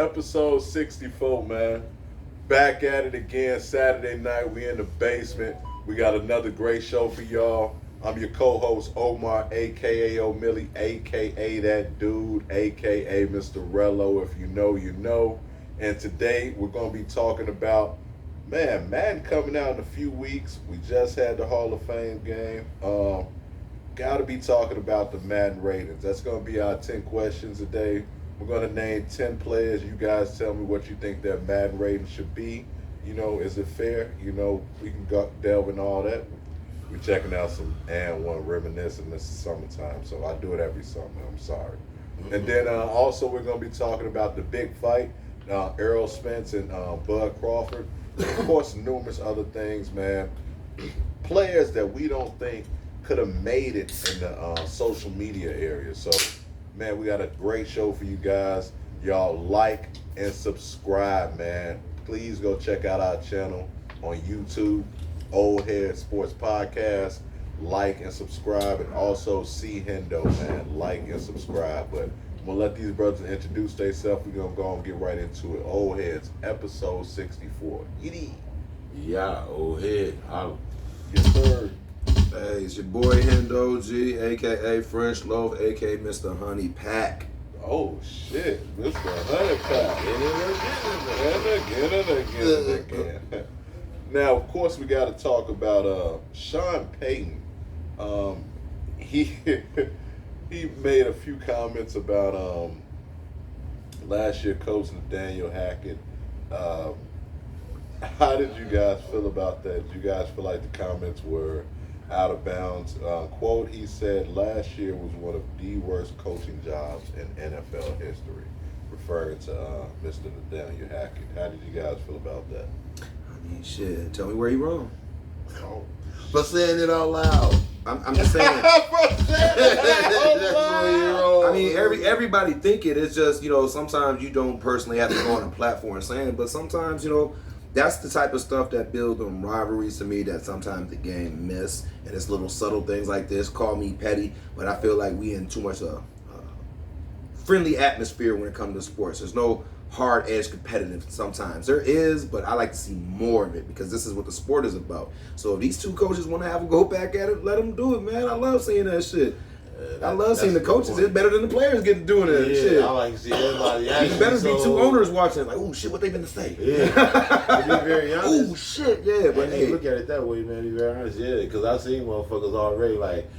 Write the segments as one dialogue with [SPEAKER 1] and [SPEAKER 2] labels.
[SPEAKER 1] Episode 64, man. Back at it again. Saturday night. We in the basement. We got another great show for y'all. I'm your co-host, Omar, a.k.a. O'Milly, a.k.a. that dude, a.k.a. Mr. Rello. If you know, you know. And today, we're going to be talking about, man, Madden coming out in a few weeks. We just had the Hall of Fame game. Got to be talking about the Madden ratings. That's going to be our 10 questions today. We're going to name 10 players. You guys tell me what you think their Madden rating should be. You know, is it fair? You know, we can go delve in all that. We're checking out some and one reminiscing. This is summertime, so I do it every summer. I'm sorry. Mm-hmm. And then also we're going to be talking about the big fight, Errol Spence and Bud Crawford. And of course, numerous other things, man. Players that we don't think could have made it in the social media area. So, man, we got a great show for you guys. Y'all like and subscribe, man. Please go check out our channel on YouTube, Old Head Sports Podcast. Like and subscribe, and also see Hendo, man. Like and subscribe. But I'm gonna let these brothers introduce themselves. We're gonna go and get right into it. Old Heads, episode 64. Yiddy.
[SPEAKER 2] Yeah, Old Head.
[SPEAKER 1] Yes, sir.
[SPEAKER 2] Hey, it's your boy Hendo G, a.k.a. French Loaf, a.k.a. Mr. Honey Pack.
[SPEAKER 1] Oh, shit. Mr. Honey Pack. Again. Now, of course, we got to talk about Sean Payton. He made a few comments about last year coach Nathaniel Hackett. How did you guys feel about that? Did you guys feel like the comments were out of bounds? Quote, he said last year was one of the worst coaching jobs in NFL history, referring to Mr. Nathaniel Hackett. How did you guys feel about that?
[SPEAKER 2] I mean, shit, tell me where you wrong.
[SPEAKER 1] Oh.
[SPEAKER 2] For saying it out loud. I'm just saying. I mean, everybody think it. It's just, you know, sometimes you don't personally have to go on a platform and saying it, but sometimes, you know, that's the type of stuff that builds them rivalries to me that sometimes the game miss. And it's little subtle things like this. Call me petty, but I feel like we in too much friendly atmosphere when it comes to sports. There's no hard-edged competitive sometimes. There is, but I like to see more of it because this is what the sport is about. So if these two coaches want to have a go back at it, let them do it, man. I love seeing that shit. I love seeing the coaches. Point. It's better than the players getting doing that shit.
[SPEAKER 3] I like to see everybody.
[SPEAKER 2] It better be two owners watching, like, oh shit, what they finna say?
[SPEAKER 3] Yeah, to be very honest.
[SPEAKER 2] Oh shit, yeah. But
[SPEAKER 3] hey, look at it that way, man. To be very honest, yeah, because I seen motherfuckers already like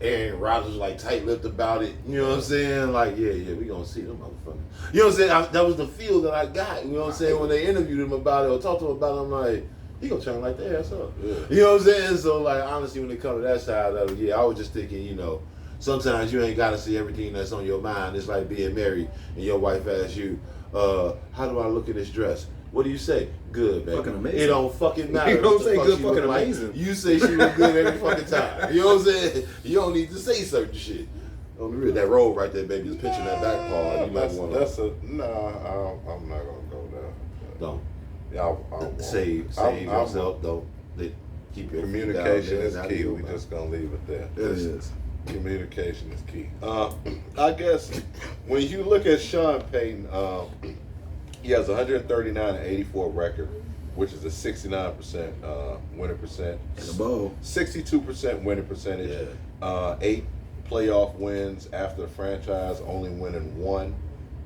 [SPEAKER 3] Aaron Rodgers like tight-lipped about it. You know what I'm saying? Like, yeah, we gonna see them motherfuckers. You know what I'm saying? That was the feel that I got. You know what I'm saying? When they interviewed him about it or talked to him about it, I'm like, he gonna turn like the ass up. Yeah. You know what I'm saying? So like, honestly, when it comes to that side of it, yeah, I was just thinking, you know, sometimes you ain't gotta see everything that's on your mind. It's like being married and your wife asks you, how do I look in this dress? What do you say? Good, baby.
[SPEAKER 2] Fucking amazing.
[SPEAKER 3] It don't fucking matter.
[SPEAKER 2] You don't say good, fucking amazing.
[SPEAKER 3] Like. You say she was good every fucking time. You know what I'm saying? You don't need to say certain shit. That roll right there, baby, is pitching that back paw. You might want to.
[SPEAKER 1] I'm not gonna go there.
[SPEAKER 3] Don't.
[SPEAKER 1] Yeah, I won't.
[SPEAKER 3] Save yourself. Don't. Keep your
[SPEAKER 1] communication is key. We just gonna leave it there.
[SPEAKER 2] It is.
[SPEAKER 1] Communication is key. I guess when you look at Sean Payton, he has 139-84 record, which is a 69% winning percent.
[SPEAKER 2] And above.
[SPEAKER 1] 62% winning percentage. Yeah. 8 playoff wins after the franchise only winning 1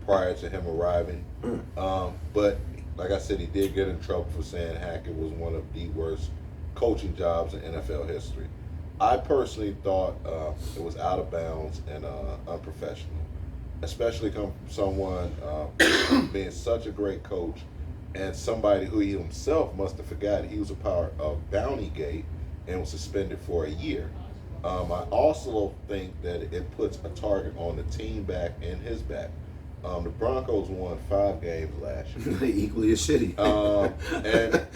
[SPEAKER 1] prior to him arriving. But like I said, he did get in trouble for saying Hackett was one of the worst coaching jobs in NFL history. I personally thought it was out of bounds and unprofessional, especially come from someone being such a great coach and somebody who he himself must have forgot he was a part of Bountygate and was suspended for a year. I also think that it puts a target on the team back and his back. The Broncos won 5 games last year.
[SPEAKER 2] They equally as shitty.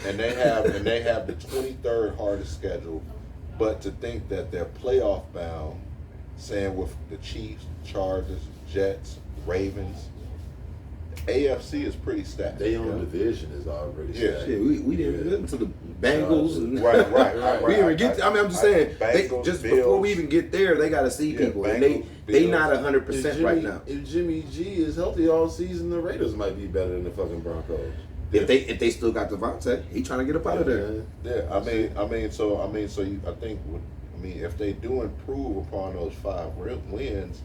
[SPEAKER 1] and they have the 23rd hardest schedule. But to think that they're playoff bound, saying with the Chiefs, Chargers, Jets, Ravens, AFC is pretty stacked.
[SPEAKER 3] They own division is already stacked.
[SPEAKER 2] Shit, we didn't get into the Bengals. And
[SPEAKER 1] Right.
[SPEAKER 2] We even get. I'm just saying.
[SPEAKER 1] Bengals,
[SPEAKER 2] just
[SPEAKER 1] Bills.
[SPEAKER 2] before we even get there, they got to see people, and they
[SPEAKER 1] Bills.
[SPEAKER 2] not 100% right now.
[SPEAKER 3] If Jimmy G is healthy all season, the Raiders might be better than the fucking Broncos.
[SPEAKER 2] If they still got Devontae, he trying to get up out of there.
[SPEAKER 1] Yeah, I think if they do improve upon those 5 wins,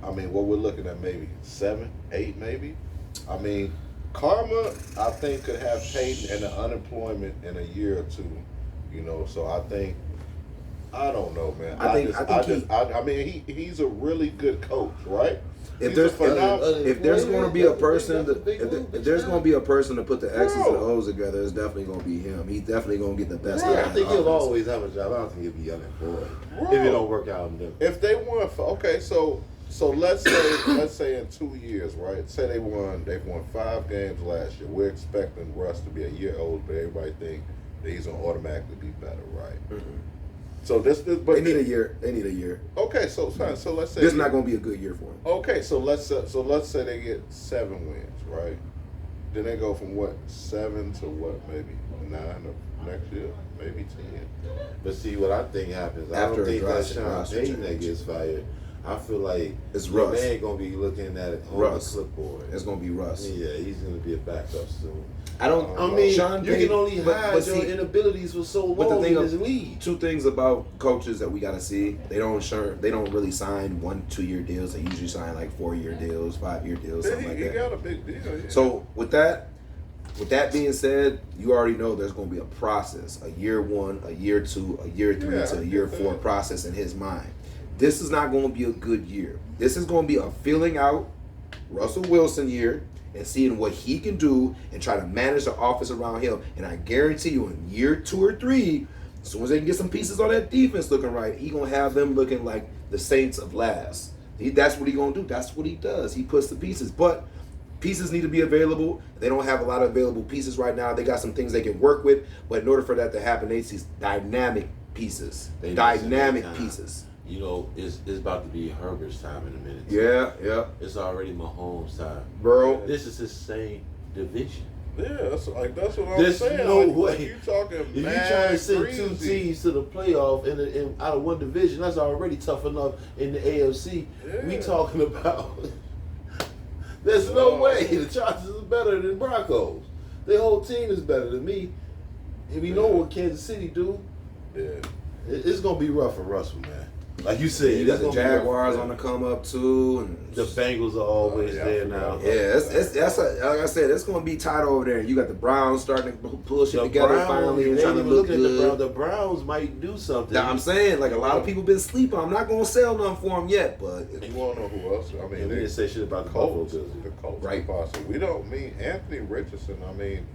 [SPEAKER 1] I mean, what we're looking at maybe 7, 8, maybe. I mean, karma, I think, could have Peyton and the unemployment in a year or 2. You know, so I don't know, man. I mean, he's a really good coach, right?
[SPEAKER 2] If there's going to be a person to put the X's and O's together, it's definitely going to be him. He's definitely going to get the best.
[SPEAKER 3] I think he'll always have a job. I don't think he'll be unemployed if it don't work out.
[SPEAKER 1] If they won, so let's say in 2 years, right? Say they've won 5 games last year. We're expecting Russ to be a year old, but everybody think that he's gonna automatically be better, right? Mm-hmm. So but
[SPEAKER 2] they need a year. They need a year.
[SPEAKER 1] Okay, so let's say
[SPEAKER 2] this is not going to be a good year for him.
[SPEAKER 1] Okay, so let's say they get 7 wins, right? Then they go from 7 to maybe 9 next year, maybe 10.
[SPEAKER 3] But see, what I think happens, I don't think that Sean Payton that gets fired. I feel like
[SPEAKER 2] it's Russ.
[SPEAKER 3] Man ain't gonna be looking at it on the clipboard.
[SPEAKER 2] It's gonna be Russ.
[SPEAKER 3] Yeah, he's gonna be a backup soon.
[SPEAKER 2] I mean, Sean
[SPEAKER 3] you can only hide your inabilities for so long in this league.
[SPEAKER 2] 2 things about coaches that we gotta see: they don't really sign 1-2 year deals. They usually sign like 4-year deals, 5-year deals, something like that.
[SPEAKER 1] He got a big deal. Yeah.
[SPEAKER 2] So with that being said, you already know there's going to be a process: a year 1, a year 2, a year 3 to a year 4 process in his mind. This is not going to be a good year. This is going to be a filling out Russell Wilson year and seeing what he can do and try to manage the offense around him. And I guarantee you, in year 2 or 3, as soon as they can get some pieces on that defense looking right, he going to have them looking like the Saints of last. That's what he going to do. That's what he does. He puts the pieces. But pieces need to be available. They don't have a lot of available pieces right now. They got some things they can work with. But in order for that to happen, they see dynamic pieces. Pieces.
[SPEAKER 3] You know, it's about to be Herbert's time in a minute.
[SPEAKER 2] Yeah.
[SPEAKER 3] It's already Mahomes' time.
[SPEAKER 2] Bro.
[SPEAKER 3] This is his same division.
[SPEAKER 1] Yeah, that's what I'm
[SPEAKER 3] There's
[SPEAKER 1] saying.
[SPEAKER 3] No way.
[SPEAKER 1] Like you talking
[SPEAKER 3] if you trying to send 2 teams to the playoff in out of one division, that's already tough enough in the AFC. Yeah. We talking about there's no way the Chargers are better than Broncos. Their whole team is better than me. And we know what Kansas City do.
[SPEAKER 1] Yeah.
[SPEAKER 3] It's gonna be rough for Russell, man. Like you said,
[SPEAKER 2] you got the Jaguars on the come up too, and
[SPEAKER 3] the Bengals are always there now.
[SPEAKER 2] Yeah, like I said, it's going to be tight over there. You got the Browns starting to pull shit together finally and trying to look good.
[SPEAKER 3] The Browns might do something.
[SPEAKER 2] Now, I'm saying, like, a lot of people been sleeping. I'm not going to sell nothing for them yet, but
[SPEAKER 1] you want to know who else? I mean,
[SPEAKER 3] we didn't say shit about the Colts.
[SPEAKER 1] The Colts, right? Possible. We don't mean Anthony Richardson. I mean.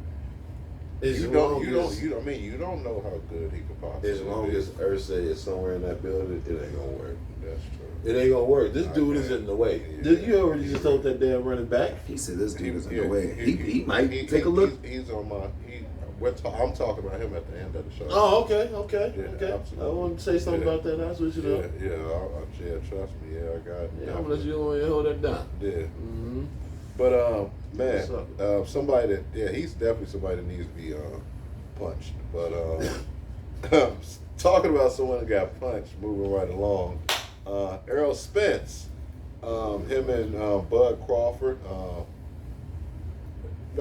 [SPEAKER 1] You don't know how good he could possibly be.
[SPEAKER 3] As long as Ursay is somewhere in that building, it ain't gonna work.
[SPEAKER 1] That's true.
[SPEAKER 3] It ain't gonna work. This dude is in the way. Yeah. You already just told that damn running back.
[SPEAKER 2] He said this dude is in the way. He might take a look.
[SPEAKER 1] He's on my. I'm talking about him at the end of the show.
[SPEAKER 3] Oh, okay.
[SPEAKER 1] Yeah,
[SPEAKER 3] I want to say something about that. I'll switch it up.
[SPEAKER 1] Yeah, trust me. Yeah, I got it.
[SPEAKER 3] Yeah, I'm gonna let you go and hold that down.
[SPEAKER 1] Yeah. Mm-hmm. But man, somebody that he's definitely somebody that needs to be punched. But talking about someone that got punched, moving right along, Errol Spence, him and Bud Crawford.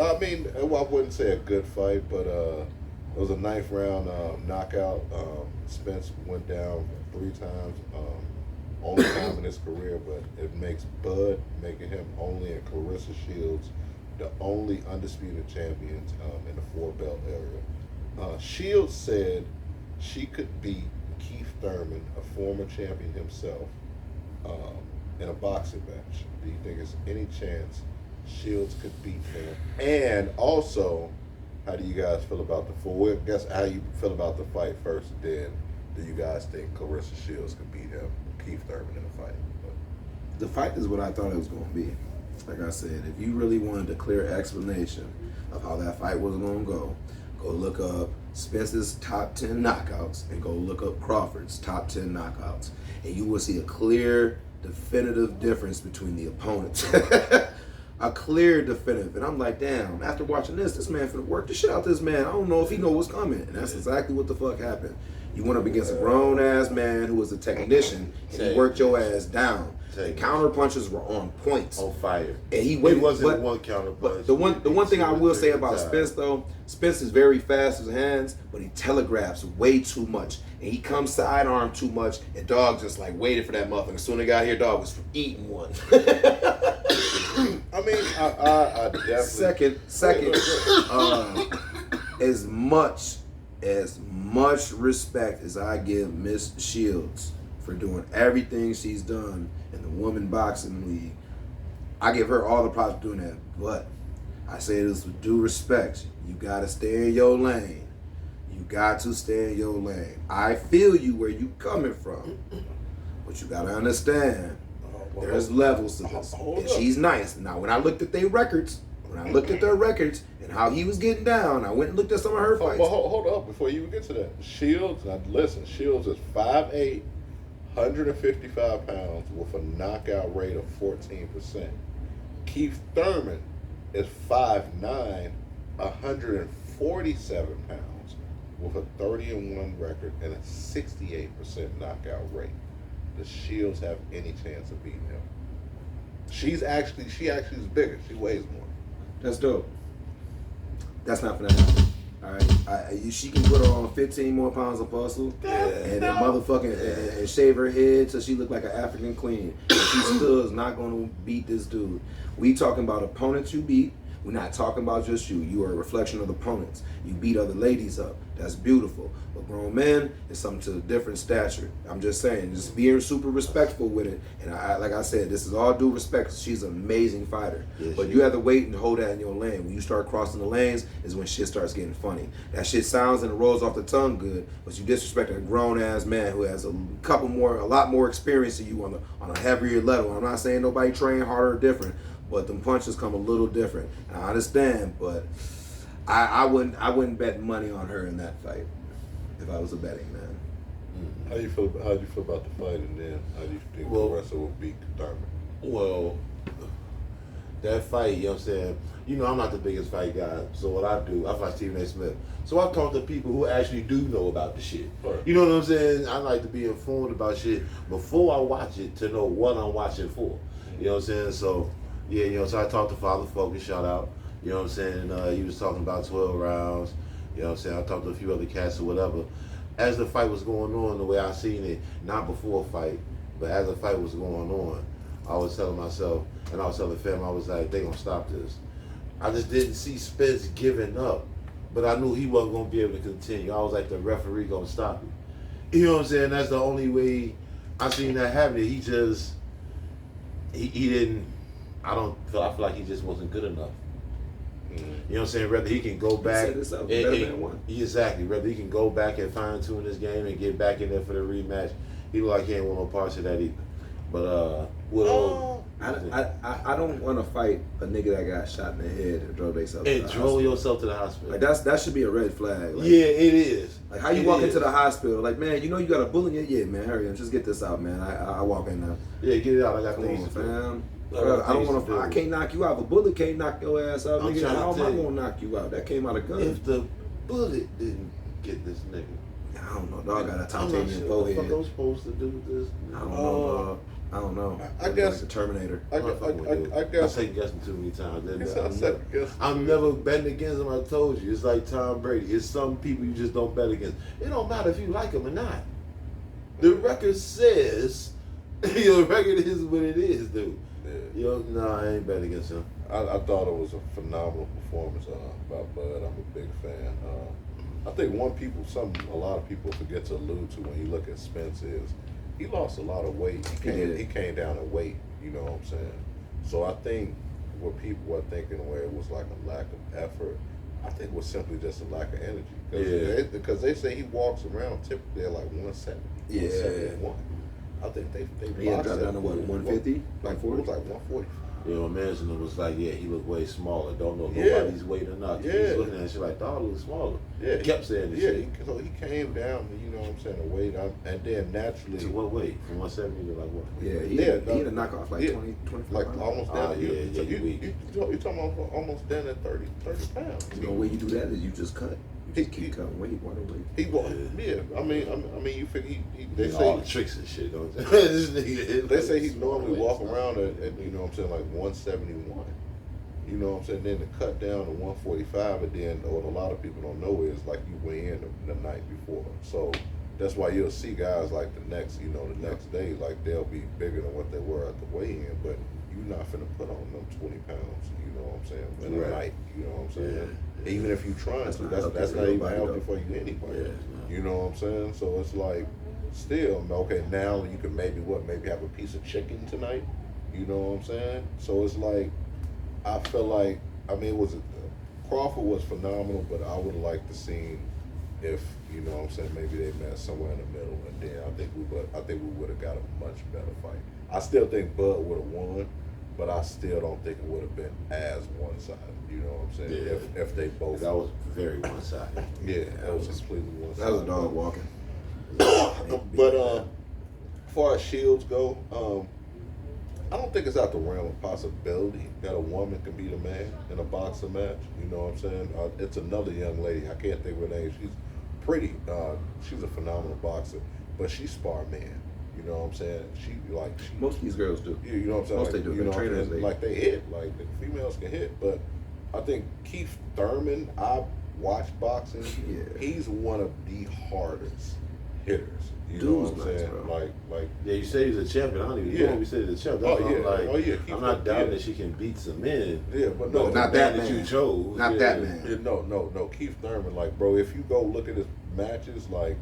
[SPEAKER 1] I mean, I wouldn't say a good fight, but it was a 9th round knockout. Spence went down 3 times. Only time in his career, but it makes Bud, making him only and Clarissa Shields the only undisputed champions in the 4-belt area. Shields said she could beat Keith Thurman, a former champion himself, in a boxing match. Do you think there's any chance Shields could beat him? And also, how do you guys feel about the I guess how you feel about the fight first, then do you guys think Clarissa Shields could beat him? Keith Thurman in a fight.
[SPEAKER 2] The fight is what I thought it was going to be. Like I said, if you really wanted a clear explanation of how that fight was going to go look up Spence's top 10 knockouts and go look up Crawford's top 10 knockouts, and you will see a clear, definitive difference between the opponents. a clear definitive. And I'm like, damn, after watching this man finna work the shit out this man. I don't know if he know what's coming. And that's exactly what the fuck happened. You went up against a grown-ass man who was a technician, and he worked your ass down. The counter punches were on point.
[SPEAKER 3] On fire.
[SPEAKER 2] And he
[SPEAKER 3] It wasn't one counter punch.
[SPEAKER 2] But the one thing I will say about Spence though, Spence is very fast with his hands, but he telegraphs way too much. And he comes sidearm too much, and dog just like waited for that motherfucker. As soon as I got here, dog was eating one.
[SPEAKER 1] I mean, I definitely.
[SPEAKER 2] Second, as much respect as I give Miss Shields for doing everything she's done in the women boxing league, I give her all the props for doing that. But I say this with due respect. You gotta stay in your lane. You got to stay in your lane. I feel you where you coming from, but you gotta understand there's levels to this. And she's nice. Now, when I looked at their records, and how he was getting down, I went and looked at some of her fights.
[SPEAKER 1] But hold up before you even get to that. Shields, now listen, Shields is 5'8", 155 pounds with a knockout rate of 14%. Keith Thurman is 5'9", 147 pounds with a 30-1 record and a 68% knockout rate. Does Shields have any chance of beating him? She actually is bigger. She weighs more.
[SPEAKER 2] That's dope. That's not gonna happen. All right, she can put on 15 more pounds of muscle and then motherfucking and shave her head till she look like an African queen. And she still is not gonna beat this dude. We talking about opponents you beat. We're not talking about just you. You are a reflection of the opponents. You beat other ladies up. That's beautiful. But grown men is something to a different stature. I'm just saying, just being super respectful with it. And like I said, this is all due respect. She's an amazing fighter. Yes, but you have to wait and hold that in your lane. When you start crossing the lanes is when shit starts getting funny. That shit sounds and it rolls off the tongue good, but you disrespect a grown ass man who has a lot more experience than you on a heavier level. I'm not saying nobody train harder or different, but them punches come a little different. And I understand, but I wouldn't bet money on her in that fight if I was a betting man.
[SPEAKER 1] How do you feel about the fight, and then how do you think the wrestler will beat Thurman?
[SPEAKER 3] Well, that fight, you know what I'm saying? You know, I'm not the biggest fight guy, so what I do, I fight Stephen A. Smith. So I talk to people who actually do know about the shit.
[SPEAKER 1] Right.
[SPEAKER 3] You know what I'm saying? I like to be informed about shit before I watch it to know what I'm watching for. You know what I'm saying? So, yeah, you know, so I talked to Father Focus, shout out. You know what I'm saying? He was talking about 12 rounds. You know what I'm saying? I talked to a few other cats or whatever. As the fight was going on, the way I seen it, not before a fight, but as the fight was going on, I was telling myself, and I was telling the family, I was like, they gonna stop this. I just didn't see Spence giving up, but I knew he wasn't gonna be able to continue. I was like, the referee gonna stop it. You know what I'm saying? That's the only way I seen that happen. He just, he didn't, I feel like he just wasn't good enough. You know what I'm saying? Whether he can go back, exactly. Whether he can go back and fine tune his game and get back in there for the rematch, he look like he ain't want no parts of that either. But
[SPEAKER 2] I don't want to fight a nigga that got shot in the head and drove themselves.
[SPEAKER 3] And drove yourself to the hospital.
[SPEAKER 2] Like that should be a red flag. Like,
[SPEAKER 3] yeah, it is.
[SPEAKER 2] Like how you walk into the hospital, like man, you know you got a bullet in your yeah, man, hurry up, just get this out, man. I walk in now.
[SPEAKER 3] Yeah, get it out. I got things
[SPEAKER 2] to fam. I don't want to. I can't knock you out. A bullet can't knock your ass out, nigga. How am I gonna knock you out? That came out of gun.
[SPEAKER 3] If the bullet didn't get this nigga,
[SPEAKER 2] I don't know. Dog got a titanium forehead.
[SPEAKER 3] What the fuck I'm supposed to do with this?
[SPEAKER 2] I don't know, dog. I don't know.
[SPEAKER 1] I guess
[SPEAKER 2] like the Terminator.
[SPEAKER 1] I guess.
[SPEAKER 3] I second guessing too many times. I'm never betting against him. I told you, it's like Tom Brady. It's some people you just don't bet against. It don't matter if you like them or not. The record says, your record is what it is, dude.
[SPEAKER 1] Yeah.
[SPEAKER 3] Yo, no, I ain't betting against him.
[SPEAKER 1] I thought it was a phenomenal performance by Bud. I'm a big fan. I think a lot of people forget to allude to when you look at Spence is he lost a lot of weight. He came down in weight. You know what I'm saying? So I think what people are thinking where it was like a lack of effort, I think it was simply just a lack of energy. Because they say he walks around typically at like 170, 171. I think they
[SPEAKER 2] dropped down to what, 150?
[SPEAKER 1] Like 40? It was like 145.
[SPEAKER 3] You know, management was like, yeah, he looked way smaller. Don't know
[SPEAKER 1] Yeah.
[SPEAKER 3] nobody's weight or not.
[SPEAKER 1] Yeah.
[SPEAKER 3] He's looking at it, she's like, dog, he looks smaller.
[SPEAKER 1] Yeah,
[SPEAKER 3] He kept saying this
[SPEAKER 1] Yeah,
[SPEAKER 3] shit.
[SPEAKER 1] so he came down, you know what I'm saying, the weight, and then naturally,
[SPEAKER 3] To what weight? From 170 to like what?
[SPEAKER 2] Yeah,
[SPEAKER 1] Yeah,
[SPEAKER 2] he had a knockoff like
[SPEAKER 1] yeah.
[SPEAKER 2] 25
[SPEAKER 1] like
[SPEAKER 2] pounds.
[SPEAKER 1] almost
[SPEAKER 3] Ah,
[SPEAKER 1] down.
[SPEAKER 3] yeah, you weak.
[SPEAKER 1] You talking about almost down at 30 pounds.
[SPEAKER 2] The only way you do that is you just cut. You just keep cutting weight, water weight.
[SPEAKER 1] He was, yeah. I mean, you figure they
[SPEAKER 3] They all the
[SPEAKER 1] say
[SPEAKER 3] tricks and shit, don't they? This nigga,
[SPEAKER 1] they say he normally walk around at you know what I'm saying, like 171. You know what I'm saying? Then to cut down to 145, and then what a lot of people don't know is like you weigh in the night before. So that's why you'll see guys like the next day, like they'll be bigger than what they were at the weigh-in, but you're not finna put on them 20 pounds. You know what I'm saying? In a night. You know what I'm saying?
[SPEAKER 3] Yeah.
[SPEAKER 1] Even if you trying
[SPEAKER 2] That's
[SPEAKER 1] to,
[SPEAKER 2] not
[SPEAKER 1] that's
[SPEAKER 2] healthy
[SPEAKER 1] not
[SPEAKER 2] for
[SPEAKER 1] even
[SPEAKER 2] nobody,
[SPEAKER 1] healthy
[SPEAKER 2] though.
[SPEAKER 1] for you anyway.
[SPEAKER 3] Yeah.
[SPEAKER 1] You know what I'm saying? So it's like, still, okay, now you can maybe have a piece of chicken tonight. You know what I'm saying? So it's like, I feel like, I mean, Crawford was phenomenal, but I would like to see if, you know what I'm saying, maybe they met somewhere in the middle, and then I think we would have got a much better fight. I still think Bud would have won, but I still don't think it would have been as one-sided. You know what I'm saying?
[SPEAKER 3] Yeah.
[SPEAKER 1] If they both,
[SPEAKER 3] That was very one-sided.
[SPEAKER 1] yeah, that was completely one-sided.
[SPEAKER 2] That was a dog walking.
[SPEAKER 1] But as far as Shields go, I don't think it's out the realm of possibility that a woman can beat a man in a boxing match. You know what I'm saying? It's another young lady. I can't think of her name. She's pretty. She's a phenomenal boxer, but she spar men. You know what I'm saying?
[SPEAKER 2] Most of these girls do.
[SPEAKER 1] You know what I'm saying?
[SPEAKER 2] Most they do.
[SPEAKER 1] You
[SPEAKER 2] The
[SPEAKER 1] know,
[SPEAKER 2] trainers,
[SPEAKER 1] they hit. Like the females can hit, but I think Keith Thurman. I watched boxing.
[SPEAKER 2] Yeah.
[SPEAKER 1] He's one of the hardest hitters. You know
[SPEAKER 2] Dude's
[SPEAKER 1] what I'm
[SPEAKER 2] nice,
[SPEAKER 1] saying?
[SPEAKER 2] bro.
[SPEAKER 1] Like.
[SPEAKER 3] Yeah, you say he's a champion. I don't even know if you said he's a champion. That's
[SPEAKER 1] Oh,
[SPEAKER 3] why I'm
[SPEAKER 1] yeah.
[SPEAKER 3] like,
[SPEAKER 1] Oh, yeah. Keith
[SPEAKER 3] I'm not
[SPEAKER 1] Thurman,
[SPEAKER 3] doubting
[SPEAKER 1] yeah.
[SPEAKER 3] that she can beat some men.
[SPEAKER 1] Yeah, but
[SPEAKER 3] No,
[SPEAKER 1] no,
[SPEAKER 2] not
[SPEAKER 3] the
[SPEAKER 2] that
[SPEAKER 3] man that
[SPEAKER 2] man.
[SPEAKER 3] you chose.
[SPEAKER 2] Not
[SPEAKER 3] yeah.
[SPEAKER 2] that man.
[SPEAKER 1] Yeah, no. Keith Thurman, like, bro, if you go look at his matches, like,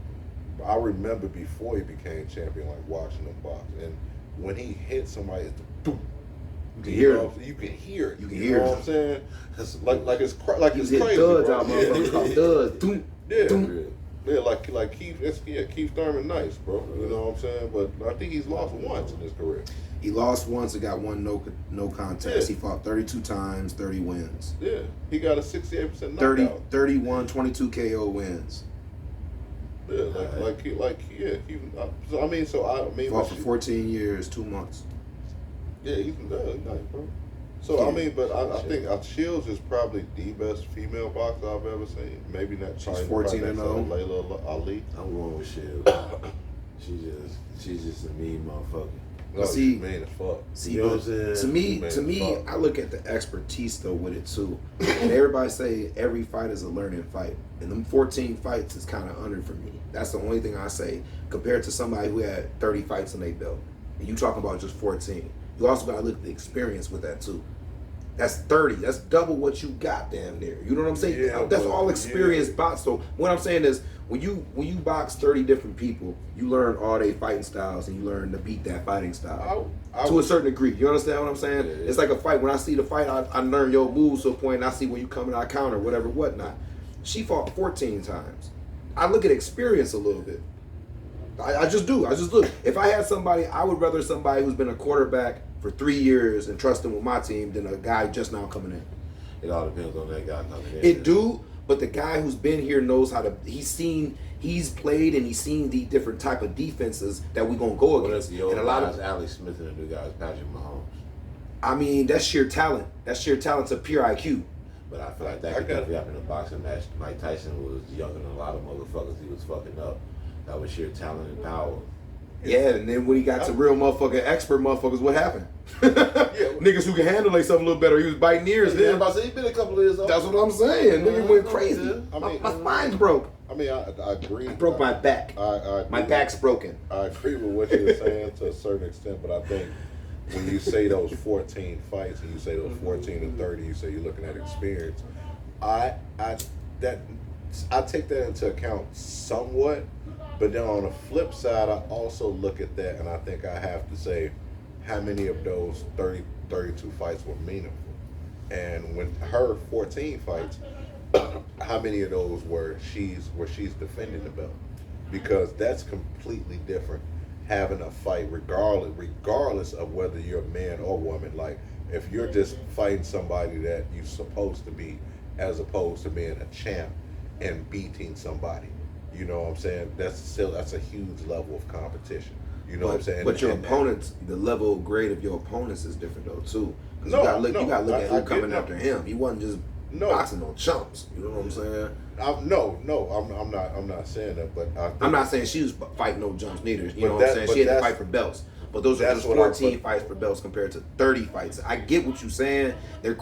[SPEAKER 1] I remember before he became champion, like, watching him box. And when he hit somebody, it's the boom.
[SPEAKER 2] You can hear it.
[SPEAKER 1] You can hear it.
[SPEAKER 2] You can
[SPEAKER 1] know
[SPEAKER 2] hear
[SPEAKER 1] what
[SPEAKER 2] it.
[SPEAKER 1] I'm saying?
[SPEAKER 3] That's
[SPEAKER 2] He's
[SPEAKER 1] it's
[SPEAKER 2] hit
[SPEAKER 1] crazy,
[SPEAKER 2] duds
[SPEAKER 1] bro.
[SPEAKER 2] out, motherfucker. Called duds. Doom.
[SPEAKER 1] Yeah.
[SPEAKER 2] Doom.
[SPEAKER 1] Yeah, like Keith Thurman, nice, bro. You know what I'm saying? But I think he's lost once in his career.
[SPEAKER 2] He lost once and got one no contest.
[SPEAKER 1] Yeah.
[SPEAKER 2] He fought 32 times, 30 wins.
[SPEAKER 1] Yeah, he got a 68%
[SPEAKER 2] 30,
[SPEAKER 1] knockout.
[SPEAKER 2] 31, 22 KO wins.
[SPEAKER 1] Yeah, so I mean,
[SPEAKER 2] Fought for 14 years, 2 months.
[SPEAKER 1] yeah, he's nice, bro. So I mean, but I think Shields is probably the best female boxer I've ever seen. Maybe not.
[SPEAKER 2] She's 14 and 0.
[SPEAKER 1] Layla Ali.
[SPEAKER 3] I'm going with Shield. She's just a mean motherfucker.
[SPEAKER 2] But see-
[SPEAKER 1] she's mean as fuck.
[SPEAKER 2] See,
[SPEAKER 3] You know
[SPEAKER 2] but
[SPEAKER 3] what I'm saying?
[SPEAKER 2] to me,
[SPEAKER 1] fuck.
[SPEAKER 2] I look at the expertise though with it too. And everybody say every fight is a learning fight, and them 14 fights is kind of under for me. That's the only thing I say compared to somebody who had 30 fights in their belt. And you talking about just 14. You also got to look at the experience with that too. That's 30. That's double what you got damn near. You know what I'm saying?
[SPEAKER 1] Yeah,
[SPEAKER 2] That's
[SPEAKER 1] but-
[SPEAKER 2] all experienced
[SPEAKER 1] yeah.
[SPEAKER 2] box. So what I'm saying is when you box 30 different people, you learn all their fighting styles and you learn to beat that fighting style. To a certain degree. You understand what I'm saying?
[SPEAKER 3] Yeah.
[SPEAKER 2] It's like a fight. When I see the fight, I learn your moves to a point and I see when you come and I counter, whatever, whatnot. She fought 14 times. I look at experience a little bit. I just do. I just look. If I had somebody, I would rather somebody who's been a quarterback for 3 years and trust him with my team than a guy just now coming in.
[SPEAKER 3] It all depends on that guy coming in.
[SPEAKER 2] It do, but the guy who's been here knows how to. He's played and he's seen the different type of defenses that we're gonna go
[SPEAKER 3] What if
[SPEAKER 2] against.
[SPEAKER 3] the old
[SPEAKER 2] And a lot
[SPEAKER 3] guy is
[SPEAKER 2] of,
[SPEAKER 3] Alex Smith and the new guy is Patrick Mahomes?
[SPEAKER 2] I mean, that's sheer talent. That's sheer talent to pure IQ.
[SPEAKER 3] But I feel like that
[SPEAKER 1] I
[SPEAKER 3] could
[SPEAKER 1] got
[SPEAKER 3] definitely happen in a boxing match. Mike Tyson was younger than a lot of motherfuckers he was fucking up. That was sheer talent and power.
[SPEAKER 2] Yeah, and then when he got to real motherfucking expert motherfuckers, what happened? Niggas who can handle themselves a little better. He was biting ears
[SPEAKER 3] Yeah,
[SPEAKER 2] then.
[SPEAKER 3] about to say, he been a couple of years old.
[SPEAKER 2] That's what I'm saying. Nigga went crazy.
[SPEAKER 3] Yeah.
[SPEAKER 1] I mean-
[SPEAKER 2] my spine's broke.
[SPEAKER 1] I mean, I agree.
[SPEAKER 2] I broke my back.
[SPEAKER 1] I
[SPEAKER 2] My
[SPEAKER 1] agree.
[SPEAKER 2] back's broken.
[SPEAKER 1] I agree with what you're saying to a certain extent, but I think when you say those 14 fights and you say those 14 and 30, you say you're looking at experience. I take that into account somewhat, but then on the flip side, I also look at that and I think I have to say how many of those 32 fights were meaningful. And when her 14 fights, how many of those were she's defending the belt? Because that's completely different. Having a fight, regardless of whether you're a man or woman. Like if you're just fighting somebody that you're supposed to be, as opposed to being a champ and beating somebody. You know what I'm saying? That's a huge level of competition. You know what I'm saying?
[SPEAKER 2] But your
[SPEAKER 1] And
[SPEAKER 2] opponents, the level grade of your opponents is different though too. Because
[SPEAKER 1] No,
[SPEAKER 2] you gotta look,
[SPEAKER 1] no,
[SPEAKER 2] you gotta look
[SPEAKER 1] I
[SPEAKER 2] at who
[SPEAKER 1] get
[SPEAKER 2] coming
[SPEAKER 1] that.
[SPEAKER 2] after him. He wasn't just
[SPEAKER 1] No.
[SPEAKER 2] boxing on chumps. You know what I'm saying?
[SPEAKER 1] I'm not saying that, but I think
[SPEAKER 2] I'm not saying she was fighting no jumps neither. You
[SPEAKER 1] But
[SPEAKER 2] know what
[SPEAKER 1] that-
[SPEAKER 2] I'm saying?
[SPEAKER 1] but
[SPEAKER 2] She had to
[SPEAKER 1] that's-
[SPEAKER 2] fight for belts. But those are
[SPEAKER 1] that's
[SPEAKER 2] just
[SPEAKER 1] what I-
[SPEAKER 2] 14
[SPEAKER 1] but-
[SPEAKER 2] fights for belts compared to 30 fights. I get what you're saying. They're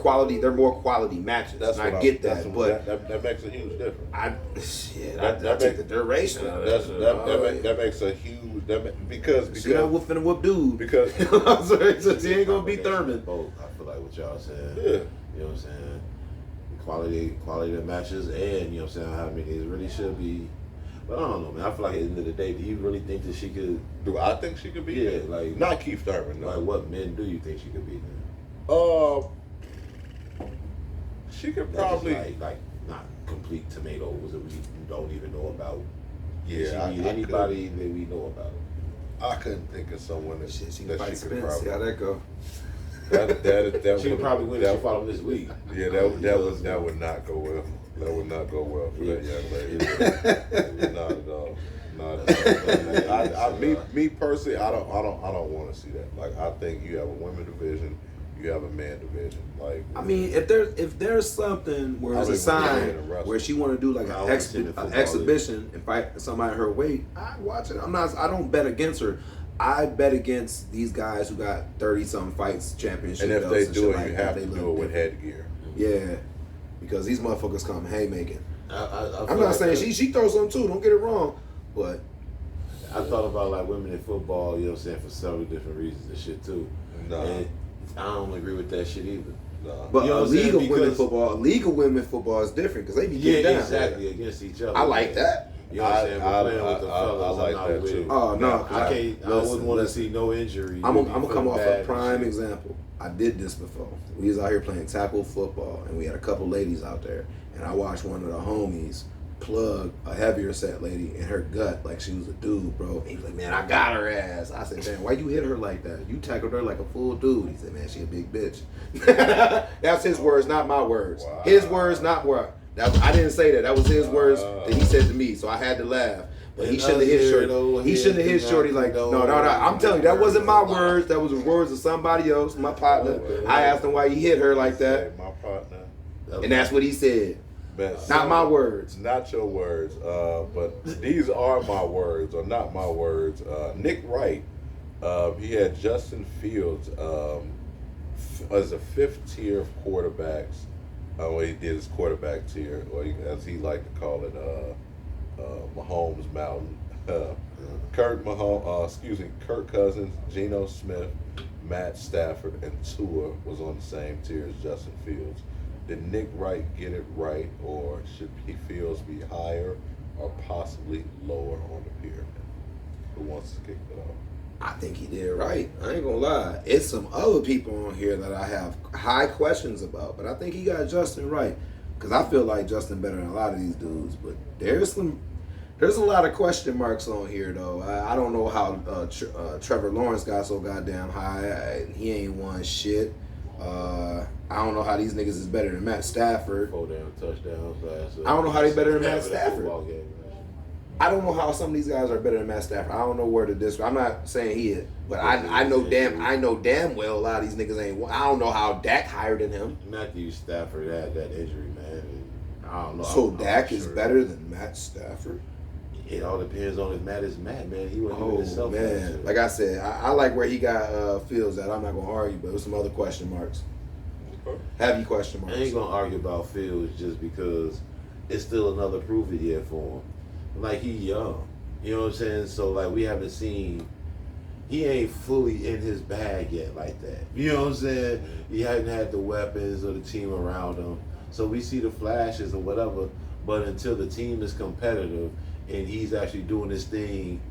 [SPEAKER 2] more quality matches.
[SPEAKER 1] that's
[SPEAKER 2] And
[SPEAKER 1] what
[SPEAKER 2] I get
[SPEAKER 1] that's
[SPEAKER 2] that.
[SPEAKER 1] what-
[SPEAKER 2] But
[SPEAKER 1] that makes a huge difference.
[SPEAKER 2] I
[SPEAKER 1] That
[SPEAKER 2] take the
[SPEAKER 1] make-
[SPEAKER 2] duration of
[SPEAKER 1] That's,
[SPEAKER 2] it.
[SPEAKER 1] that makes a huge because
[SPEAKER 2] She not finna whoop dude.
[SPEAKER 1] because
[SPEAKER 2] I'm sorry, so she ain't gonna be Thurman.
[SPEAKER 3] Both, I feel like what y'all saying.
[SPEAKER 1] Yeah.
[SPEAKER 3] You know what I'm saying? Quality of matches, and you know what I'm saying, how many it really should be. But I don't know, man. I feel like at the end of the day, do you really think that she could?
[SPEAKER 1] do I think she could be?
[SPEAKER 3] Yeah, like
[SPEAKER 1] not Keith Thurman. No.
[SPEAKER 3] Like what men do you think she could be?
[SPEAKER 1] She could
[SPEAKER 3] Not just
[SPEAKER 1] probably.
[SPEAKER 3] like not complete tomatoes that we don't even know about.
[SPEAKER 1] Yeah,
[SPEAKER 3] She beat anybody that we know about.
[SPEAKER 1] I couldn't think of someone that,
[SPEAKER 2] Shit, she can
[SPEAKER 1] that
[SPEAKER 2] fight
[SPEAKER 1] she could
[SPEAKER 2] Spence.
[SPEAKER 1] probably.
[SPEAKER 2] See how that go.
[SPEAKER 1] That
[SPEAKER 3] She could probably win if she fought him this week.
[SPEAKER 1] Yeah, that would not go well. That would not go well for that young lady. Not at all. Not at all. Me personally, I don't want to see that. Like, I think you have a women division, you have a man division. Like,
[SPEAKER 2] I mean, if there's something where it's a sign where she want to do like an exhibition and fight somebody her weight, I watch it. I don't bet against her. I bet against these guys who got 30-something fights, championship
[SPEAKER 1] and if
[SPEAKER 2] belts
[SPEAKER 1] they
[SPEAKER 2] and
[SPEAKER 1] do
[SPEAKER 2] shit
[SPEAKER 1] it,
[SPEAKER 2] like
[SPEAKER 1] you
[SPEAKER 2] that,
[SPEAKER 1] have
[SPEAKER 2] they
[SPEAKER 1] to
[SPEAKER 2] look
[SPEAKER 1] do it with
[SPEAKER 2] different.
[SPEAKER 1] headgear.
[SPEAKER 2] Yeah, because these motherfuckers come haymaking.
[SPEAKER 3] I
[SPEAKER 2] I'm not saying she throws some too. Don't get it wrong, but
[SPEAKER 3] I thought about like women in football. You know what I'm saying, for several different reasons and shit too.
[SPEAKER 1] No.
[SPEAKER 3] And I don't agree with that shit either.
[SPEAKER 1] No.
[SPEAKER 2] but
[SPEAKER 3] You know
[SPEAKER 2] a
[SPEAKER 3] what I'm saying?
[SPEAKER 2] league of women
[SPEAKER 3] Because-
[SPEAKER 2] football, is different because they be getting down.
[SPEAKER 3] exactly, against each other.
[SPEAKER 2] I like that.
[SPEAKER 3] You know what I'm saying? We're playing with the
[SPEAKER 1] I
[SPEAKER 3] fellas.
[SPEAKER 1] like
[SPEAKER 3] I'm not
[SPEAKER 1] that
[SPEAKER 3] with
[SPEAKER 1] too.
[SPEAKER 3] it.
[SPEAKER 2] Oh no, 'cause
[SPEAKER 3] I can't. I wouldn't want to see no injury.
[SPEAKER 2] I'm gonna come off a
[SPEAKER 3] bad
[SPEAKER 2] prime
[SPEAKER 3] and shit.
[SPEAKER 2] example. I did this before. We was out here playing tackle football, and we had a couple ladies out there, and I watched one of the homies plug a heavier set lady in her gut like she was a dude, bro. And he was like, "Man, I got her ass." I said, "Man, why you hit her like that? You tackled her like a full dude." He said, "Man, she a big bitch." That's his words, not my words.
[SPEAKER 1] Wow.
[SPEAKER 2] His words, not word. I didn't say that. That was his words that he said to me, so I had to laugh. But he shouldn't have hit Shorty. He shouldn't have hit Shorty like, no. I'm telling you, that wasn't my words. That was the words of somebody else, my partner. I asked him why he hit her like that,
[SPEAKER 1] My partner.
[SPEAKER 2] and that's what he said.
[SPEAKER 1] But
[SPEAKER 2] Not my words.
[SPEAKER 1] Not your words, but these are my words, or not my words. Nick Wright, he had Justin Fields as a fifth tier of quarterbacks. Well, he did his quarterback tier, or as he liked to call it, Mahomes Mountain. Kirk Cousins, Geno Smith, Matt Stafford, and Tua was on the same tier as Justin Fields. Did Nick Wright get it right, or should Fields be higher or possibly lower on the pyramid? Who wants to kick it off?
[SPEAKER 2] I think he did right. I ain't gonna lie. It's some other people on here that I have high questions about, but I think he got Justin right. Because I feel like Justin better than a lot of these dudes, but there's a lot of question marks on here though. I don't know how Trevor Lawrence got so goddamn high. He ain't won shit. I don't know how these niggas is better than Matt Stafford.
[SPEAKER 3] 4 damn touchdowns last.
[SPEAKER 2] I don't know how they better than Matt Stafford.
[SPEAKER 3] Football game, man.
[SPEAKER 2] I don't know how some of these guys are better than Matt Stafford. I don't know where to disagree. I'm not saying he is, but I know damn well a lot of these niggas ain't. I don't know how Dak higher than him.
[SPEAKER 3] Matthew Stafford had that injury, man. And I don't know.
[SPEAKER 2] So
[SPEAKER 3] I'm
[SPEAKER 2] Dak
[SPEAKER 3] not
[SPEAKER 2] is
[SPEAKER 3] sure.
[SPEAKER 2] better than Matt Stafford.
[SPEAKER 3] It all depends on if Matt is Matt, man. He wasn't even
[SPEAKER 2] Oh
[SPEAKER 3] himself.
[SPEAKER 2] man, like I said, I like where he got Fields at. I'm not gonna argue, but there's some other question marks. Have you question
[SPEAKER 3] I
[SPEAKER 2] marks?
[SPEAKER 3] ain't gonna argue about Fields just because it's still another proof it year for him. Like he young, you know what I'm saying? So like we haven't seen, he ain't fully in his bag yet like that. You know what I'm saying? He hadn't had the weapons or the team around him. So we see the flashes or whatever, but until the team is competitive and he's actually doing this thing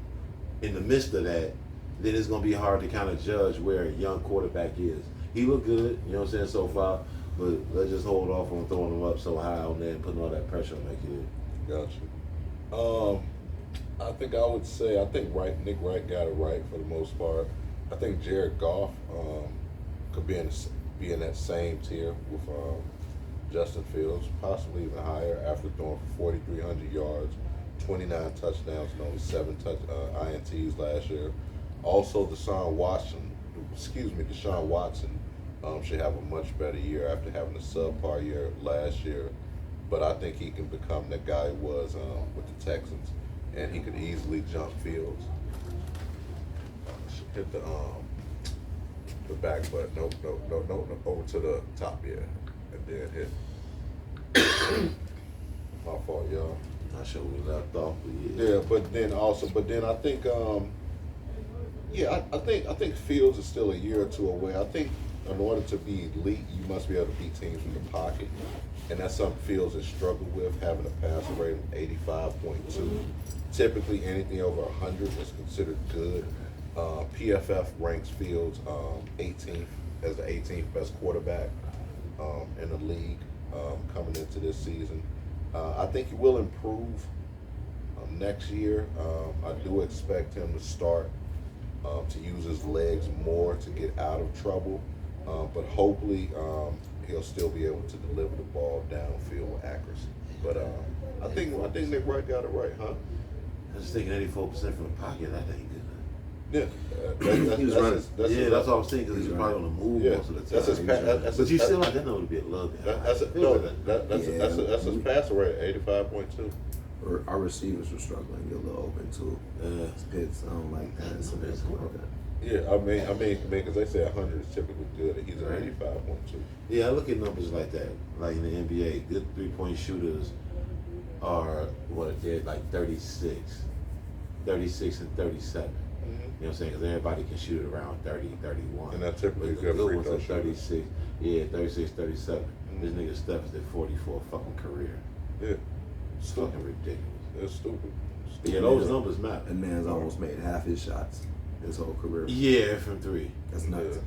[SPEAKER 3] in the midst of that, then it's gonna be hard to kind of judge where a young quarterback is. He looked good, you know what I'm saying, so far, but let's just hold off on throwing him up so high on there and putting all that pressure on that kid.
[SPEAKER 1] Gotcha. I think Nick Wright got it right for the most part. I think Jared Goff could be in be in that same tier with Justin Fields, possibly even higher after throwing for 4,300 yards, 29 touchdowns, and only 7 INTs last year. Also, Deshaun Watson should have a much better year after having a subpar year last year. But I think he can become the guy he was with the Texans, and he could easily jump Fields. Hit the back button. No, over to the top, yeah, and then hit. My fault, y'all.
[SPEAKER 3] Not sure we left off, but
[SPEAKER 1] Yeah, but then I think, I think Fields is still a year or two away. I think in order to be elite, you must be able to beat teams from the pocket, and that's something Fields has struggled with, having a passer rating of 85.2. Typically, anything over 100 is considered good. PFF ranks Fields 18th as the 18th best quarterback in the league coming into this season. I think he will improve next year. I do expect him to start to use his legs more to get out of trouble, but hopefully he'll still be able to deliver the ball downfield with accuracy. But I think Nick Wright got it right, huh?
[SPEAKER 3] I was thinking 84% from the pocket. That ain't good.
[SPEAKER 1] Yeah,
[SPEAKER 3] He was running. That's what I was thinking. Because he's probably on the move most of the time. But you still like that number to be a little bit.
[SPEAKER 1] That's his passer rate, 85.2.
[SPEAKER 2] Our receivers were struggling to get a little open too. Pitts, I don't like that. So that's like that.
[SPEAKER 1] Yeah, I mean, because they say 100 is typically good, and he's at 85.2.
[SPEAKER 3] Yeah, I look at numbers like that. Like in the NBA, good 3-point shooters are they're like 36 and 37. You know what I'm saying? Because everybody can shoot it around 30, 31.
[SPEAKER 1] And that's typically
[SPEAKER 3] but
[SPEAKER 1] good
[SPEAKER 3] the
[SPEAKER 1] free
[SPEAKER 3] ones
[SPEAKER 1] throw
[SPEAKER 3] at 36. Yeah, 36, 37. This nigga Steph is at 44 fucking career.
[SPEAKER 1] Yeah.
[SPEAKER 3] It's fucking ridiculous.
[SPEAKER 1] It's stupid.
[SPEAKER 3] Yeah, those numbers matter.
[SPEAKER 2] That man's almost made half his shots his whole career.
[SPEAKER 3] Yeah, from 3.
[SPEAKER 2] That's nuts.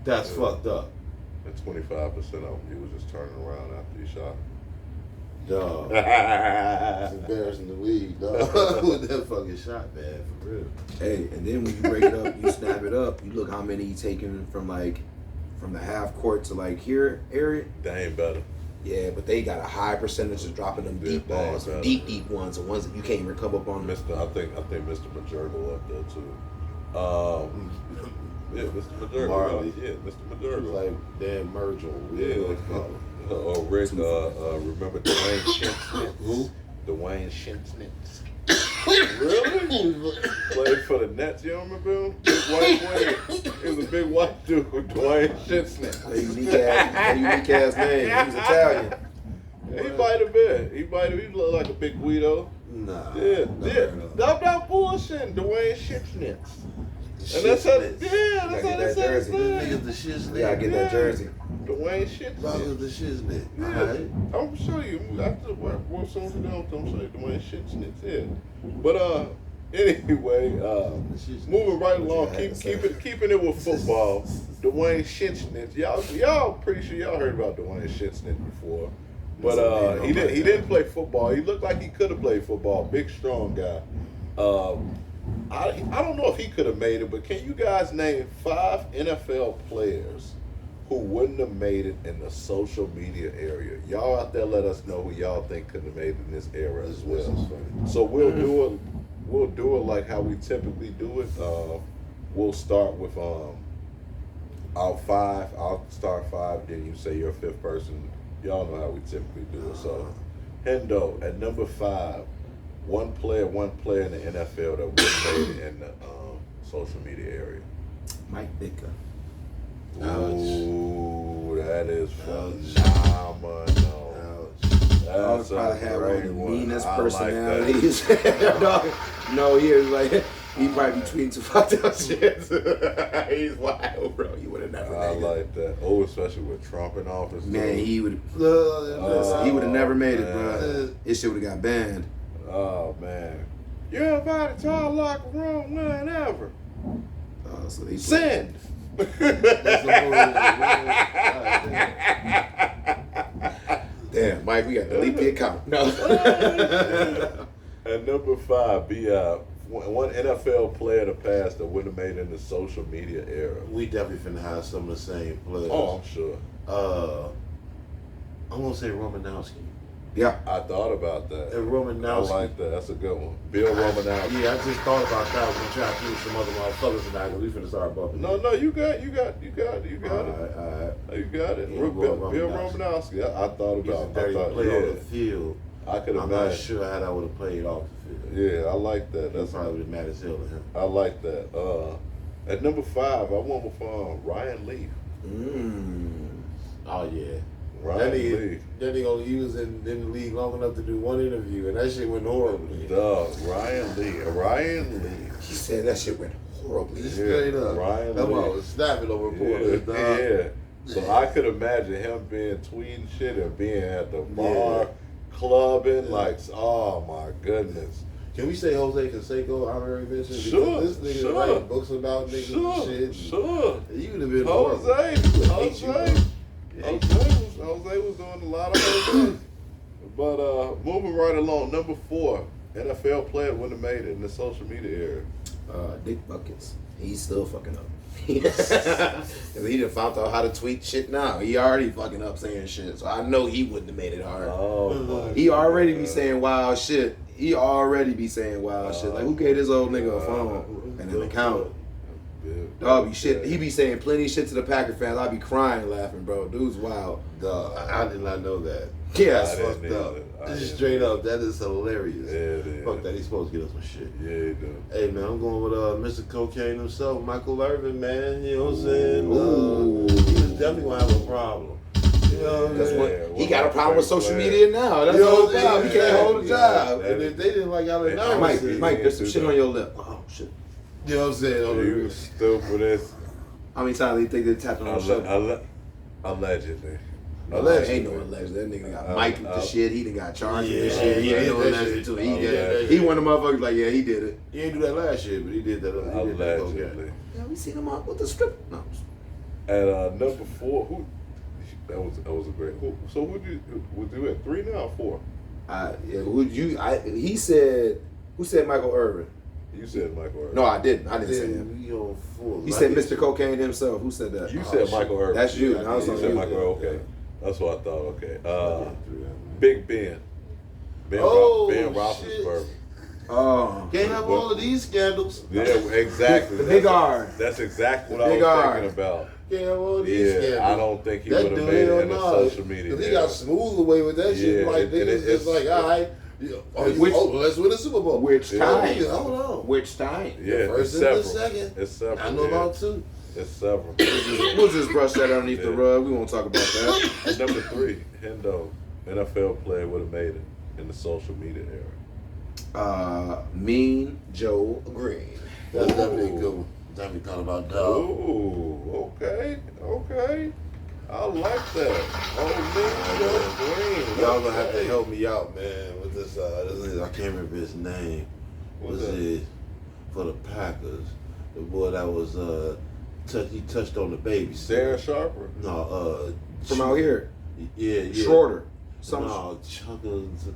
[SPEAKER 3] That's fucked up.
[SPEAKER 1] And 25% of him, he was just turning around after he shot.
[SPEAKER 3] Dog. It's embarrassing to leave, dog. With that fucking shot, man, for real.
[SPEAKER 2] Hey, and then when you break it up, you snap it up, you look how many he taken from the half court to like here area.
[SPEAKER 1] They ain't better.
[SPEAKER 2] Yeah, but they got a high percentage of dropping them deep balls, some deep ones, the ones that you can't even come up on.
[SPEAKER 1] I think Mr. Majurgo up there too. Yeah, Mr. Majurgo.
[SPEAKER 3] Marley.
[SPEAKER 1] Yeah, Mr. Majurgo.
[SPEAKER 3] Like Dan Mergel.
[SPEAKER 1] Yeah. Rick, remember Dwayne Shintznick?
[SPEAKER 3] Who?
[SPEAKER 1] Dwayne Shintznick. Really? Played for the Nets, you don't remember him? Big white player. He was a big white dude, Dwayne Shintznick.
[SPEAKER 2] A unique ass name. He was Italian.
[SPEAKER 1] He might have been. He looked like a big Guido.
[SPEAKER 3] Nah.
[SPEAKER 1] Yeah. I'm not bullshitting. Dwayne Shintznick. And that's how they said his name.
[SPEAKER 3] Niggas the shiznit.
[SPEAKER 2] Yeah, I get that jersey.
[SPEAKER 1] Dwayne Shintznick.
[SPEAKER 3] Brothers the shiznit.
[SPEAKER 1] Yeah,
[SPEAKER 3] Alright.
[SPEAKER 1] I'm gonna show you. After we'll soon to them, I'm gonna show you Dwayne Shintznick. Yeah. But anyway, moving right along, keeping it with football. Dwayne Shintznick. Y'all pretty sure y'all heard about Dwayne Shintznick before. But he didn't play football. He looked like he could have played football. Big, strong guy. I don't know if he could have made it, but can you guys name 5 NFL players who wouldn't have made it in the social media area? Y'all out there, let us know who y'all think could have made it in this era as well. So we'll do it like how we typically do it. We'll start with our 5. I'll start 5, then you say your 5th person. Y'all know how we typically do it. So Hendo at number 5. One player in the NFL that would have made it in the social media area.
[SPEAKER 2] Mike Ditka.
[SPEAKER 1] Ooh, that is phenomenal. That's
[SPEAKER 2] probably have one of the meanest personalities.
[SPEAKER 1] Like
[SPEAKER 2] no, he was like, he probably between 2 fucked up shits. He's wild, bro. You would have never made it.
[SPEAKER 1] I like that. Oh, especially with Trump in office.
[SPEAKER 2] Man, he would have never made it, bro. His shit would have got banned.
[SPEAKER 1] Oh man, you're invited to our locker room whenever.
[SPEAKER 2] So they
[SPEAKER 1] Send.
[SPEAKER 2] Damn, Mike, we got to delete the account. No.
[SPEAKER 1] And number 5, one NFL player in the past that would have made it in the social media era.
[SPEAKER 3] We definitely finna have some of the same players.
[SPEAKER 1] Oh, I'm sure.
[SPEAKER 3] I'm gonna say Romanowski.
[SPEAKER 2] Yeah.
[SPEAKER 1] I thought about that.
[SPEAKER 3] And Romanowski.
[SPEAKER 1] I like that. That's a good one. Bill Romanowski.
[SPEAKER 3] Yeah, I just thought about that when trying to do some other motherfuckers tonight because we finna start bumping.
[SPEAKER 1] No, you got it.
[SPEAKER 3] All right.
[SPEAKER 1] You got it.
[SPEAKER 3] Yeah,
[SPEAKER 1] Bill
[SPEAKER 3] Romanowski.
[SPEAKER 1] Romanowski. I thought
[SPEAKER 3] He's a
[SPEAKER 1] about.
[SPEAKER 3] dirty player on the field.
[SPEAKER 1] I could
[SPEAKER 3] I'm
[SPEAKER 1] imagine.
[SPEAKER 3] not sure how that would have played off the field.
[SPEAKER 1] Yeah, I like that.
[SPEAKER 3] That's
[SPEAKER 1] That's
[SPEAKER 3] probably would have mad as hell to him.
[SPEAKER 1] I like that. At number 5, I went with Ryan Leaf.
[SPEAKER 3] Oh yeah.
[SPEAKER 1] Ryan Leaf.
[SPEAKER 3] That nigga he was in the league long enough to do one interview and that shit went horribly.
[SPEAKER 1] Dog, Ryan Leaf.
[SPEAKER 2] He said that shit went horribly.
[SPEAKER 3] Straight up.
[SPEAKER 1] Ryan
[SPEAKER 3] That's why I
[SPEAKER 1] Leaf.
[SPEAKER 3] was snapping on reporters, dog.
[SPEAKER 1] Yeah. So I could imagine him being tweeting shit and being at the bar, clubbing, like, oh my goodness.
[SPEAKER 3] Can we say Jose Canseco honorary mention?
[SPEAKER 1] Sure,
[SPEAKER 3] Because this nigga
[SPEAKER 1] sure.
[SPEAKER 3] writing books about niggas and shit.
[SPEAKER 1] Sure.
[SPEAKER 3] You would have been
[SPEAKER 1] Jose was doing a lot of Jose. But moving right along, number 4, NFL player wouldn't have made it in the social media era.
[SPEAKER 2] Dick Buckets. He's still fucking up. He done found out how to tweet shit now. He already fucking up saying shit. So I know he wouldn't have made it hard.
[SPEAKER 1] Oh my
[SPEAKER 2] He already be
[SPEAKER 1] God.
[SPEAKER 2] saying wild shit. Like, who gave this old nigga a phone and an account? Dog be shit. He be saying plenty of shit to the Packer fans. I be crying laughing, bro. Dude's wild.
[SPEAKER 3] Dog, I did not know that.
[SPEAKER 2] Yeah,
[SPEAKER 3] That's
[SPEAKER 1] I
[SPEAKER 3] fucked
[SPEAKER 1] didn't
[SPEAKER 3] up.
[SPEAKER 1] either. I
[SPEAKER 3] This is
[SPEAKER 1] didn't
[SPEAKER 3] straight
[SPEAKER 1] either.
[SPEAKER 3] up. That is hilarious.
[SPEAKER 1] Yeah, it is.
[SPEAKER 3] Fuck that. He's supposed to get us some shit.
[SPEAKER 1] Yeah, he do.
[SPEAKER 3] Hey man, I'm going with Mr. Cocaine himself, Michael Irvin, man. You know what I'm saying?
[SPEAKER 2] Ooh.
[SPEAKER 3] He was definitely gonna have a problem. You know what I'm
[SPEAKER 2] That's
[SPEAKER 3] saying?
[SPEAKER 2] what he got a problem with social
[SPEAKER 1] Player.
[SPEAKER 2] media now. That's
[SPEAKER 3] You
[SPEAKER 2] the
[SPEAKER 3] know
[SPEAKER 2] whole
[SPEAKER 3] what I'm
[SPEAKER 2] problem. He
[SPEAKER 3] saying?
[SPEAKER 2] can't hold a job.
[SPEAKER 1] Yeah.
[SPEAKER 3] And if they didn't like Allen
[SPEAKER 1] Mike,
[SPEAKER 3] Iverson,
[SPEAKER 2] Mike, there's some shit on your lip. Oh shit.
[SPEAKER 3] you know what I'm saying?
[SPEAKER 1] You stupidest.
[SPEAKER 2] How many times do you think they tapped on your shoulder?
[SPEAKER 1] Allegedly.
[SPEAKER 3] Allegedly.
[SPEAKER 2] Ain't no alleged. That nigga got
[SPEAKER 1] Uh,
[SPEAKER 2] Mike with the shit. He done got charged with this
[SPEAKER 3] Yeah,
[SPEAKER 2] shit. He
[SPEAKER 3] yeah,
[SPEAKER 2] ain't doing
[SPEAKER 3] that
[SPEAKER 2] that
[SPEAKER 3] shit.
[SPEAKER 2] shit too.
[SPEAKER 1] Yeah.
[SPEAKER 2] He one of the motherfuckers like, yeah, he did it.
[SPEAKER 3] He ain't do that last year, but he did that. He did that
[SPEAKER 1] Allegedly.
[SPEAKER 3] cocaine.
[SPEAKER 2] Yeah, we seen him out with the strip. No.
[SPEAKER 1] At number 4, who? That was a great. So would you at 3 now or 4?
[SPEAKER 2] He said, who said Michael Irvin?
[SPEAKER 1] You said Michael Irvin.
[SPEAKER 2] No, I didn't. I didn't say him.
[SPEAKER 3] Then we on 4.
[SPEAKER 2] He said Mr. Cocaine himself. Who said that?
[SPEAKER 1] You said Michael Irvin.
[SPEAKER 2] That's you.
[SPEAKER 1] Yeah,
[SPEAKER 2] That was
[SPEAKER 1] you
[SPEAKER 2] on
[SPEAKER 1] said
[SPEAKER 2] you.
[SPEAKER 1] Michael Irvin. Okay. That's what I thought. Okay.
[SPEAKER 3] Ben.
[SPEAKER 1] Big Ben.
[SPEAKER 3] Oh,
[SPEAKER 1] Ben
[SPEAKER 3] shit.
[SPEAKER 1] Roethlisberger.
[SPEAKER 2] Oh.
[SPEAKER 3] Can't have all of these scandals.
[SPEAKER 1] Yeah, exactly.
[SPEAKER 2] The big R.
[SPEAKER 1] That's exactly what
[SPEAKER 2] The
[SPEAKER 1] I
[SPEAKER 2] big
[SPEAKER 1] was
[SPEAKER 2] R.
[SPEAKER 1] thinking about.
[SPEAKER 3] Can't have all these scandals.
[SPEAKER 1] Yeah, I don't think he
[SPEAKER 3] That
[SPEAKER 1] would have
[SPEAKER 3] dude,
[SPEAKER 1] made it
[SPEAKER 3] hell
[SPEAKER 1] in the
[SPEAKER 3] no.
[SPEAKER 1] social media.
[SPEAKER 3] Because he
[SPEAKER 1] era.
[SPEAKER 3] got smooth away with that shit.
[SPEAKER 1] Yeah,
[SPEAKER 3] Like,
[SPEAKER 1] and
[SPEAKER 3] niggas just like, all right. Let's win the Super Bowl.
[SPEAKER 2] Which time?
[SPEAKER 3] Hold on.
[SPEAKER 2] Which time?
[SPEAKER 1] Yeah,
[SPEAKER 3] First
[SPEAKER 1] it's
[SPEAKER 3] and the
[SPEAKER 1] several.
[SPEAKER 3] second.
[SPEAKER 1] It's several.
[SPEAKER 3] I know about 2.
[SPEAKER 1] It's several.
[SPEAKER 2] We'll just brush that underneath the rug. We won't talk about that.
[SPEAKER 1] At number 3, Hendo, NFL player would have made it in the social media era.
[SPEAKER 2] Mean Joe Green.
[SPEAKER 3] That's definitely a good one. Definitely thought about dog.
[SPEAKER 1] Ooh, okay. I like that. Oh, man,
[SPEAKER 3] Y'all gonna have to help me out, man, with this. I can't remember his name.
[SPEAKER 1] What's
[SPEAKER 3] Was
[SPEAKER 1] that?
[SPEAKER 3] it for the Packers? The boy that was he touched on the baby.
[SPEAKER 1] Darren Sharper.
[SPEAKER 3] No,
[SPEAKER 2] From out here.
[SPEAKER 3] Yeah.
[SPEAKER 2] Shorter.
[SPEAKER 3] No, Chuckles.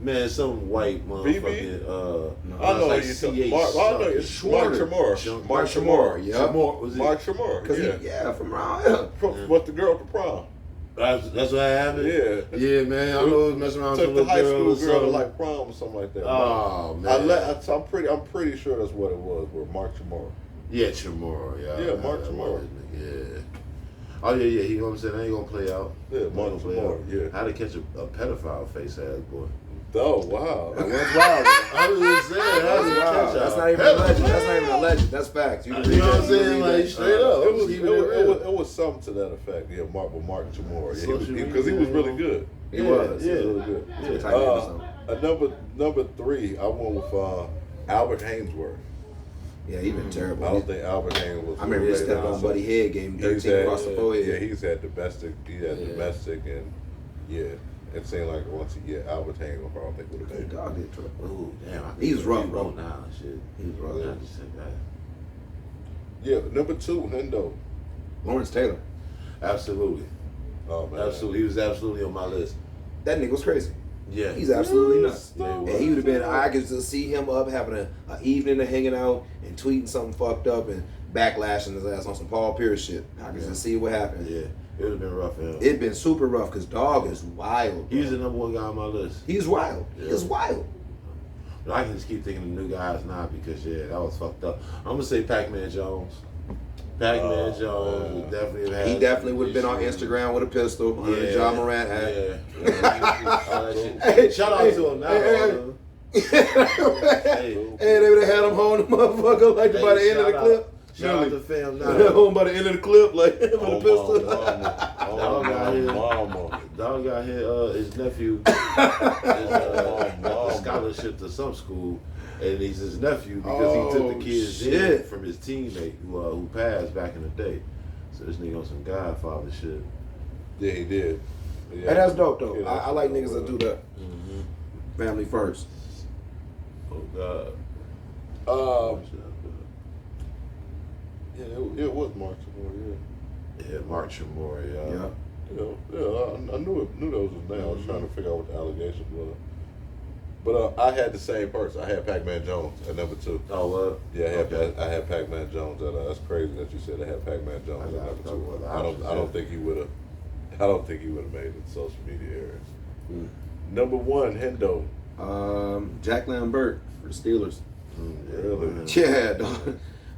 [SPEAKER 3] Man, some white motherfucking.
[SPEAKER 1] I know
[SPEAKER 3] like
[SPEAKER 1] you
[SPEAKER 3] CH
[SPEAKER 1] Mark. I know you. Mark
[SPEAKER 2] Shorter.
[SPEAKER 1] Shamar.
[SPEAKER 2] Mark Shamar. Yep.
[SPEAKER 3] Was it?
[SPEAKER 1] Mark Shamar.
[SPEAKER 2] Cause
[SPEAKER 1] Yeah.
[SPEAKER 2] from around here.
[SPEAKER 1] What the girl at the prom?
[SPEAKER 3] That's what happened.
[SPEAKER 1] Yeah.
[SPEAKER 3] Yeah, man. I know it was messing around with
[SPEAKER 1] Took
[SPEAKER 3] some
[SPEAKER 1] the
[SPEAKER 3] little
[SPEAKER 1] high school
[SPEAKER 3] girl or
[SPEAKER 1] girl to
[SPEAKER 3] something.
[SPEAKER 1] like prom or something like that.
[SPEAKER 3] Oh man.
[SPEAKER 1] I'm pretty sure that's what it was. With Mark Shamar.
[SPEAKER 3] Yeah, Chamorro, yeah.
[SPEAKER 1] Yeah, Mark
[SPEAKER 3] That
[SPEAKER 1] Chamorro.
[SPEAKER 3] was his nigga, Yeah. Oh yeah, yeah. You know what I'm saying? That ain't gonna play out.
[SPEAKER 1] Yeah,
[SPEAKER 3] That
[SPEAKER 1] Mark
[SPEAKER 3] ain't gonna play
[SPEAKER 1] Chamorro,
[SPEAKER 3] out.
[SPEAKER 1] yeah.
[SPEAKER 3] How to catch a pedophile face ass boy.
[SPEAKER 1] Oh wow.
[SPEAKER 2] That's wild.
[SPEAKER 3] I was just saying, how to catch a
[SPEAKER 2] That's not even a legend. That's not even a legend. That's facts. You can
[SPEAKER 3] You
[SPEAKER 2] read
[SPEAKER 3] know what I'm
[SPEAKER 2] that. You can
[SPEAKER 3] saying?
[SPEAKER 2] read
[SPEAKER 3] Like
[SPEAKER 2] that.
[SPEAKER 3] straight up.
[SPEAKER 1] It was,
[SPEAKER 3] I'm keeping it real.
[SPEAKER 1] it was something to that effect. Yeah, Mark Chamorro. Yeah,
[SPEAKER 3] Social
[SPEAKER 1] because he was
[SPEAKER 3] media.
[SPEAKER 1] really good.
[SPEAKER 2] He was.
[SPEAKER 1] He
[SPEAKER 3] Yeah.
[SPEAKER 1] was really good.
[SPEAKER 2] Yeah, tight end or something.
[SPEAKER 1] Number 3, I went with Albert Hainsworth.
[SPEAKER 2] Yeah, he been terrible.
[SPEAKER 1] I don't think Albert Hainsworth was.
[SPEAKER 2] I remember this
[SPEAKER 1] really
[SPEAKER 2] step
[SPEAKER 1] made it.
[SPEAKER 2] on Buddy Head gave him
[SPEAKER 1] He's
[SPEAKER 2] 13
[SPEAKER 1] had-
[SPEAKER 2] across the forehead.
[SPEAKER 1] Yeah, he's had domestic. He had
[SPEAKER 3] Yeah.
[SPEAKER 1] domestic, and yeah, it seemed like once he Albert Hainsworth, I don't think would have
[SPEAKER 2] Good
[SPEAKER 1] made it.
[SPEAKER 2] dog did trouble.
[SPEAKER 3] Ooh, damn. I think
[SPEAKER 2] He was rough, bro.
[SPEAKER 3] Now, and shit.
[SPEAKER 2] He was rough.
[SPEAKER 3] Yeah, I just said that.
[SPEAKER 1] Yeah, number 2, Hendo.
[SPEAKER 2] Lawrence
[SPEAKER 3] Absolutely.
[SPEAKER 1] Oh man,
[SPEAKER 3] Absolutely. He was absolutely on my list.
[SPEAKER 2] That nigga was crazy.
[SPEAKER 3] Yeah.
[SPEAKER 2] He's absolutely not.
[SPEAKER 3] Yeah,
[SPEAKER 2] And he would have been. I could just see him up having an evening of hanging out and tweeting something fucked up and backlashing his ass on some Paul Pierce shit. I could just see what happened.
[SPEAKER 3] Yeah, it would have been rough for him.
[SPEAKER 2] It'd been super rough because dog is wild. Bro.
[SPEAKER 3] He's the number one guy on my list.
[SPEAKER 2] He's wild.
[SPEAKER 3] Yeah.
[SPEAKER 2] He is wild.
[SPEAKER 3] But I can just keep thinking of new guys now because that was fucked up. I'm gonna say Pac-Man Jones. Pac-Man Jones would definitely have had.
[SPEAKER 2] He definitely would have been on Instagram with a pistol under the John Morant hat.
[SPEAKER 3] Hey, shout out to him now.
[SPEAKER 2] Hey, they would have had him holding the motherfucker like by the end of the clip.
[SPEAKER 3] Shout out to fam now.
[SPEAKER 2] Home by the end of the clip, like with a pistol.
[SPEAKER 3] Dog got here. His nephew got the scholarship to some school, and he's his nephew because he took the kids in from his teammate who passed back in the day. So this nigga on some Godfather shit.
[SPEAKER 1] Yeah, he did. Yeah.
[SPEAKER 2] And that's dope though.
[SPEAKER 1] Yeah,
[SPEAKER 2] I like niggas that do that.
[SPEAKER 3] Mm-hmm.
[SPEAKER 2] Family first.
[SPEAKER 3] Oh God.
[SPEAKER 1] Yeah, it was Mark Moore.
[SPEAKER 3] Yeah, Mark Chamorro.
[SPEAKER 2] Yeah.
[SPEAKER 1] I knew that was his name. I was trying to figure out what the allegations were. But I had the same person. I had Pac-Man Jones at number 2.
[SPEAKER 3] Oh, what?
[SPEAKER 1] Yeah, I had Pac-Man Jones. That's crazy that you said I had Pac-Man Jones at number 2. I don't think he would have. I don't think he would have made it in social media area. Number 1, Hendo.
[SPEAKER 2] Jack Lambert for the Steelers.
[SPEAKER 1] Really?
[SPEAKER 2] Yeah,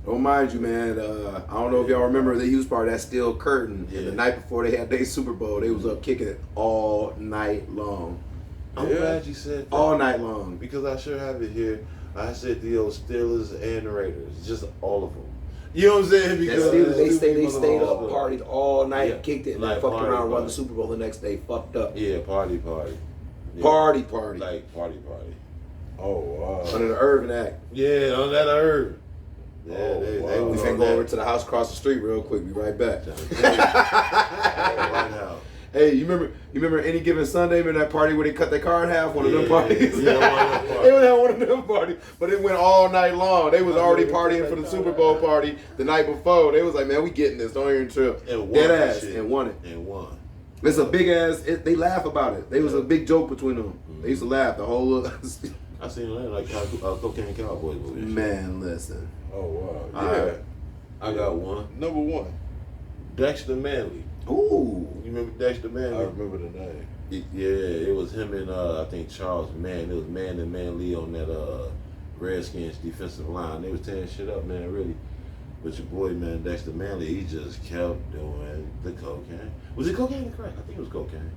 [SPEAKER 2] don't mind you, man. I don't know if y'all remember the Hughes part, that steel curtain. And the night before they had their Super Bowl, they was up kicking it all night long.
[SPEAKER 3] I'm glad you said that.
[SPEAKER 2] All night long.
[SPEAKER 3] Because I sure have it here. I said the old Steelers and the Raiders. Just all of them. You know what I'm saying? Because
[SPEAKER 2] they stayed up, partied all night, kicked it, and
[SPEAKER 3] like
[SPEAKER 2] then fucked
[SPEAKER 3] party,
[SPEAKER 2] around, won
[SPEAKER 3] party.
[SPEAKER 2] the Super Bowl the next day, fucked up.
[SPEAKER 3] Yeah, party. Yeah.
[SPEAKER 2] Party.
[SPEAKER 3] Like party.
[SPEAKER 1] Oh, wow.
[SPEAKER 2] Under the Irvin Act.
[SPEAKER 3] Yeah, on that herb. Yeah,
[SPEAKER 1] Oh,
[SPEAKER 3] they
[SPEAKER 1] wow.
[SPEAKER 3] was
[SPEAKER 2] We finna
[SPEAKER 3] on
[SPEAKER 2] go
[SPEAKER 3] that.
[SPEAKER 2] over to the house across the street real quick. Be right back.
[SPEAKER 3] Right now.
[SPEAKER 2] Hey, you remember any given Sunday? Remember that party where they cut their car in half? One of them parties.
[SPEAKER 3] Yeah, one of them parties.
[SPEAKER 2] They would have one of them parties, but it went all night long. They was already partying for the Super Bowl party the night before. They was like, man, we getting this. Don't even trip.
[SPEAKER 3] And won
[SPEAKER 2] Dead
[SPEAKER 3] that
[SPEAKER 2] ass
[SPEAKER 3] shit.
[SPEAKER 2] and won it.
[SPEAKER 3] And won.
[SPEAKER 2] It's a big ass. They laugh about it. They was a big joke between them. They used to laugh the whole.
[SPEAKER 3] I seen that like Cocaine Cowboys movie.
[SPEAKER 2] Man, listen.
[SPEAKER 1] Oh, wow.
[SPEAKER 3] All
[SPEAKER 1] Yeah.
[SPEAKER 3] right. I got one.
[SPEAKER 1] Number 1.
[SPEAKER 3] Dexter Manley.
[SPEAKER 2] Ooh.
[SPEAKER 3] You remember Dexter
[SPEAKER 1] I
[SPEAKER 3] Manley?
[SPEAKER 1] remember the name.
[SPEAKER 3] It was him and I think Charles Mann. It was Mann and Manley on that Redskins defensive line. They was tearing shit up, man, really. But your boy, man, Dexter Manley, he just kept doing the cocaine. Was it cocaine or crack? I think it was cocaine.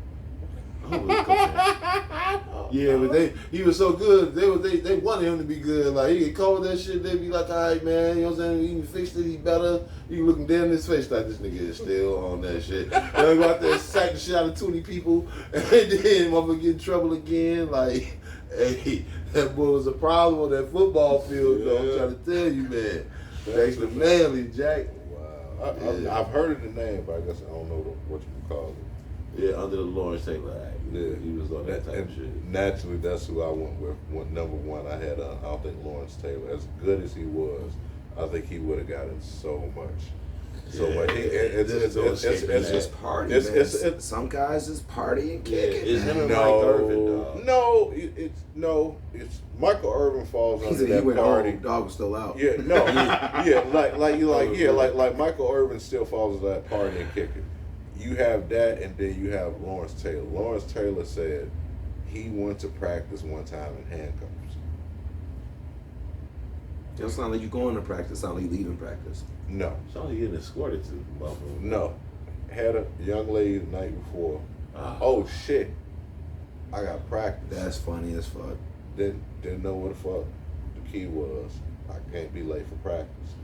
[SPEAKER 3] I hope it was cocaine. Yeah, but he was so good. They wanted him to be good. Like, he get called that shit, they be like, all right, man, you know what I'm saying? He can fix it, he better. You can look him dead in his face like this nigga is still on that shit. They go out there and sack the shit out of 20 people, and then motherfucker get in trouble again. Like, hey, that boy was a problem on that football field, though. I'm trying to tell you, man. Dexter Manley, Jack.
[SPEAKER 1] Wow. I've heard of the name, but I guess I don't know what you would call it.
[SPEAKER 3] Yeah, under the Lawrence Taylor Act.
[SPEAKER 1] Yeah,
[SPEAKER 3] He was on that type
[SPEAKER 1] and
[SPEAKER 3] of shit.
[SPEAKER 1] naturally, that's who I went with. Number 1, I had. I don't think Lawrence Taylor, as good as he was, I think he would have gotten so much. So
[SPEAKER 3] Yeah,
[SPEAKER 1] much. It's
[SPEAKER 2] Just party,
[SPEAKER 1] it's-
[SPEAKER 2] man.
[SPEAKER 1] it's-
[SPEAKER 2] Some guys just party and
[SPEAKER 3] Yeah,
[SPEAKER 2] kick it.
[SPEAKER 3] it's
[SPEAKER 2] man.
[SPEAKER 3] him and Mike Irvin, dog.
[SPEAKER 1] It's Michael Irvin falls
[SPEAKER 2] He
[SPEAKER 1] under
[SPEAKER 2] said he
[SPEAKER 1] that
[SPEAKER 2] went
[SPEAKER 1] party.
[SPEAKER 2] home. Dog was still out.
[SPEAKER 1] Yeah, like Michael Irvin still falls into that party and kicking. You have that, and then you have Lawrence Taylor. Lawrence Taylor said he went to practice one time in handcuffs.
[SPEAKER 2] It don't sound like you going to practice. It sound like you leaving practice.
[SPEAKER 1] No,
[SPEAKER 3] Sounds like getting escorted to Buffalo.
[SPEAKER 1] no. Had a young lady the night before. Oh shit! I got practice.
[SPEAKER 2] That's funny as fuck.
[SPEAKER 1] Didn't know what the fuck the key was. I can't be late for practice.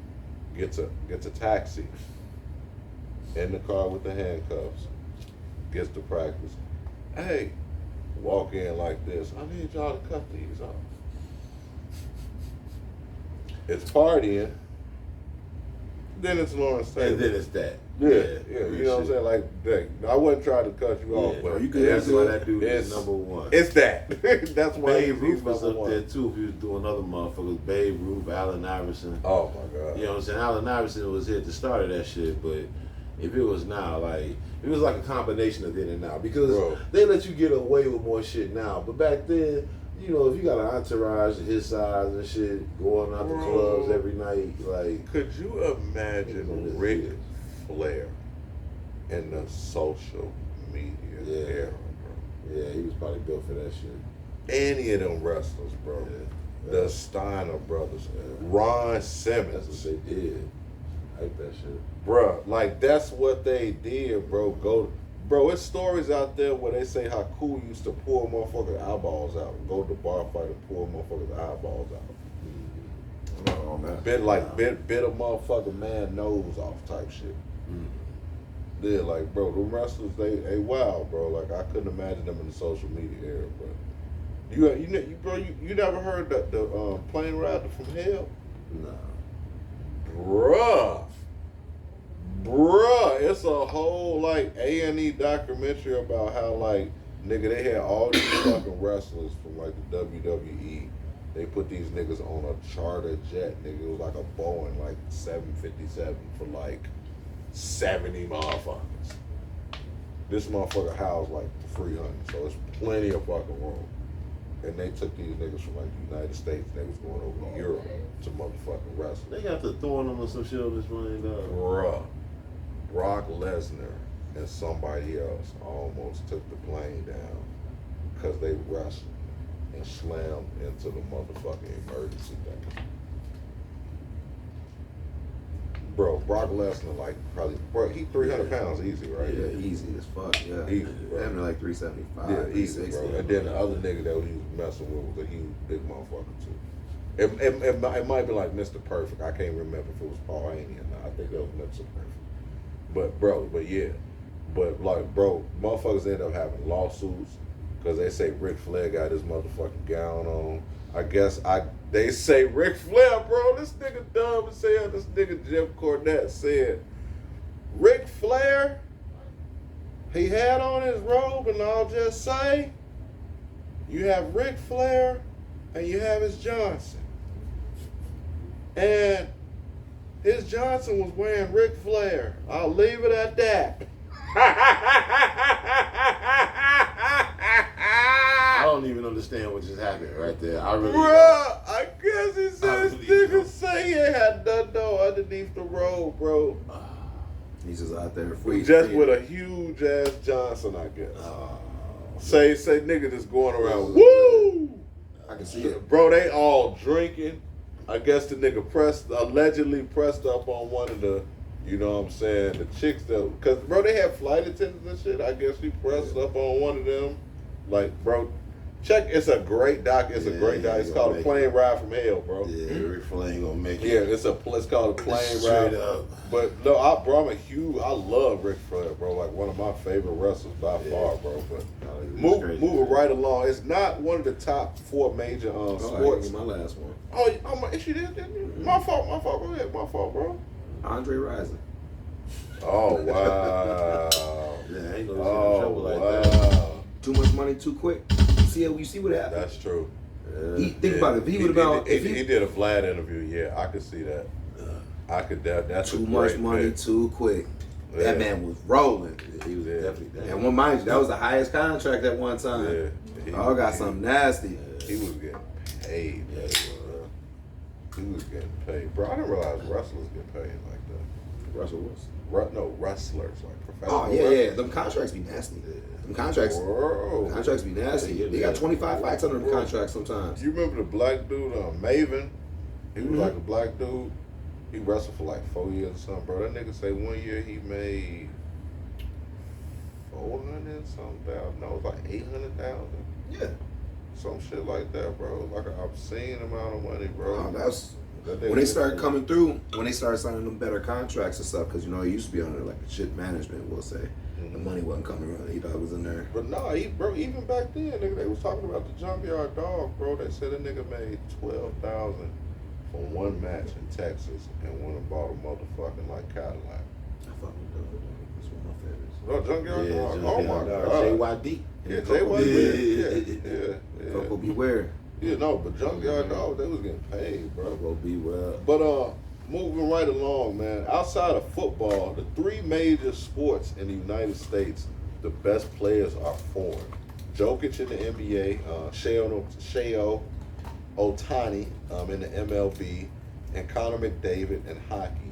[SPEAKER 1] Gets a taxi. In the car with the handcuffs. Gets to practice. Hey, walk in like this. I need y'all to cut these off. It's partying. Then it's Lawrence Taylor.
[SPEAKER 3] And then it's that.
[SPEAKER 1] Yeah, you know what I'm saying? Like, dang, I wasn't trying to cut you off, but
[SPEAKER 2] you good.
[SPEAKER 3] That's why that dude is
[SPEAKER 1] it's-
[SPEAKER 3] number 1.
[SPEAKER 1] It's that. That's why
[SPEAKER 3] Babe
[SPEAKER 1] he's
[SPEAKER 3] Ruth was
[SPEAKER 1] number
[SPEAKER 3] up
[SPEAKER 1] 1.
[SPEAKER 3] there too. If he was doing other motherfuckers, Babe Ruth, Allen Iverson.
[SPEAKER 1] Oh my God.
[SPEAKER 3] You know what I'm saying? Allen Iverson was here at the start of that shit, but if it was now, like it was like a combination of then and now, because
[SPEAKER 1] Bro.
[SPEAKER 3] they let you get away with more shit now. But back then, you know, if you got an entourage of his size and shit going out to
[SPEAKER 1] Bro.
[SPEAKER 3] clubs every night, like
[SPEAKER 1] Could you imagine Ric Flair in the social media
[SPEAKER 3] Yeah.
[SPEAKER 1] era, bro?
[SPEAKER 3] yeah, he was probably built for that shit.
[SPEAKER 1] Any of them wrestlers, bro.
[SPEAKER 3] Yeah.
[SPEAKER 1] The Steiner brothers,
[SPEAKER 3] Yeah.
[SPEAKER 1] Ron
[SPEAKER 3] That's
[SPEAKER 1] Simmons,
[SPEAKER 3] what they did. Hype that shit.
[SPEAKER 1] bro. Like that's what they did, bro. Bro, it's stories out there where they say how cool used to pull motherfuckers' eyeballs out. Go to the bar fight and pull motherfuckers' eyeballs out.
[SPEAKER 2] Oh, man.
[SPEAKER 1] Bit a motherfucking man nose off type shit. Yeah, like bro, the wrestlers they wild, bro. Like I couldn't imagine them in the social media era, bro. You never heard the plane ride from hell,
[SPEAKER 3] Nah.
[SPEAKER 1] bruh. It's a whole like A&E documentary about how like nigga they had all these fucking wrestlers from like the WWE. They put these niggas on a charter jet, nigga. It was like a Boeing like 757 for like 70 motherfuckers. This motherfucker housed like 300, so it's plenty of fucking room. And they took these niggas from like the United States and they was going over to Europe to motherfucking wrestle.
[SPEAKER 3] They got to throwing them on some shit on this plane, dog.
[SPEAKER 1] Bruh, Brock Lesnar and somebody else almost took the plane down because they wrestled and slammed into the motherfucking emergency thing. Bro, Brock Lesnar, like, probably, bro, he 300 pounds easy, right?
[SPEAKER 2] Yeah, easy as fuck. Yeah,
[SPEAKER 1] Easy, bro.
[SPEAKER 2] Having like 375.
[SPEAKER 1] Yeah, easy,
[SPEAKER 2] 360.
[SPEAKER 1] bro. And then the other nigga that he was messing with was a huge, big motherfucker, too. It might be like Mr. Perfect. I can't remember if it was Paul Haney or not. I think that was Mr. Perfect. But yeah. But, like, bro, motherfuckers end up having lawsuits because they say Ric Flair got his motherfucking gown on. They say Ric Flair, bro. This nigga dumb as hell. This nigga Jeff Cornette said, Ric Flair, he had on his robe, and I'll just say, you have Ric Flair and you have his Johnson. And his Johnson was wearing Ric Flair. I'll leave it at that.
[SPEAKER 3] I don't even understand what just happened right there. I really
[SPEAKER 1] Bruh, I guess he said
[SPEAKER 3] I
[SPEAKER 1] this
[SPEAKER 3] really
[SPEAKER 1] nigga
[SPEAKER 3] don't.
[SPEAKER 1] say he had nothing on underneath the robe, bro.
[SPEAKER 2] He's just out there free.
[SPEAKER 1] Just with a huge ass Johnson, I guess. Say nigga just going around, woo!
[SPEAKER 2] I can see it.
[SPEAKER 1] Bro, they all drinking. I guess the nigga allegedly pressed up on one of the, you know what I'm saying, the chicks that, cause bro, they have flight attendants and shit. I guess he pressed up on one of them. Like, bro, it's a great doc. It's a great doc. It's called A Plane Ride from Hell, bro.
[SPEAKER 3] Yeah, Ric Flair ain't gonna make it.
[SPEAKER 1] Yeah, it's called A Plane
[SPEAKER 3] Straight
[SPEAKER 1] Ride.
[SPEAKER 3] up.
[SPEAKER 1] But no, I love Ric Flair, bro. Like one of my favorite wrestlers by far, bro. But moving right along, it's not one of the top 4 major sports.
[SPEAKER 2] My last one.
[SPEAKER 1] Oh, she did, didn't you? My fault. Go ahead. My fault, bro.
[SPEAKER 2] Andre Rising.
[SPEAKER 1] Oh wow.
[SPEAKER 3] Yeah, I ain't gonna get in trouble like that.
[SPEAKER 1] Wow.
[SPEAKER 2] Too much money too quick. You see what happened?
[SPEAKER 1] That's true.
[SPEAKER 2] Think about it. If he would have
[SPEAKER 1] He did a Vlad interview. Yeah, I could see that. I could. That's
[SPEAKER 2] too
[SPEAKER 1] a
[SPEAKER 2] much
[SPEAKER 1] great
[SPEAKER 2] money
[SPEAKER 1] pick.
[SPEAKER 2] too quick.
[SPEAKER 1] Yeah.
[SPEAKER 2] That man was rolling.
[SPEAKER 3] He was definitely that.
[SPEAKER 2] And one mind you, that was the highest contract at one time.
[SPEAKER 1] Yeah.
[SPEAKER 2] Oh, got something nasty.
[SPEAKER 1] He was getting paid.
[SPEAKER 3] Yeah,
[SPEAKER 1] He was getting paid, bro. I didn't realize wrestlers get paid like that.
[SPEAKER 2] Russell Wilson.
[SPEAKER 1] No, wrestlers like professional.
[SPEAKER 2] Oh yeah, yeah.
[SPEAKER 1] wrestlers.
[SPEAKER 2] Them contracts be nasty. Them contracts.
[SPEAKER 1] Bro.
[SPEAKER 2] Contracts be nasty. They got 25 fights under them contracts sometimes.
[SPEAKER 1] You remember the black dude, Maven? He was like a black dude. He wrestled for like 4 years or something, bro. That nigga say 1 year he made 400 something thousand. No, it was like 800,000.
[SPEAKER 2] Yeah.
[SPEAKER 1] Some shit like that, bro. Like an obscene amount of money, bro.
[SPEAKER 2] That's
[SPEAKER 1] That
[SPEAKER 2] when they start coming through. When they start signing them better contracts and stuff, because you know it used to be under like shit management. We'll say the money wasn't coming around. He thought it was in there.
[SPEAKER 1] But nah, bro, even back then, nigga, they was talking about the Junkyard Dog, bro. They said a nigga made $12,000 from one match in Texas and went and bought a motherfucking like Cadillac.
[SPEAKER 2] I fuck with Dog. That's one of my favorites.
[SPEAKER 1] No, Junkyard
[SPEAKER 3] Yeah,
[SPEAKER 1] Dog.
[SPEAKER 3] Junkyard
[SPEAKER 1] Oh my
[SPEAKER 3] Dog.
[SPEAKER 1] god.
[SPEAKER 3] JYD.
[SPEAKER 1] Yeah,
[SPEAKER 2] Coco
[SPEAKER 1] JYD. Yeah.
[SPEAKER 2] Coco Beware.
[SPEAKER 1] Yeah, no, but Junkyard Dog, they was getting paid, bro.
[SPEAKER 3] Bro, be well.
[SPEAKER 1] But moving right along, man. Outside of football, the three major sports in the United States, the best players are foreign. Jokic in the NBA, Shohei Ohtani in the MLB, and Connor McDavid in hockey.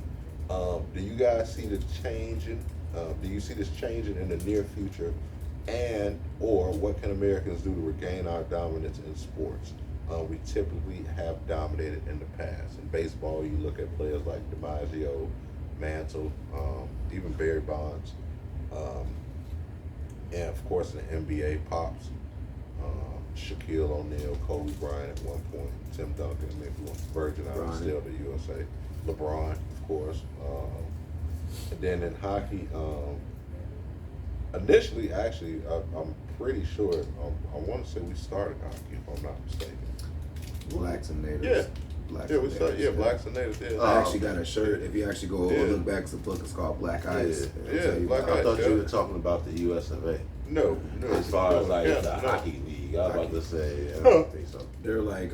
[SPEAKER 1] Do you guys see this changing? Do you see this changing in the near future? And or what can Americans do to regain our dominance in sports? We typically have dominated in the past. In baseball, you look at players like DiMaggio, Mantle, even Barry Bonds, and of course in the NBA, Pops, Shaquille O'Neal, Kobe Bryant at one point, Tim Duncan, I mean, if you want Virgin Islands, still the USA, LeBron, of course, and then in hockey. Initially, actually, I'm pretty sure, I want to say we started hockey, if I'm not mistaken.
[SPEAKER 2] Blacks and natives.
[SPEAKER 1] Yeah.
[SPEAKER 2] Blacks
[SPEAKER 1] Yeah,
[SPEAKER 2] and
[SPEAKER 1] we started,
[SPEAKER 2] natives,
[SPEAKER 1] blacks and natives, yeah.
[SPEAKER 2] I actually got a shirt. If you actually go look back at the book, it's called Black Ice.
[SPEAKER 1] Black
[SPEAKER 3] I
[SPEAKER 1] Ice.
[SPEAKER 3] thought you were talking about the US of A.
[SPEAKER 1] No.
[SPEAKER 3] As far as like the hockey league, I was about to say, I don't think so.
[SPEAKER 2] They're like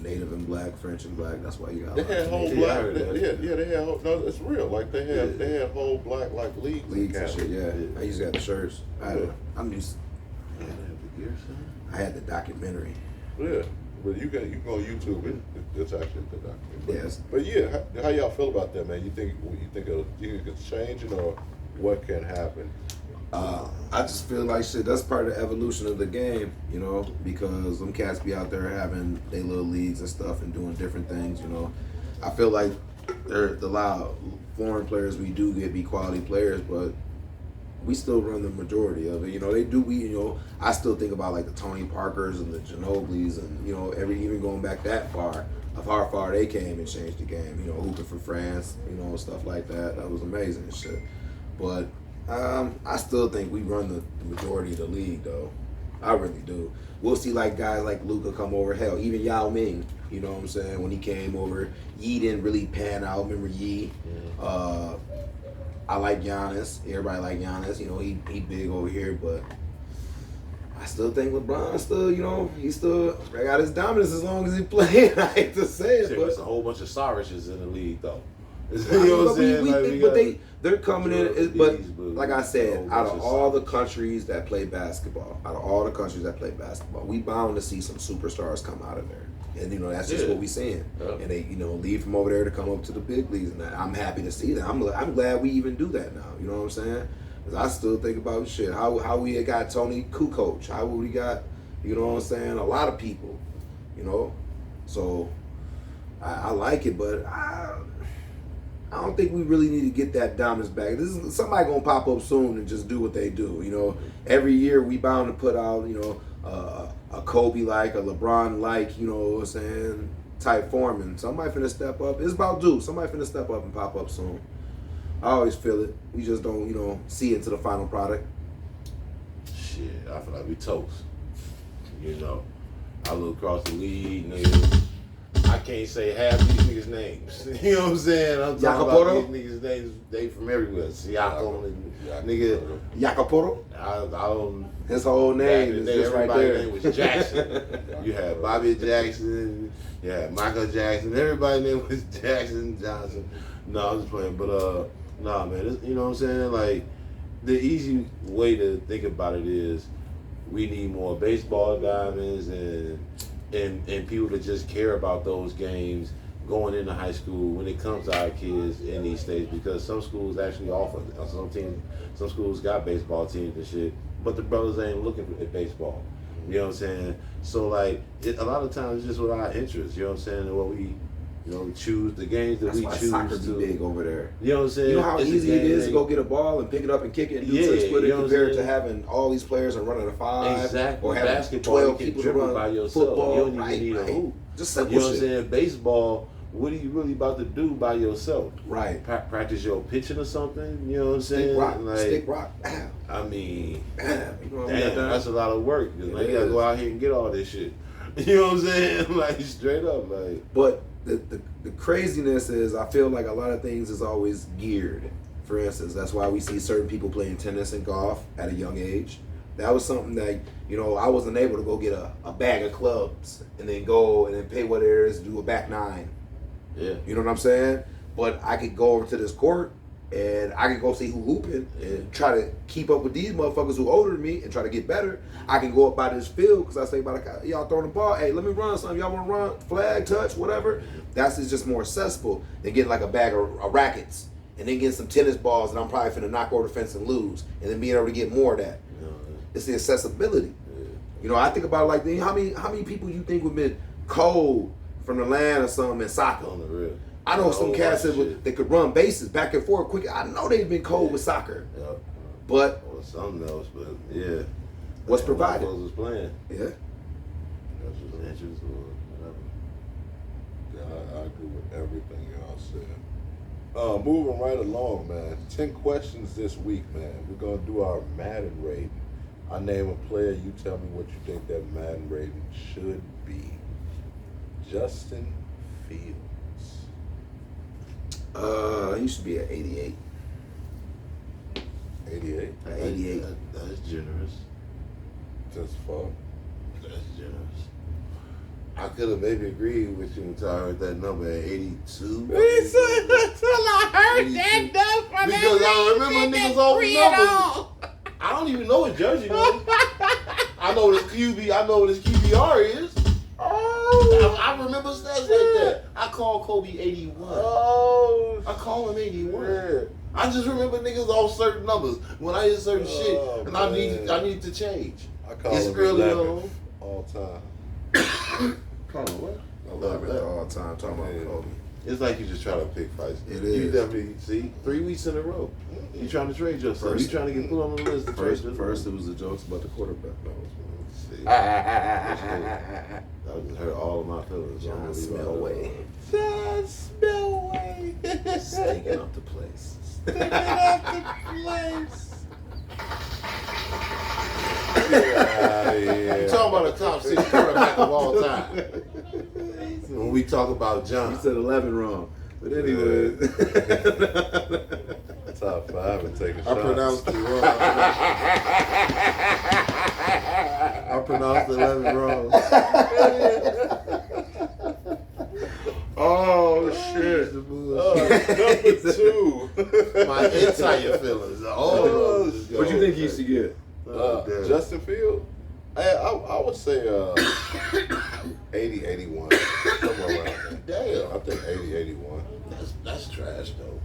[SPEAKER 2] native and black, French and black. That's why you got.
[SPEAKER 1] They had whole
[SPEAKER 3] Yeah, I
[SPEAKER 1] black.
[SPEAKER 3] heard that.
[SPEAKER 1] They had whole. No, it's real. Like they had whole black like leagues
[SPEAKER 2] leagues and shit.
[SPEAKER 1] Canada.
[SPEAKER 2] Yeah, I used to have the shirts. I'm used. I had the documentary.
[SPEAKER 1] Yeah, but you can go on YouTube. It's actually a good documentary.
[SPEAKER 2] Yes.
[SPEAKER 1] But yeah, how y'all feel about that, man? You think it's changing or what can happen?
[SPEAKER 2] I just feel like shit. That's part of the evolution of the game, you know, because them cats be out there having their little leagues and stuff and doing different things, you know. I feel like the loud foreign players we do get be quality players, but we still run the majority of it. You know, I still think about like the Tony Parkers and the Ginobili's and, you know, even going back that far of how far they came and changed the game, you know, hooping for France, you know, stuff like that. That was amazing and shit. But I still think we run the majority of the league, though. I really do. We'll see like guys like Luka come over. Hell, even Yao Ming. You know what I'm saying? When he came over, Yi didn't really pan out. Remember Yi? Yeah. I like Giannis. Everybody like Giannis. You know, he big over here, but I still think LeBron still, you know, he still got his dominance as long as he playing. I hate to say it, but
[SPEAKER 3] there's a whole bunch of Saurishes in the league, though. You know what I'm saying?
[SPEAKER 2] But they're coming in. But
[SPEAKER 3] Bees,
[SPEAKER 2] like I said, out of all the countries that play basketball, we bound to see some superstars come out of there. And you know that's just what we seeing. Yep. And they, you know, leave from over there to come up to the big leagues, and I'm happy to see that. I'm glad we even do that now. You know what I'm saying? Because I still think about shit. How we got Tony Kukoc? How we got, you know what I'm saying? A lot of people, you know. So I like it, but I don't think we really need to get that dominance back. Somebody gonna pop up soon and just do what they do. You know, every year we bound to put out, you know, a Kobe like, a LeBron like, you know what I'm saying, type form, and somebody finna step up. It's about due. Somebody finna step up and pop up soon. I always feel it. We just don't, you know, see it to the final product.
[SPEAKER 3] Shit, I feel like we toast. You know, I look across the league, nigga. I can't say half these niggas' names. You know what I'm saying? I'm talking about these niggas' names. They from everywhere. Siakam, nigga.
[SPEAKER 2] Jacopo.
[SPEAKER 3] I don't.
[SPEAKER 2] His whole name is just right there.
[SPEAKER 3] Everybody's name was Jackson. You had Bobby Jackson. You had Michael Jackson. Everybody's name was Jackson Johnson. No, I'm just playing. But nah, man. You know what I'm saying? Like, the easy way to think about it is we need more baseball diamonds and people that just care about those games going into high school when it comes to our kids in these states, because some schools actually offer some schools got baseball teams and shit, but the brothers ain't looking at baseball. You know what I'm saying? So like a lot of times it's just with our interests, you know what I'm saying, and what we, you know, choose the games that we choose
[SPEAKER 2] soccer
[SPEAKER 3] to.
[SPEAKER 2] Be big over there.
[SPEAKER 3] You know what I'm saying?
[SPEAKER 2] You know how easy it is to go get a ball and pick it up and kick it and do trick with it, compared to having all these players and running a 5.
[SPEAKER 3] Exactly.
[SPEAKER 2] Or having
[SPEAKER 3] Basketball,
[SPEAKER 2] 12
[SPEAKER 3] you can
[SPEAKER 2] people to
[SPEAKER 3] dribble
[SPEAKER 2] run
[SPEAKER 3] by yourself.
[SPEAKER 2] football.
[SPEAKER 3] You don't even need a hoop.
[SPEAKER 2] Just simple
[SPEAKER 3] You know what I'm
[SPEAKER 2] shit.
[SPEAKER 3] saying? Baseball, what are you really about to do by yourself?
[SPEAKER 2] Right.
[SPEAKER 3] Practice your pitching or something? You know what I'm saying?
[SPEAKER 2] Stick rock.
[SPEAKER 3] I mean,
[SPEAKER 2] You know
[SPEAKER 3] damn, that's a lot of work. Cause like, you gotta go out here and get all this shit. You know what I'm saying? Like, straight up. Like,
[SPEAKER 2] but the craziness is, I feel like a lot of things is always geared. For instance, that's why we see certain people playing tennis and golf at a young age. That was something that, you know, I wasn't able to go get a bag of clubs and then go and then pay what it is to do a back 9.
[SPEAKER 3] Yeah.
[SPEAKER 2] You know what I'm saying? But I could go over to this court and I can go see who hooping and try to keep up with these motherfuckers who older than me and try to get better. I can go up by this field because I say by the y'all throwing the ball. Hey, let me run something. Y'all want to run? Flag, touch, whatever. That's just more accessible than getting like a bag of rackets and then getting some tennis balls and I'm probably finna knock over the fence and lose and then being able to get more of that. It's the accessibility. You know, I think about like how many people you think would been cold from the land or something in soccer.
[SPEAKER 3] On the real.
[SPEAKER 2] I know some cats that could run bases back and forth quick. I know they've been cold with soccer.
[SPEAKER 3] Yeah.
[SPEAKER 2] But
[SPEAKER 3] or something else, but yeah.
[SPEAKER 2] What's provided?
[SPEAKER 3] Was playing.
[SPEAKER 2] Yeah.
[SPEAKER 3] That's just interest or whatever.
[SPEAKER 1] Yeah, I agree with everything y'all said. Moving right along, man. 10 questions this week, man. We're gonna do our Madden rating. I name a player, you tell me what you think that Madden rating should be. Justin Fields.
[SPEAKER 2] He should be at 88.
[SPEAKER 1] 88?
[SPEAKER 2] At 88.
[SPEAKER 3] That's generous.
[SPEAKER 1] Just fuck.
[SPEAKER 3] That's generous. I could have maybe agreed with you until I heard that number at 82.
[SPEAKER 4] He said until I heard
[SPEAKER 3] 82.
[SPEAKER 4] that number.
[SPEAKER 3] Because I remember niggas old numbers. I don't even know what jersey number. I know what his QB. I know what his QBR is.
[SPEAKER 4] Oh.
[SPEAKER 3] I remember stats like that. I call Kobe 81.
[SPEAKER 4] Oh.
[SPEAKER 3] I call him 81.
[SPEAKER 1] Shit.
[SPEAKER 3] I just remember niggas off certain numbers when I hear certain shit, and I
[SPEAKER 1] man.
[SPEAKER 3] need to change.
[SPEAKER 1] I call
[SPEAKER 3] It's
[SPEAKER 1] him
[SPEAKER 3] early
[SPEAKER 1] 11
[SPEAKER 3] on.
[SPEAKER 1] all time.
[SPEAKER 3] Call him what?
[SPEAKER 2] 11 all the time. Talking about
[SPEAKER 1] Yeah.
[SPEAKER 2] Kobe.
[SPEAKER 3] It's like you just try to pick fights.
[SPEAKER 2] It
[SPEAKER 3] You
[SPEAKER 2] is.
[SPEAKER 3] definitely see 3 weeks in a row. You trying to trade yourself. You trying to get put on the list. To trade yourself.
[SPEAKER 2] First it was the jokes about the quarterback. No.
[SPEAKER 3] See, that just hurt all of my feelings.
[SPEAKER 2] John
[SPEAKER 3] I'm
[SPEAKER 2] Smellway.
[SPEAKER 4] John Spillway.
[SPEAKER 2] Stinking up the place.
[SPEAKER 4] Sticking up the place.
[SPEAKER 3] You talking about a top 6 quarterback of all time. When we talk about John.
[SPEAKER 2] You said 11 wrong. But anyway.
[SPEAKER 1] Top 5 and taking
[SPEAKER 3] I
[SPEAKER 1] shots.
[SPEAKER 3] pronounced it wrong. I pronounced 11 wrong.
[SPEAKER 2] Oh, shit.
[SPEAKER 1] Number 2.
[SPEAKER 3] My entire feelings. Oh,
[SPEAKER 2] What you think he should get?
[SPEAKER 3] damn.
[SPEAKER 1] Justin Fields? I would say 80, 81. Somewhere around there.
[SPEAKER 3] Damn.
[SPEAKER 1] I think 80, 81.
[SPEAKER 3] That's trash though.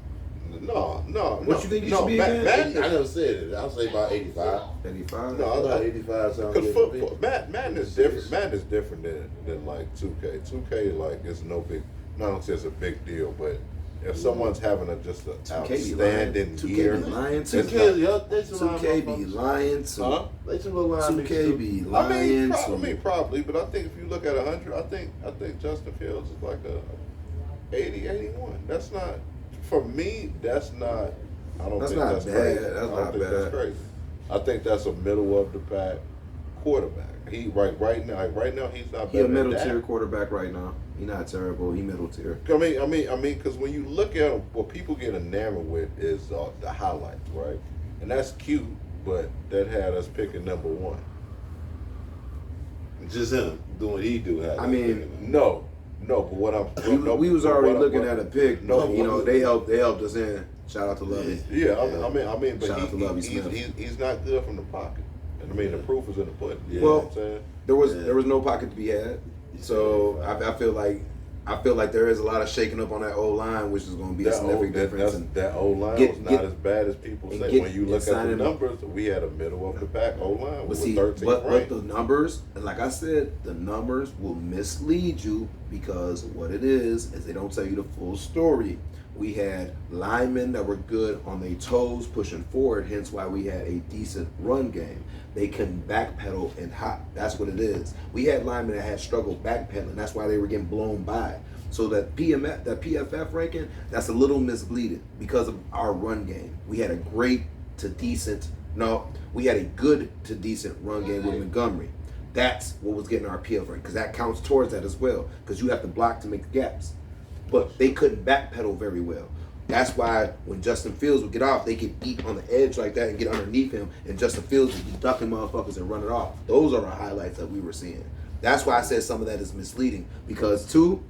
[SPEAKER 1] No.
[SPEAKER 2] What you think he
[SPEAKER 1] no,
[SPEAKER 2] should be
[SPEAKER 1] Matt,
[SPEAKER 2] again?
[SPEAKER 1] Madden,
[SPEAKER 3] I never said it. I'll say about 85.
[SPEAKER 2] 85?
[SPEAKER 1] No,
[SPEAKER 3] About 85 sounds
[SPEAKER 1] Because
[SPEAKER 3] good to me.
[SPEAKER 1] football, Madden is different. Madden is different than like 2K. 2K like is no big. Not only it's a big deal, but if someone's having just an
[SPEAKER 2] 2K be
[SPEAKER 1] outstanding
[SPEAKER 2] lying.
[SPEAKER 1] year,
[SPEAKER 2] 2K be lying
[SPEAKER 1] it's
[SPEAKER 2] too.
[SPEAKER 3] 2K, yup, they some
[SPEAKER 2] 2K be
[SPEAKER 3] motherfuckers.
[SPEAKER 2] lying too.
[SPEAKER 1] Huh?
[SPEAKER 3] They some little line niggas
[SPEAKER 2] 2K
[SPEAKER 3] too.
[SPEAKER 2] be
[SPEAKER 1] I
[SPEAKER 2] lying
[SPEAKER 1] mean,
[SPEAKER 2] too.
[SPEAKER 1] probably, but I think if you look at 100, I think Justin Fields is like a 80, 81. That's not for me. That's not. I don't
[SPEAKER 2] That's
[SPEAKER 1] think
[SPEAKER 2] not
[SPEAKER 1] that's
[SPEAKER 2] bad.
[SPEAKER 1] crazy.
[SPEAKER 2] That's
[SPEAKER 1] I don't
[SPEAKER 2] not
[SPEAKER 1] think
[SPEAKER 2] bad.
[SPEAKER 1] that's crazy. I think that's a middle of the pack quarterback. He right now he's not.
[SPEAKER 2] He a
[SPEAKER 1] better
[SPEAKER 2] middle
[SPEAKER 1] than
[SPEAKER 2] tier
[SPEAKER 1] that.
[SPEAKER 2] quarterback right now. He not terrible. He middle tier.
[SPEAKER 1] I mean, because when you look at him, what people get enamored with is the highlights, right? And that's cute, but that had us picking number 1.
[SPEAKER 3] Just him doing what he do.
[SPEAKER 2] I mean,
[SPEAKER 1] No, but what I'm
[SPEAKER 2] we was already looking at a pick.
[SPEAKER 1] No,
[SPEAKER 2] You know, they helped us in. Shout out to Lovey.
[SPEAKER 1] Yeah, I mean, but
[SPEAKER 2] Shout out to Lovey
[SPEAKER 1] he's
[SPEAKER 2] Smith.
[SPEAKER 1] he's not good from the pocket. I mean, the proof is in the pudding.
[SPEAKER 3] Yeah.
[SPEAKER 1] You know
[SPEAKER 2] Well,
[SPEAKER 1] what I'm saying?
[SPEAKER 2] There was no pocket to be had. So I feel like there is a lot of shaking up on that old line, which is going to be a significant difference.
[SPEAKER 1] That old line
[SPEAKER 2] Get-
[SPEAKER 1] was not as bad as people
[SPEAKER 2] and
[SPEAKER 1] say.
[SPEAKER 2] get-
[SPEAKER 1] When you
[SPEAKER 2] and
[SPEAKER 1] look at the
[SPEAKER 2] signing-
[SPEAKER 1] numbers, we had a middle of the pack old line. We
[SPEAKER 2] But see,
[SPEAKER 1] were 13th
[SPEAKER 2] but
[SPEAKER 1] ranked.
[SPEAKER 2] the numbers, and like I said, the numbers will mislead you because what it is they don't tell you the full story. We had linemen that were good on their toes pushing forward, hence why we had a decent run game. They couldn't backpedal and hop. That's what it is. We had linemen that had struggled backpedaling. That's why they were getting blown by. So that PFF ranking, that's a little misleading because of our run game. We had a great to decent, we had a good to decent run game with Montgomery. That's what was getting our PFF rank because that counts towards that as well because you have to block to make the gaps. But they couldn't backpedal very well. That's why when Justin Fields would get off, they could eat on the edge like that and get underneath him, and Justin Fields would be ducking motherfuckers and run it off. Those are the highlights that we were seeing. That's why I said some of that is misleading because 2,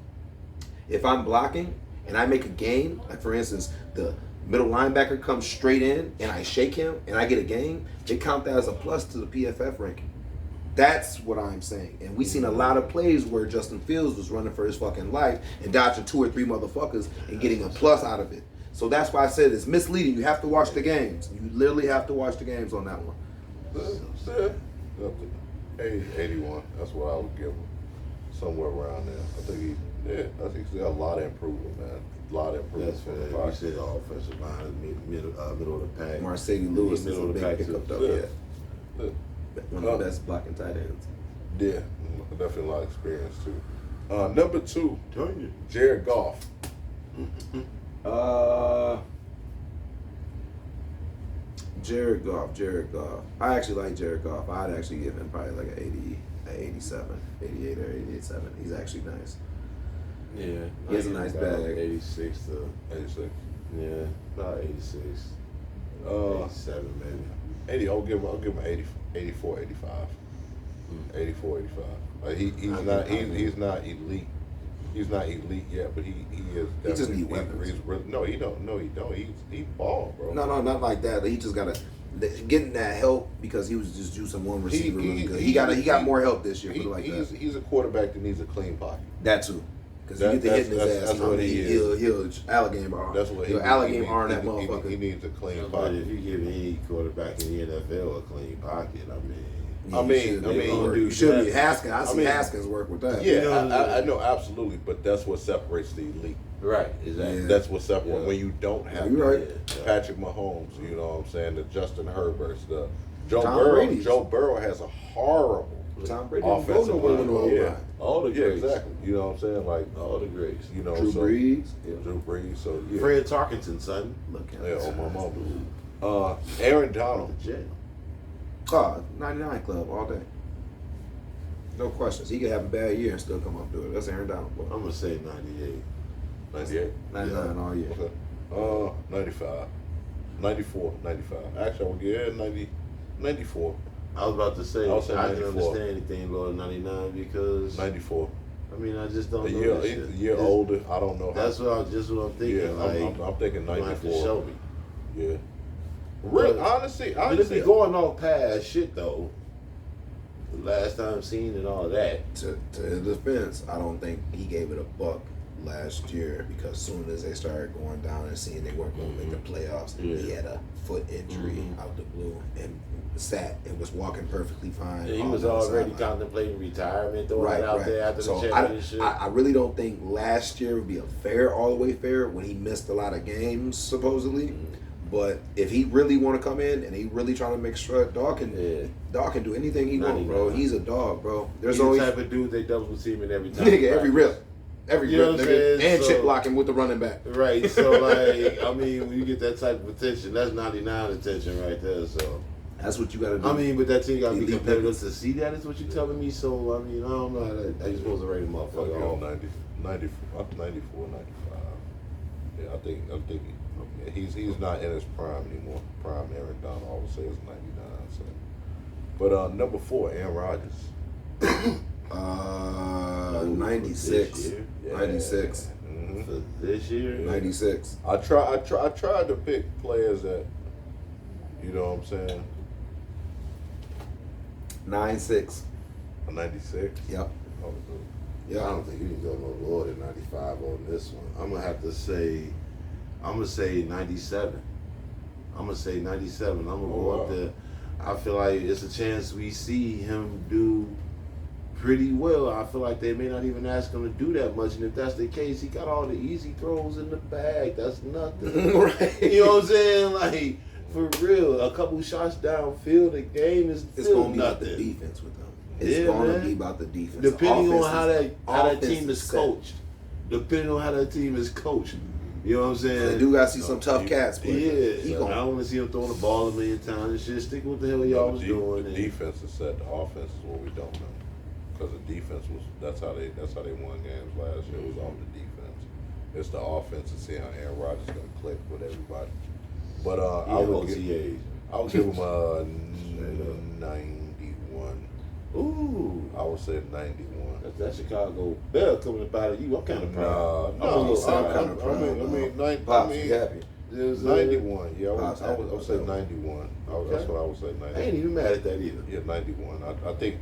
[SPEAKER 2] If I'm blocking and I make a game, like for instance, the middle linebacker comes straight in and I shake him and I get a game, they count that as a plus to the PFF ranking. That's what I'm saying. And we seen a lot of plays where Justin Fields was running for his fucking life and dodging 2 or 3 motherfuckers and getting a plus out of it. So that's why I said it's misleading. You have to watch the games. You literally have to watch the games on that one.
[SPEAKER 1] 81. That's what I would give him. Somewhere around there. I think he's got a lot of improvement, man. A lot of improvement.
[SPEAKER 3] That's fair. You said the offensive line is middle of the pack.
[SPEAKER 2] Marceli Lewis is a
[SPEAKER 3] Middle of the
[SPEAKER 2] big
[SPEAKER 3] pack,
[SPEAKER 2] pickup
[SPEAKER 3] too.
[SPEAKER 2] though. Yeah. One of the best blocking tight ends.
[SPEAKER 1] Yeah, definitely a lot of experience too. Number 2,
[SPEAKER 3] Junior.
[SPEAKER 1] Jared Goff.
[SPEAKER 2] Jared Goff. I actually like Jared Goff. I'd actually give him probably like an 87, 88 or 87. He's actually nice.
[SPEAKER 3] Yeah.
[SPEAKER 2] He has a nice bag.
[SPEAKER 3] 86 to
[SPEAKER 1] 86.
[SPEAKER 3] yeah, about 86. 87 maybe.
[SPEAKER 1] 80. I'll give him 80, 84, 85. 84, 85. Like he's not elite. He's not elite yet, but he is.
[SPEAKER 2] He just need weapons.
[SPEAKER 1] No, he don't. No, he don't. He's ball, bro.
[SPEAKER 2] No, not like that. He just gotta getting that help because he was just juicing one receiver really good. He got more help this year. Put it like that.
[SPEAKER 1] He's a quarterback that needs a clean pocket.
[SPEAKER 2] That too. Because you get to hitting his ass,
[SPEAKER 1] that's what he is.
[SPEAKER 2] He'll alligator arm.
[SPEAKER 1] That's what
[SPEAKER 2] he'll alligator arm that motherfucker.
[SPEAKER 1] He needs a clean
[SPEAKER 3] But
[SPEAKER 1] pocket.
[SPEAKER 3] if you give any quarterback in the NFL a clean pocket,
[SPEAKER 2] You should be Haskins. I see Haskins work with that.
[SPEAKER 1] Yeah,
[SPEAKER 3] You know,
[SPEAKER 1] I know absolutely, but that's what separates the elite.
[SPEAKER 3] right, exactly.
[SPEAKER 2] Yeah.
[SPEAKER 1] That's what separates when you don't have
[SPEAKER 2] You're right.
[SPEAKER 1] Patrick Mahomes. You know what I'm saying? The Justin Herberts, the Joe
[SPEAKER 2] Tom
[SPEAKER 1] Burrow.
[SPEAKER 2] Brady's.
[SPEAKER 1] Joe Burrow has a horrible
[SPEAKER 2] Tom Brady didn't go
[SPEAKER 1] offensive
[SPEAKER 2] nowhere
[SPEAKER 1] line.
[SPEAKER 2] with no
[SPEAKER 1] Yeah.
[SPEAKER 2] O-line.
[SPEAKER 3] All the
[SPEAKER 1] Yeah,
[SPEAKER 3] greats.
[SPEAKER 1] exactly. You know what I'm saying? Like
[SPEAKER 3] All the greats.
[SPEAKER 1] you know,
[SPEAKER 2] Drew
[SPEAKER 1] so,
[SPEAKER 2] Brees. Yeah.
[SPEAKER 1] Drew Brees. So yeah,
[SPEAKER 3] Fred Tarkenton, son.
[SPEAKER 2] Look at
[SPEAKER 1] yeah,
[SPEAKER 2] it.
[SPEAKER 1] on my mama. Aaron Donald.
[SPEAKER 3] Jail.
[SPEAKER 2] 99 club all day. No questions. He could have a bad year and still come up through it. That's Aaron Donald. Boy.
[SPEAKER 3] I'm gonna say 98.
[SPEAKER 1] 98.
[SPEAKER 2] 99 all year.
[SPEAKER 1] Okay. 95. 94. 95. Actually, I would give 90. 94.
[SPEAKER 3] I was about to say
[SPEAKER 1] I'll say
[SPEAKER 3] I can
[SPEAKER 1] 94.
[SPEAKER 3] understand anything lower than 99 because
[SPEAKER 1] 94.
[SPEAKER 3] I mean I just don't
[SPEAKER 1] A
[SPEAKER 3] know
[SPEAKER 1] year,
[SPEAKER 3] this shit.
[SPEAKER 1] year
[SPEAKER 3] It's-
[SPEAKER 1] older. I don't know.
[SPEAKER 3] That's what I'm thinking.
[SPEAKER 1] Yeah,
[SPEAKER 3] like
[SPEAKER 1] I'm thinking
[SPEAKER 3] you might have to
[SPEAKER 1] 94.
[SPEAKER 3] show me.
[SPEAKER 1] Yeah. Real,
[SPEAKER 3] But-
[SPEAKER 1] honestly,
[SPEAKER 3] But if we going off past shit though, the last time seen and all that.
[SPEAKER 2] To his defense, I don't think he gave it a buck last year because as soon as they started going down and seeing they weren't going to make the playoffs, he had a foot injury out the blue and sat and was walking perfectly fine.
[SPEAKER 3] He
[SPEAKER 2] all
[SPEAKER 3] was
[SPEAKER 2] down the
[SPEAKER 3] already
[SPEAKER 2] sideline.
[SPEAKER 3] contemplating retirement, throwing it out there after
[SPEAKER 2] So
[SPEAKER 3] the championship.
[SPEAKER 2] I really don't think last year would be a fair, all the way fair when he missed a lot of games supposedly. But if he really want to come in and he really trying to make sure dog can do anything he want, bro. He's a dog, bro. There's
[SPEAKER 3] He's
[SPEAKER 2] always
[SPEAKER 3] the type of dude they double teaming every time.
[SPEAKER 2] nigga every rip,
[SPEAKER 3] You know what I'm saying?
[SPEAKER 2] and
[SPEAKER 3] So-
[SPEAKER 2] chip blocking with the running back.
[SPEAKER 3] Right, so like, I mean, when you get that type of attention, that's 99 attention right there. So,
[SPEAKER 2] That's what you got to do.
[SPEAKER 3] I mean, but that team got to be
[SPEAKER 2] Elite
[SPEAKER 3] competitive
[SPEAKER 2] pickers.
[SPEAKER 3] to see that is what you're telling me. So, I mean, I don't know how you're supposed to rate a
[SPEAKER 1] I'll
[SPEAKER 3] motherfucker
[SPEAKER 1] give him
[SPEAKER 3] off.
[SPEAKER 1] 94, 95. Yeah, I think he's not in his prime anymore. Prime Aaron Donald, I would say is 99. So. But number 4, Aaron Rodgers.
[SPEAKER 2] 96.
[SPEAKER 3] This year?
[SPEAKER 1] Yeah.
[SPEAKER 2] 96.
[SPEAKER 1] Mhm.
[SPEAKER 3] For this year?
[SPEAKER 2] 96.
[SPEAKER 1] I tried to pick players that, you know what I'm saying,
[SPEAKER 2] 96.
[SPEAKER 1] a 96.
[SPEAKER 2] Yep.
[SPEAKER 1] Oh,
[SPEAKER 3] I
[SPEAKER 2] Yep.
[SPEAKER 3] don't think you can go no lower than 95 on this one. I'm gonna have to say, 97. I'm gonna say 97. I'm gonna go up
[SPEAKER 1] wow.
[SPEAKER 3] there. I feel like it's a chance we see him do pretty well. I feel like they may not even ask him to do that much, and if that's the case, he got all the easy throws in the bag. That's nothing.
[SPEAKER 2] Right.
[SPEAKER 3] You know what I'm saying? Like, for real, a couple shots downfield, the game is
[SPEAKER 2] It's
[SPEAKER 3] still
[SPEAKER 2] going to be about the
[SPEAKER 3] nothing.
[SPEAKER 2] defense with them. It's
[SPEAKER 3] Yeah,
[SPEAKER 2] going to
[SPEAKER 3] man.
[SPEAKER 2] be about the defense.
[SPEAKER 3] Depending
[SPEAKER 2] The
[SPEAKER 3] on how that
[SPEAKER 2] offense
[SPEAKER 3] team is
[SPEAKER 2] set.
[SPEAKER 3] coached. Depending on how that team is coached. You know what I'm saying?
[SPEAKER 2] They do got to see some tough cats play.
[SPEAKER 3] Yeah,
[SPEAKER 2] He
[SPEAKER 3] I
[SPEAKER 2] gonna,
[SPEAKER 3] don't want to see him throwing the ball a million times and shit. Stick with what the hell y'all was doing.
[SPEAKER 1] The
[SPEAKER 3] and-
[SPEAKER 1] defense is set. The offense is what we don't know. Because the defense was that's how they won games last year. It was off the defense. It's the offense to see how Aaron Rodgers is gonna click with everybody. But I would give
[SPEAKER 3] OTAs.
[SPEAKER 1] him a 91.
[SPEAKER 3] Ooh.
[SPEAKER 1] I would say 91.
[SPEAKER 3] That Chicago Bear coming up out of you. I'm kind of proud.
[SPEAKER 1] No,
[SPEAKER 3] I'm a little
[SPEAKER 1] I'm
[SPEAKER 3] proud.
[SPEAKER 2] kinda proud.
[SPEAKER 1] I mean,
[SPEAKER 2] Pops, you happy?
[SPEAKER 3] There's
[SPEAKER 1] 91. Yeah,
[SPEAKER 2] Pops
[SPEAKER 1] I would
[SPEAKER 2] happy.
[SPEAKER 1] say 91. That's
[SPEAKER 3] Okay.
[SPEAKER 1] what I would say.
[SPEAKER 3] I
[SPEAKER 1] 91.
[SPEAKER 3] ain't even mad at that either.
[SPEAKER 1] Yeah, 91. I think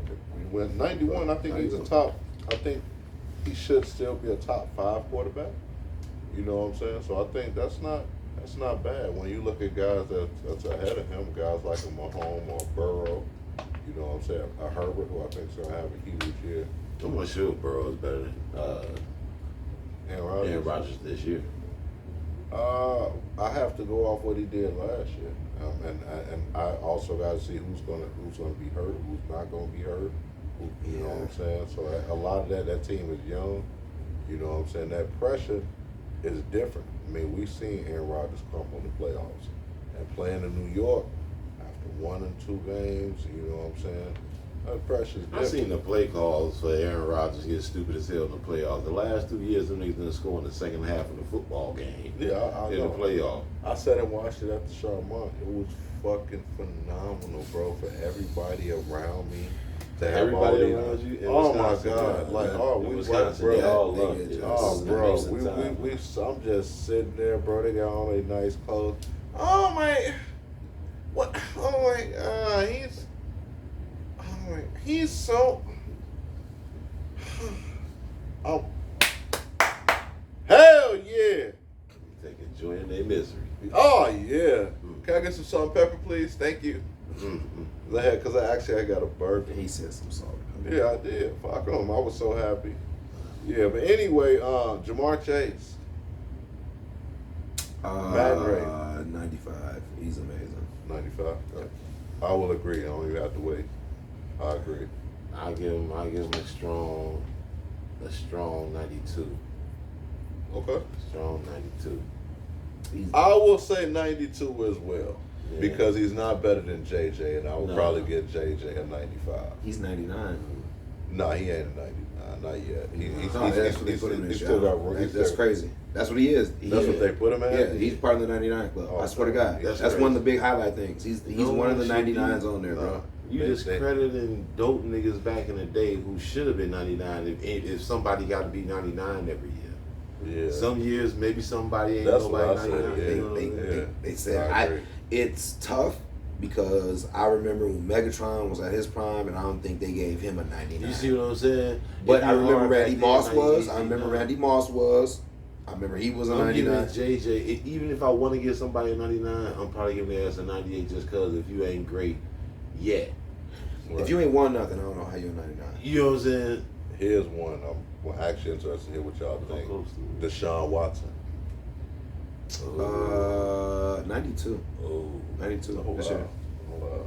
[SPEAKER 1] when 91, I think he's a top. I think he should still be a top 5 quarterback. You know what I'm saying? So I think that's not bad when you look at guys that's ahead of him. Guys like a Mahomes or Burrow. You know what I'm saying? A Herbert, who I think is gonna have a huge year.
[SPEAKER 3] I'm not sure Burrow is better than
[SPEAKER 1] Aaron Rodgers.
[SPEAKER 3] Aaron Rodgers this year.
[SPEAKER 1] I have to go off what he did last year, and I also got to see who's gonna be hurt, who's not gonna be hurt. You know what I'm saying? So a lot of that team is young. You know what I'm saying? That pressure is different. I mean, we've seen Aaron Rodgers come on the playoffs and playing in New York after 1 and 2 games. You know what I'm saying? That pressure is different.
[SPEAKER 3] I seen the play calls for Aaron Rodgers get stupid as hell in the playoffs. The last 2 years, them niggas didn't score in the second half of the football game.
[SPEAKER 1] Yeah, I
[SPEAKER 3] in
[SPEAKER 1] know.
[SPEAKER 3] the playoff.
[SPEAKER 1] I sat and watched it at the Charmant. It was fucking phenomenal, bro, for everybody around me. To have
[SPEAKER 3] Everybody
[SPEAKER 1] all these-
[SPEAKER 3] around you in
[SPEAKER 1] Oh my
[SPEAKER 3] Wisconsin,
[SPEAKER 1] God!
[SPEAKER 3] yeah.
[SPEAKER 1] Like, oh,
[SPEAKER 3] In
[SPEAKER 1] we
[SPEAKER 3] Wisconsin,
[SPEAKER 1] bro.
[SPEAKER 3] they all love
[SPEAKER 2] nigga,
[SPEAKER 3] it.
[SPEAKER 1] Oh,
[SPEAKER 3] It's
[SPEAKER 1] bro,
[SPEAKER 3] amazing time.
[SPEAKER 1] I'm just sitting there, bro. They got all their nice clothes. Oh my, what? Oh my, he's so. Oh, hell yeah!
[SPEAKER 3] Taking joy in their misery.
[SPEAKER 1] Oh yeah! Can I get some salt and pepper, please? Thank you.
[SPEAKER 3] Mm-hmm.
[SPEAKER 1] Because I got a burger.
[SPEAKER 2] He said some salt.
[SPEAKER 1] Yeah, I did. Fuck him. I was so happy. Yeah, but anyway, Jamar Chase. Bad rate.
[SPEAKER 2] 95. He's amazing.
[SPEAKER 1] 95. I will agree. I don't even have to wait. I agree.
[SPEAKER 3] I give him a strong 92.
[SPEAKER 1] Okay.
[SPEAKER 3] Strong 92.
[SPEAKER 1] I will say 92 as well.
[SPEAKER 3] Yeah.
[SPEAKER 1] Because he's not better than JJ, and I would
[SPEAKER 3] No.
[SPEAKER 1] probably get JJ a 95.
[SPEAKER 2] He's 99.
[SPEAKER 1] No, he ain't a 99. Not yet. He's
[SPEAKER 2] That's what they put him in.
[SPEAKER 1] he's still got room.
[SPEAKER 2] That's crazy. That's what he is.
[SPEAKER 1] That's what they put him at?
[SPEAKER 2] Yeah, he's part of the 99 club.
[SPEAKER 1] Oh,
[SPEAKER 2] I swear to God.
[SPEAKER 3] that's
[SPEAKER 2] That's
[SPEAKER 3] crazy.
[SPEAKER 2] one of the big highlight things. He's
[SPEAKER 3] No
[SPEAKER 2] one of the
[SPEAKER 3] one should
[SPEAKER 2] 99s
[SPEAKER 3] be-
[SPEAKER 2] on there, bro.
[SPEAKER 3] You
[SPEAKER 1] They-
[SPEAKER 3] discrediting dope niggas back in the day who should have been 99 if somebody got to be 99 every year.
[SPEAKER 1] Yeah.
[SPEAKER 3] Some years, maybe somebody ain't
[SPEAKER 1] That's
[SPEAKER 3] nobody
[SPEAKER 1] what I said,
[SPEAKER 3] 99.
[SPEAKER 1] yeah.
[SPEAKER 3] You know what I mean?
[SPEAKER 2] They said
[SPEAKER 1] I agree.
[SPEAKER 2] it's tough because I remember when Megatron was at his prime, and I don't think they gave him a 99.
[SPEAKER 3] You see what I'm saying?
[SPEAKER 2] But
[SPEAKER 3] If
[SPEAKER 2] I
[SPEAKER 3] you're
[SPEAKER 2] remember
[SPEAKER 3] hard
[SPEAKER 2] Randy
[SPEAKER 3] back then,
[SPEAKER 2] Moss
[SPEAKER 3] like,
[SPEAKER 2] was.
[SPEAKER 3] you
[SPEAKER 2] I remember
[SPEAKER 3] know.
[SPEAKER 2] Randy Moss was. I remember he was a
[SPEAKER 3] I'm giving
[SPEAKER 2] 99.
[SPEAKER 3] JJ, even if I want to give somebody a 99, I'm probably giving their ass a 98 just because if you ain't great yet.
[SPEAKER 2] If you ain't won nothing, I don't know how you're 99.
[SPEAKER 3] You know what I'm saying?
[SPEAKER 1] Here's one. I'm actually interested to hear what y'all think.
[SPEAKER 3] close to
[SPEAKER 1] Deshaun Watson.
[SPEAKER 2] 92.
[SPEAKER 1] Oh,
[SPEAKER 2] 92.
[SPEAKER 1] hold
[SPEAKER 2] This
[SPEAKER 1] up.
[SPEAKER 2] year.
[SPEAKER 1] Hold up.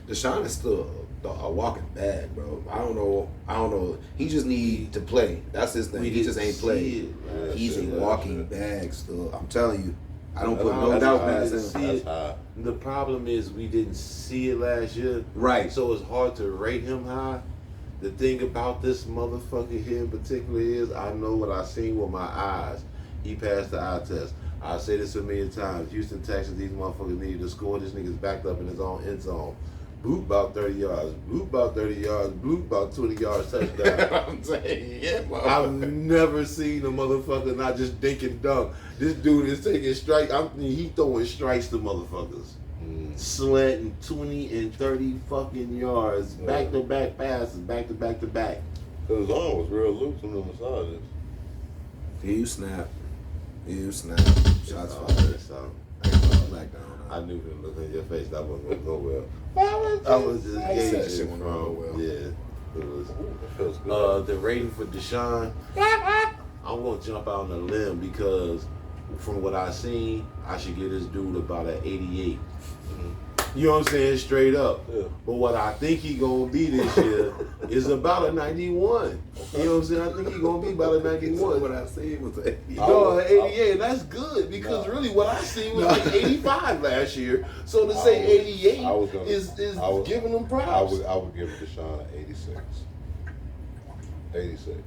[SPEAKER 2] Deshaun is still a walking bag, bro. I don't know. He just need to play. That's his thing.
[SPEAKER 3] We
[SPEAKER 2] He just
[SPEAKER 3] didn't
[SPEAKER 2] ain't
[SPEAKER 3] see
[SPEAKER 2] played.
[SPEAKER 3] it,
[SPEAKER 1] man.
[SPEAKER 2] He's a
[SPEAKER 1] Yeah,
[SPEAKER 2] walking
[SPEAKER 1] shit.
[SPEAKER 2] bag still. I'm telling you. I don't put
[SPEAKER 3] That's
[SPEAKER 2] no
[SPEAKER 3] high.
[SPEAKER 2] doubt
[SPEAKER 3] That's
[SPEAKER 2] past
[SPEAKER 3] high.
[SPEAKER 2] him.
[SPEAKER 1] That's high.
[SPEAKER 3] The problem is we didn't see it last year.
[SPEAKER 2] Right.
[SPEAKER 3] So it's hard to rate him high. The thing about this motherfucker here in particular is I know what I seen with my eyes. He passed the eye test. I say this a million times. Houston, Texas, these motherfuckers needed to score. This nigga's backed up in his own end zone. Bloop about 30 yards. Bloop about 30 yards. Bloop about 20 yards touchdown.
[SPEAKER 2] I'm saying, yeah,
[SPEAKER 3] I've never seen a motherfucker not just dink and dunk. This dude is taking strikes. He throwing strikes to motherfuckers. Slanting 20 and 30 fucking yards. Back to back passes. Back to back to back.
[SPEAKER 1] His arm was real loose on the massages.
[SPEAKER 2] You snap. Shots
[SPEAKER 3] Oh,
[SPEAKER 2] fired.
[SPEAKER 3] that's all.
[SPEAKER 2] Back down.
[SPEAKER 3] I knew from the look on your face that wasn't going to go well.
[SPEAKER 4] I
[SPEAKER 3] I was just
[SPEAKER 2] I said
[SPEAKER 3] gauging
[SPEAKER 2] shit won't go
[SPEAKER 3] from,
[SPEAKER 2] well.
[SPEAKER 3] yeah. It was.
[SPEAKER 1] It feels good.
[SPEAKER 3] The rating for Deshaun, I'm gonna jump out on a limb because from what I seen, I should give this dude about an 88. You know what I'm saying? Straight up.
[SPEAKER 1] Yeah.
[SPEAKER 3] But what I think he gonna be this year is about a 91. You know what I'm saying? I think he gonna be about a 91.
[SPEAKER 2] What I see was a
[SPEAKER 3] No, 88, and that's good because really what I seen was like 85 last year. So to say 88
[SPEAKER 1] I was gonna-
[SPEAKER 3] is
[SPEAKER 1] I was-
[SPEAKER 3] giving them
[SPEAKER 1] I
[SPEAKER 3] props.
[SPEAKER 1] would give Deshaun an 86. 86.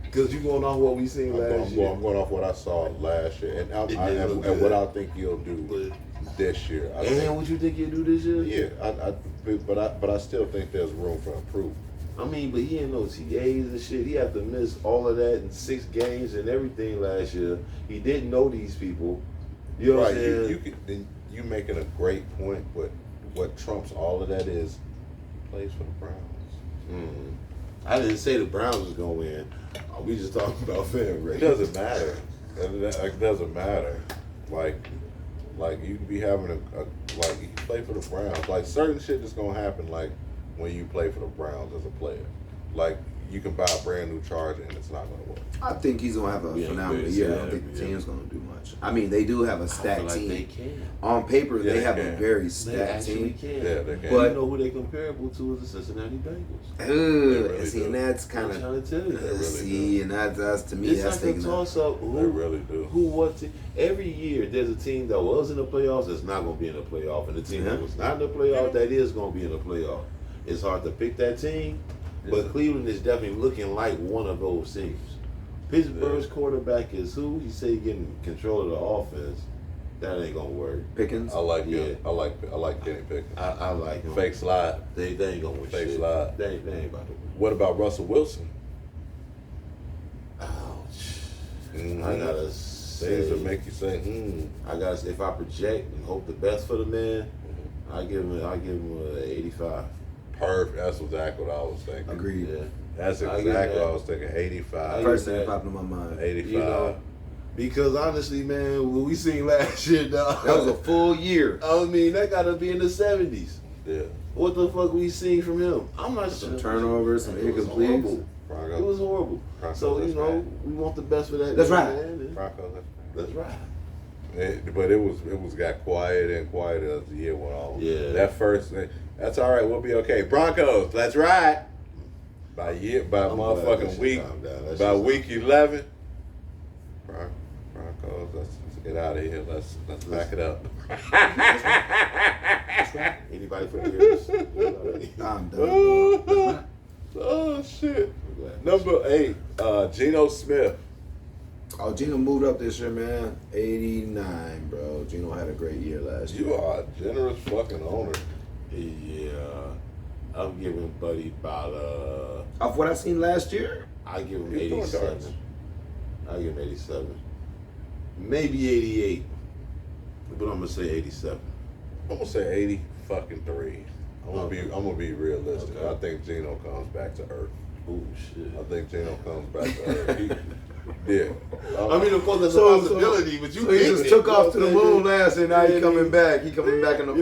[SPEAKER 3] Because you going off what we seen last year.
[SPEAKER 1] I'm going off what I saw last year, and
[SPEAKER 3] It didn't look
[SPEAKER 1] and what
[SPEAKER 3] good.
[SPEAKER 1] I think he'll do this year. I
[SPEAKER 3] And
[SPEAKER 1] think,
[SPEAKER 3] what you think he'll do this year?
[SPEAKER 1] yeah, but I still think there's room for improvement.
[SPEAKER 3] I mean, but he ain't no TAs and shit. He had to miss all of that in 6 games and everything last year. He didn't know these people. You know what I'm saying?
[SPEAKER 1] You making a great point, but what trumps all of that is he plays for the Browns.
[SPEAKER 3] Mm. I didn't say the Browns was gonna win. We just talking about fan rate.
[SPEAKER 1] It doesn't matter. It doesn't matter. Like you could be having like you play for the Browns. Like certain shit is gonna happen. Like when you play for the Browns as a player, like you can buy a brand new Charger and it's not gonna work.
[SPEAKER 2] I think he's gonna have a phenomenal year. I don't think the team's gonna do much. I mean, they do have a stacked team.
[SPEAKER 3] They can.
[SPEAKER 2] On paper,
[SPEAKER 1] Yeah,
[SPEAKER 2] they
[SPEAKER 1] they
[SPEAKER 2] have
[SPEAKER 1] can.
[SPEAKER 2] a very
[SPEAKER 3] They
[SPEAKER 2] stacked
[SPEAKER 3] actually
[SPEAKER 2] team.
[SPEAKER 3] can.
[SPEAKER 1] Yeah, they can.
[SPEAKER 2] But-
[SPEAKER 3] you know who they comparable to is the Cincinnati Bengals.
[SPEAKER 2] Ugh,
[SPEAKER 1] really
[SPEAKER 2] see,
[SPEAKER 1] do.
[SPEAKER 2] and that's
[SPEAKER 3] I'm
[SPEAKER 2] kind of
[SPEAKER 3] trying to tell you that.
[SPEAKER 1] really
[SPEAKER 2] see, and that's to me,
[SPEAKER 3] It's
[SPEAKER 2] that's
[SPEAKER 3] like a
[SPEAKER 2] taking up.
[SPEAKER 3] toss up.
[SPEAKER 1] They really do.
[SPEAKER 3] Every year there's a team that was in the playoffs that's not going to be in the playoff, and the team that
[SPEAKER 2] Yeah.
[SPEAKER 3] was not in the playoff that is going to be in the playoff. It's hard to pick that team, but Cleveland is definitely looking like one of those teams. Pittsburgh's quarterback is who? He say he getting control of the offense. That ain't gonna work.
[SPEAKER 2] Pickens.
[SPEAKER 1] I like
[SPEAKER 3] Yeah.
[SPEAKER 1] it. I like Kenny Pickens.
[SPEAKER 3] I like him.
[SPEAKER 1] Fake slide.
[SPEAKER 3] They ain't gonna win
[SPEAKER 1] Fake
[SPEAKER 3] shit.
[SPEAKER 1] slide.
[SPEAKER 3] They ain't about to win.
[SPEAKER 1] What about Russell Wilson?
[SPEAKER 3] Ouch.
[SPEAKER 1] Mhm.
[SPEAKER 3] I gotta
[SPEAKER 1] Things
[SPEAKER 3] say,
[SPEAKER 1] that make you say,
[SPEAKER 3] I gotta say, if I project and hope the best for the man, I give him a 85.
[SPEAKER 1] Perfect. That's exactly what I was thinking.
[SPEAKER 2] Agreed.
[SPEAKER 3] Yeah.
[SPEAKER 1] That's
[SPEAKER 3] I
[SPEAKER 1] exactly
[SPEAKER 3] get
[SPEAKER 1] what
[SPEAKER 3] that.
[SPEAKER 1] I was thinking. 85.
[SPEAKER 2] First thing that popped in my mind.
[SPEAKER 1] 85.
[SPEAKER 3] You know, because honestly, man, what we seen last year, dog,
[SPEAKER 2] That was a full year.
[SPEAKER 3] I mean, that gotta be in the 70s.
[SPEAKER 1] Yeah.
[SPEAKER 3] What the fuck we seen from him? I'm not
[SPEAKER 2] Some
[SPEAKER 3] sure.
[SPEAKER 2] turnovers, some
[SPEAKER 3] It was
[SPEAKER 2] incompletes.
[SPEAKER 3] horrible.
[SPEAKER 1] Broncos.
[SPEAKER 3] It was horrible.
[SPEAKER 1] Broncos,
[SPEAKER 3] So
[SPEAKER 1] that's
[SPEAKER 3] you know,
[SPEAKER 1] right.
[SPEAKER 3] we want the best for that.
[SPEAKER 2] That's
[SPEAKER 3] man,
[SPEAKER 2] right.
[SPEAKER 3] and
[SPEAKER 1] Broncos.
[SPEAKER 3] That's right.
[SPEAKER 1] But it was got quieter and quieter as the year went on.
[SPEAKER 3] Yeah.
[SPEAKER 1] That first, that's all right. We'll be okay. Broncos. That's right. By
[SPEAKER 3] I'm glad that
[SPEAKER 1] motherfucking
[SPEAKER 3] shit
[SPEAKER 1] week.
[SPEAKER 3] calmed down. That
[SPEAKER 1] By
[SPEAKER 3] shit
[SPEAKER 1] week 11. Broncos. Let's get out of here. Let's back it up.
[SPEAKER 3] That's right. Anybody for the years?
[SPEAKER 2] I'm done. Bro. That's right.
[SPEAKER 1] Oh shit. Number 8, Geno Smith.
[SPEAKER 2] Oh, Gino moved up this year, man. 89, bro. Gino had a great year last year.
[SPEAKER 1] You are a generous fucking owner.
[SPEAKER 3] Yeah, I'm giving Buddy about
[SPEAKER 2] Off what I seen last year,
[SPEAKER 3] I give him
[SPEAKER 1] He's doing
[SPEAKER 3] 87.
[SPEAKER 1] darts.
[SPEAKER 3] I give him 87. Maybe 88, but I'm gonna say 87.
[SPEAKER 1] I'm gonna say 80 fucking 3. I'm gonna be realistic.
[SPEAKER 3] Okay.
[SPEAKER 1] I think Geno comes back to earth.
[SPEAKER 3] Oh shit.
[SPEAKER 1] I think Geno comes back to earth. Yeah.
[SPEAKER 3] I mean, of course, that's
[SPEAKER 2] So-
[SPEAKER 3] a possibility, but you
[SPEAKER 2] so he
[SPEAKER 3] picked
[SPEAKER 2] just
[SPEAKER 3] it.
[SPEAKER 2] took
[SPEAKER 3] You
[SPEAKER 2] off
[SPEAKER 3] know
[SPEAKER 2] to the
[SPEAKER 3] what I'm saying?
[SPEAKER 2] moon last year. Now he
[SPEAKER 3] Yeah,
[SPEAKER 2] coming back. He coming back in the.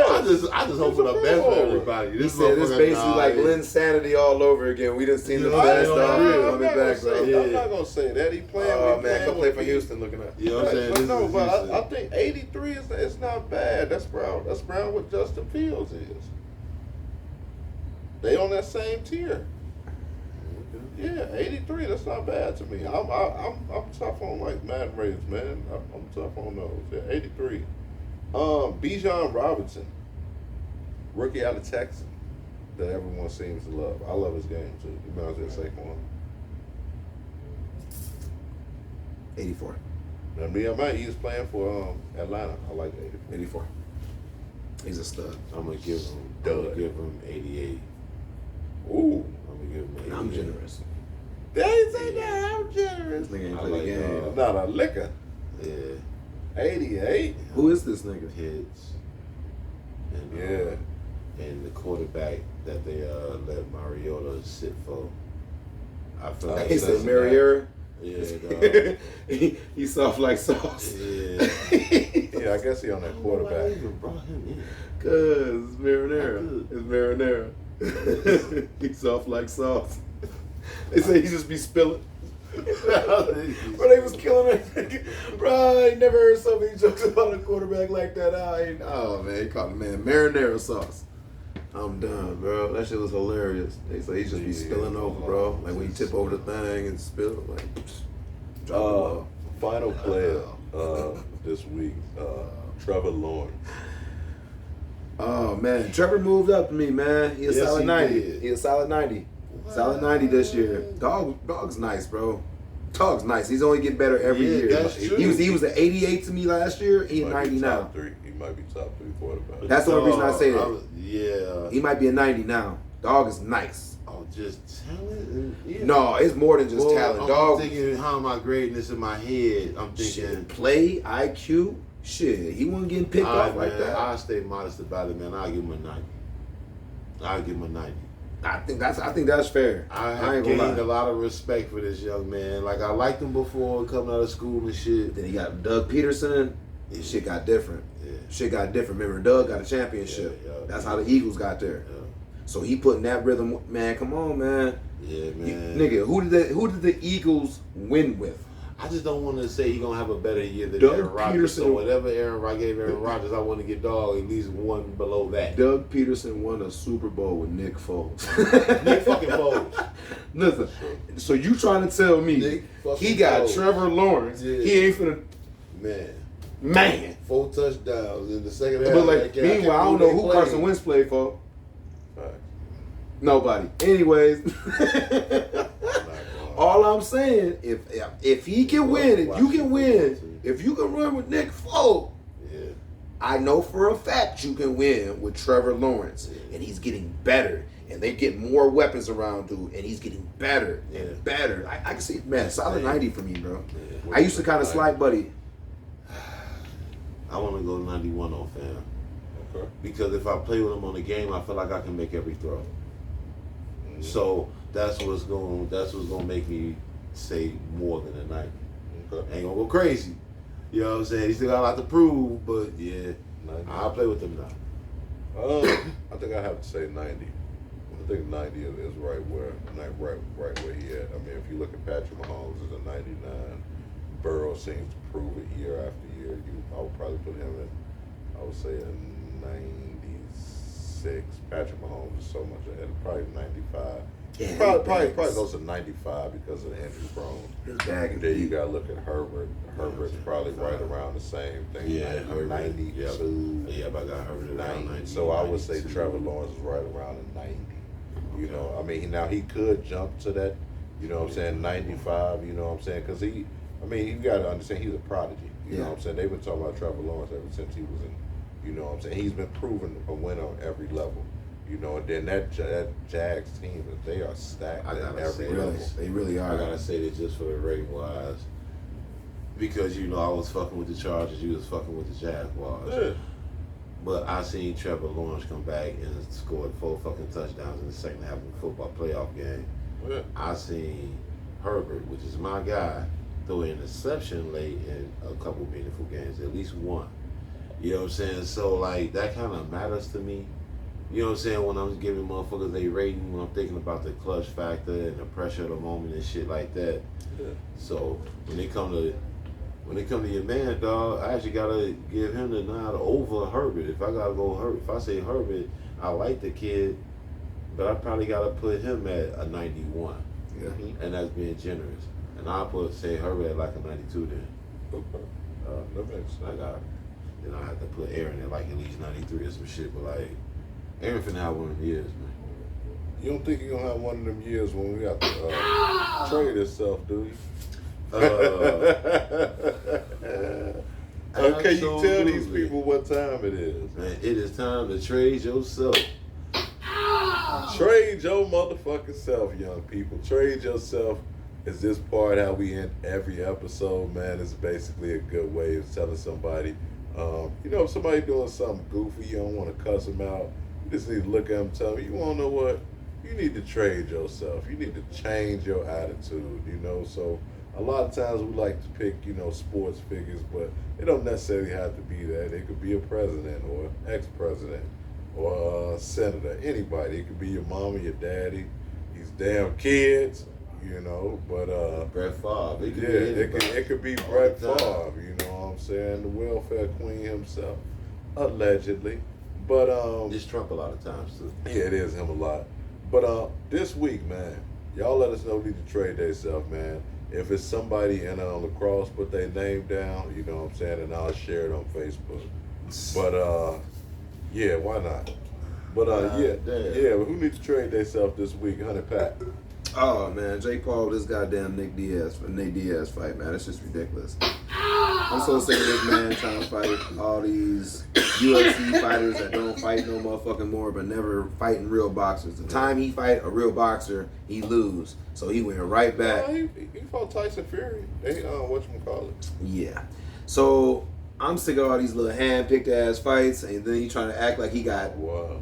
[SPEAKER 3] I just hope for the best for everybody.
[SPEAKER 2] He
[SPEAKER 3] This
[SPEAKER 2] said it's
[SPEAKER 3] motherfucker-
[SPEAKER 2] basically
[SPEAKER 3] nah,
[SPEAKER 2] like
[SPEAKER 3] it-
[SPEAKER 2] Lynn Sanity all over again. We done seen the
[SPEAKER 3] Yeah,
[SPEAKER 2] best
[SPEAKER 3] I'm
[SPEAKER 2] dog
[SPEAKER 3] not
[SPEAKER 2] coming
[SPEAKER 1] gonna
[SPEAKER 2] back,
[SPEAKER 1] say,
[SPEAKER 2] bro.
[SPEAKER 3] Yeah.
[SPEAKER 1] I'm not gonna say that. He playing.
[SPEAKER 2] Oh
[SPEAKER 1] we
[SPEAKER 2] man,
[SPEAKER 1] playing
[SPEAKER 2] come play
[SPEAKER 1] with
[SPEAKER 2] for
[SPEAKER 1] me.
[SPEAKER 2] Houston. Looking up.
[SPEAKER 3] You know what I'm saying?
[SPEAKER 1] But
[SPEAKER 3] This
[SPEAKER 1] no,
[SPEAKER 3] is
[SPEAKER 1] but
[SPEAKER 3] Houston.
[SPEAKER 1] I think 83 it's not bad. That's around what Justin Fields is. They on that same tier. Yeah, 83. That's not bad to me. I'm tough on like Madden ratings, man. I'm tough on those. Yeah, 83. Bijan Robinson, rookie out of Texas, that everyone seems to love. I love his game too. He reminds me of Saquon.
[SPEAKER 2] 84.
[SPEAKER 1] I mean, he was playing for Atlanta. I like 84.
[SPEAKER 2] 84. He's a stud.
[SPEAKER 3] I'm gonna give him.
[SPEAKER 1] Dud.
[SPEAKER 3] 88.
[SPEAKER 1] Ooh.
[SPEAKER 3] I'm gonna give him 88.
[SPEAKER 2] I'm generous.
[SPEAKER 1] They say that I'm generous.
[SPEAKER 2] This nigga ain't
[SPEAKER 3] I
[SPEAKER 2] play
[SPEAKER 3] like,
[SPEAKER 2] the game.
[SPEAKER 1] Not a liquor.
[SPEAKER 3] Yeah.
[SPEAKER 1] 88.
[SPEAKER 2] Who is this nigga?
[SPEAKER 3] Heads. And,
[SPEAKER 1] Yeah.
[SPEAKER 3] And the quarterback that they let Mariota sit for. I feel
[SPEAKER 1] Oh,
[SPEAKER 3] like
[SPEAKER 2] He
[SPEAKER 1] said
[SPEAKER 2] said Mariota.
[SPEAKER 3] Yeah, dog.
[SPEAKER 2] He's soft like sauce.
[SPEAKER 3] Yeah.
[SPEAKER 1] Yeah, I guess he on that
[SPEAKER 3] I
[SPEAKER 1] quarterback.
[SPEAKER 3] even brought him in.
[SPEAKER 2] Cause it's marinara.
[SPEAKER 3] I could.
[SPEAKER 2] It's marinara. He's soft like sauce. They say he just be spilling. Bro, they was killing it. Bro, I ain't never heard so many jokes about a quarterback like that. Oh man, he called the man marinara sauce. I'm done, bro. That shit was hilarious. They say he just be spilling over, bro. Like when you tip over the thing and spill, like drop it off.
[SPEAKER 1] Final player this week, Trevor Lawrence.
[SPEAKER 2] Oh man, Trevor moved up to me, man. He a solid
[SPEAKER 3] he
[SPEAKER 2] 90.
[SPEAKER 3] did.
[SPEAKER 2] He a solid 90. Solid 90 this year. Dog's nice, bro. Dog's nice. He's only getting better every
[SPEAKER 3] Yeah,
[SPEAKER 2] year.
[SPEAKER 3] that's true.
[SPEAKER 2] He was an 88 to me last year. He's
[SPEAKER 1] He might
[SPEAKER 2] 90
[SPEAKER 1] be
[SPEAKER 2] now.
[SPEAKER 1] top 3. He might be top 3 quarterback.
[SPEAKER 2] That's the only reason I say that.
[SPEAKER 3] Yeah.
[SPEAKER 2] He might be a 90 now. Dog is nice.
[SPEAKER 3] Oh, just talent? Yeah.
[SPEAKER 2] No, it's more than just
[SPEAKER 3] Well,
[SPEAKER 2] talent.
[SPEAKER 3] I'm
[SPEAKER 2] Dog,
[SPEAKER 3] thinking, how am I grading this in my head? I'm thinking,
[SPEAKER 2] shit, play, IQ, shit. He wasn't getting picked
[SPEAKER 3] all
[SPEAKER 2] off
[SPEAKER 3] right,
[SPEAKER 2] like
[SPEAKER 3] man,
[SPEAKER 2] that.
[SPEAKER 3] I'll stay modest about it, man. I'll give him a 90. I'll give him a 90.
[SPEAKER 2] I think that's fair.
[SPEAKER 3] I
[SPEAKER 2] I
[SPEAKER 3] have
[SPEAKER 2] ain't gonna
[SPEAKER 3] gained
[SPEAKER 2] lie.
[SPEAKER 3] a lot of respect for this young man. Like, I liked him before coming out of school and shit.
[SPEAKER 2] Then he got Doug Peterson. His shit got different.
[SPEAKER 3] Yeah.
[SPEAKER 2] Shit got different. Remember, Doug got a championship.
[SPEAKER 3] Yeah, yeah.
[SPEAKER 2] That's how the Eagles got there.
[SPEAKER 3] Yeah,
[SPEAKER 2] So he putting that rhythm. Man, come on, man.
[SPEAKER 3] yeah, man.
[SPEAKER 2] Nigga, who did the Eagles win with?
[SPEAKER 3] I just don't want to say he's going to have a better year than
[SPEAKER 2] Doug
[SPEAKER 3] Aaron Rodgers.
[SPEAKER 2] Peterson.
[SPEAKER 3] So whatever gave Aaron Rodgers, I want to get dog at least one below that.
[SPEAKER 2] Doug Peterson won a Super Bowl with Nick Foles.
[SPEAKER 3] Nick fucking Foles.
[SPEAKER 2] Listen, so you trying to tell me
[SPEAKER 3] Nick fucking
[SPEAKER 2] he got
[SPEAKER 3] Foles.
[SPEAKER 2] Trevor Lawrence?
[SPEAKER 3] Yeah.
[SPEAKER 2] He ain't finna. Man.
[SPEAKER 3] 4 touchdowns in the second half.
[SPEAKER 2] But like, meanwhile, I don't know who Carson Wentz played for.
[SPEAKER 1] Right.
[SPEAKER 2] Nobody. Anyways, all I'm saying, if he can win, if you can win, if you can run with Nick Foles,
[SPEAKER 3] Yeah.
[SPEAKER 2] I know for a fact you can win with Trevor Lawrence, and he's getting better, and they get more weapons around dude, and he's getting better and
[SPEAKER 3] Yeah.
[SPEAKER 2] better. I can see, man, solid 90 for me, bro.
[SPEAKER 3] Yeah.
[SPEAKER 2] I used to kind of slight Buddy.
[SPEAKER 3] I want to go 91 on fam.
[SPEAKER 1] Okay.
[SPEAKER 3] Because if I play with him on the game, I feel like I can make every throw.
[SPEAKER 1] Mhm.
[SPEAKER 3] So that's what's gonna make me say more than a 90.
[SPEAKER 1] Okay.
[SPEAKER 3] Ain't gonna go crazy. You know what I'm saying? He still got a lot to prove, but yeah,
[SPEAKER 1] 90.
[SPEAKER 3] I'll play with him now.
[SPEAKER 1] I think I have to say 90. I think 90 is right where he at. I mean, if you look at Patrick Mahomes as a 99, Burrow seems to prove it year after year. I would probably put him in, I would say a 96. Patrick Mahomes is so much ahead. Probably 95.
[SPEAKER 2] Yeah,
[SPEAKER 1] Probably
[SPEAKER 2] bags.
[SPEAKER 1] goes to 95 because of the injury prone.
[SPEAKER 2] His bag
[SPEAKER 1] And then you gotta look at Herbert. Herbert's probably right around the same thing.
[SPEAKER 3] Yeah,
[SPEAKER 1] 90,
[SPEAKER 3] Herbert.
[SPEAKER 1] 92.
[SPEAKER 3] Yeah, but I got Herbert around 90.
[SPEAKER 1] So I would say
[SPEAKER 3] 92.
[SPEAKER 1] Trevor Lawrence is right around the 90. You know, I mean, now he could jump to that, you know what I'm saying, 95, you know what I'm saying? Because you got to understand, he's a prodigy. You know what I'm saying? They've been talking about Trevor Lawrence ever since he was in, you know what I'm saying? He's been proven a winner on every level. You know, and then that Jags team, they are stacked
[SPEAKER 3] I
[SPEAKER 1] at
[SPEAKER 3] gotta
[SPEAKER 1] every
[SPEAKER 3] say,
[SPEAKER 1] level.
[SPEAKER 2] They really
[SPEAKER 3] I
[SPEAKER 2] are.
[SPEAKER 3] gotta say that just for the rating wise, because I was fucking with the Chargers, you was fucking with the Jaguars.
[SPEAKER 1] Yeah.
[SPEAKER 3] But I seen Trevor Lawrence come back and scored 4 fucking touchdowns in the second half of the football playoff game.
[SPEAKER 1] Yeah.
[SPEAKER 3] I seen Herbert, which is my guy, throw an interception late in a couple meaningful games, at least one. You know what I'm saying? So like that kind of matters to me. You know what I'm saying? When I'm giving motherfuckers a rating, when I'm thinking about the clutch factor and the pressure of the moment and shit like that.
[SPEAKER 1] Yeah.
[SPEAKER 3] So when it come to your man, dog, I actually gotta give him the nod over Herbert. If I gotta go Herbert, if I say Herbert, I like the kid, but I probably gotta put him at a 91,
[SPEAKER 2] Yeah.
[SPEAKER 3] and that's being generous. And I'll say Herbert at like a 92 then.
[SPEAKER 1] Okay. That makes sense.
[SPEAKER 3] Then I have to put Aaron at like at least 93 or some shit. But like Aaron finna have one of them years, man.
[SPEAKER 1] You don't think you're going to have one of them years when we got to trade itself, do you? Okay, you tell these
[SPEAKER 3] Absolutely.
[SPEAKER 1] people what time it is.
[SPEAKER 3] Man, it is time to trade yourself.
[SPEAKER 1] Trade your motherfucking self, young people. Trade yourself is this part how we end every episode, man. It's basically a good way of telling somebody, if somebody doing something goofy, you don't want to cuss them out. You just need to look at them and tell them, you want to know what? You need to trade yourself. You need to change your attitude, So a lot of times we like to pick, sports figures, but it don't necessarily have to be that. It could be a president or ex-president or a senator, anybody. It could be your mama, your daddy, these damn kids, but
[SPEAKER 3] Brett Favre.
[SPEAKER 1] it could be Brett Favre, you know what I'm saying? The welfare queen himself, allegedly. But
[SPEAKER 3] It's Trump a lot of times too.
[SPEAKER 1] yeah, it is him a lot. But this week, man, y'all let us know who need to trade themselves, man. If it's somebody in lacrosse, put their name down, you know what I'm saying, and I'll share it on Facebook. But yeah, why not? But
[SPEAKER 3] Damn.
[SPEAKER 1] but who needs to trade themselves this week? 100 Pat.
[SPEAKER 2] Oh man, Jake Paul, this goddamn Nate Diaz fight, man. It's just ridiculous. I'm so sick of this man trying to fight all these UFC fighters that don't fight no motherfucking more, but never fighting real boxers. The time he fight a real boxer, he lose. So he went right back.
[SPEAKER 1] He fought Tyson Fury. They whatchamacallit.
[SPEAKER 2] Yeah. So I'm sick of all these little hand-picked ass fights, and then he trying to act like he got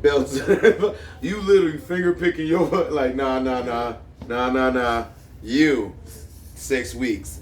[SPEAKER 2] belts. You literally finger picking your like nah. You 6 weeks,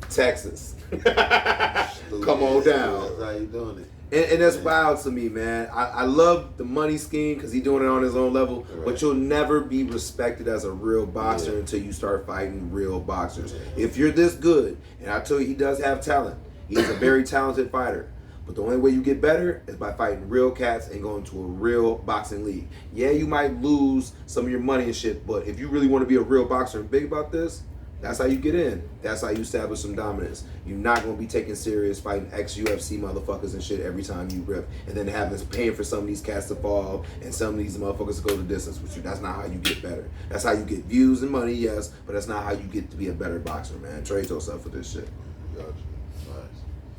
[SPEAKER 2] Texas. Come on down.
[SPEAKER 3] That's how you doing it.
[SPEAKER 2] And that's wild to me, man. I love the money scheme because he's doing it on his own level, but you'll never be respected as a real boxer until you start fighting real boxers. If you're this good, and I tell you, he does have talent. He's a very talented fighter. But the only way you get better is by fighting real cats and going to a real boxing league. Yeah, you might lose some of your money and shit, but if you really want to be a real boxer and big about this, that's how you get in. That's how you establish some dominance. You're not going to be taken serious fighting ex-UFC motherfuckers and shit every time you rip. And then paying for some of these cats to fall and some of these motherfuckers to go the distance with you. That's not how you get better. That's how you get views and money, yes, but that's not how you get to be a better boxer, man. Trade yourself for this shit.
[SPEAKER 1] Gotcha.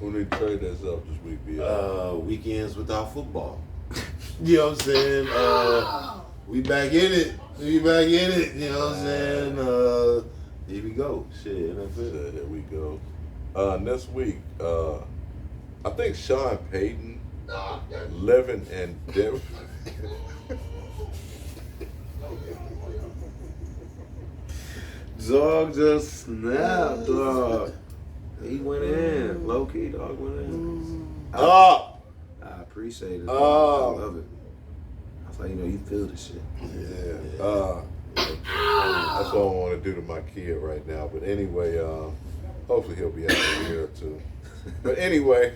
[SPEAKER 1] Who need to trade that up this week, B?
[SPEAKER 3] Weekends without football. You know what I'm saying? We back in it. You know what I'm saying? Here we go. Shit, that's it.
[SPEAKER 1] Here we go. Next week, I think Sean Payton living in Denver.
[SPEAKER 2] Dog just snapped, dog. He went in. Low key, dog went in. I appreciate it. Dog. I love it. That's how you know you feel the shit.
[SPEAKER 1] Yeah. That's what I want to do to my kid right now. But anyway, hopefully he'll be out in a year or two. But anyway,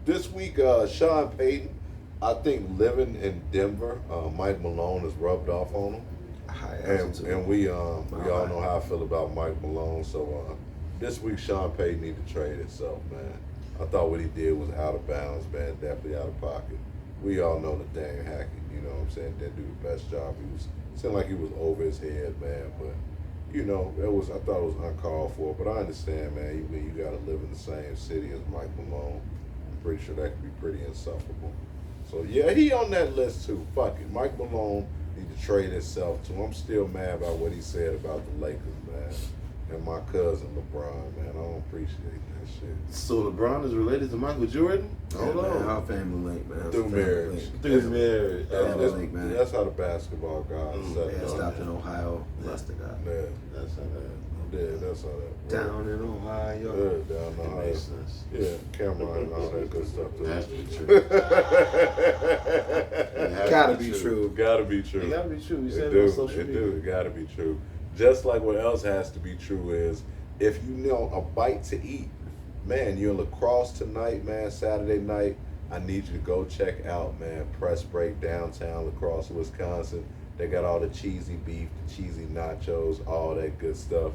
[SPEAKER 1] this week, Sean Payton, I think living in Denver, Mike Malone has rubbed off on him. And we all know how I feel about Mike Malone. So this week, Sean Payton need to trade himself, man. I thought what he did was out of bounds, man. Definitely out of pocket. We all know that Dan Hackett, you know what I'm saying, didn't do the best job. Seemed like he was over his head, man. But you know, I thought it was uncalled for. But I understand, man. You got to live in the same city as Mike Malone. I'm pretty sure that could be pretty insufferable. So yeah, he on that list too. Fuck it, Mike Malone need to trade himself too. I'm still mad about what he said about the Lakers, man, and my cousin LeBron, man. I don't appreciate that shit.
[SPEAKER 3] So LeBron is related to Michael Jordan?
[SPEAKER 2] Hold on. Our family link, man.
[SPEAKER 1] Through marriage.
[SPEAKER 3] Through marriage.
[SPEAKER 1] That's how the basketball guys set
[SPEAKER 2] Yeah,
[SPEAKER 1] it
[SPEAKER 2] stopped in Ohio. Lusted out.
[SPEAKER 1] Yeah,
[SPEAKER 3] That's how that.
[SPEAKER 1] that's how that.
[SPEAKER 2] Down in Ohio.
[SPEAKER 1] Yeah, down in
[SPEAKER 3] That
[SPEAKER 1] Ohio.
[SPEAKER 3] makes sense.
[SPEAKER 1] Yeah, Cameron and all that good stuff too.
[SPEAKER 3] Has to be true.
[SPEAKER 2] Gotta be true.
[SPEAKER 1] Gotta be true.
[SPEAKER 3] It gotta be true. You
[SPEAKER 1] It
[SPEAKER 3] said
[SPEAKER 1] do.
[SPEAKER 3] it on social
[SPEAKER 1] It
[SPEAKER 3] media.
[SPEAKER 1] do. It gotta be true. Just like what else has to be true is if you know a bite to eat, man, you're in lacrosse tonight, man, Saturday night. I need you to go check out, man, Press Break downtown La Crosse, Wisconsin. They got all the cheesy beef, the cheesy nachos, all that good stuff.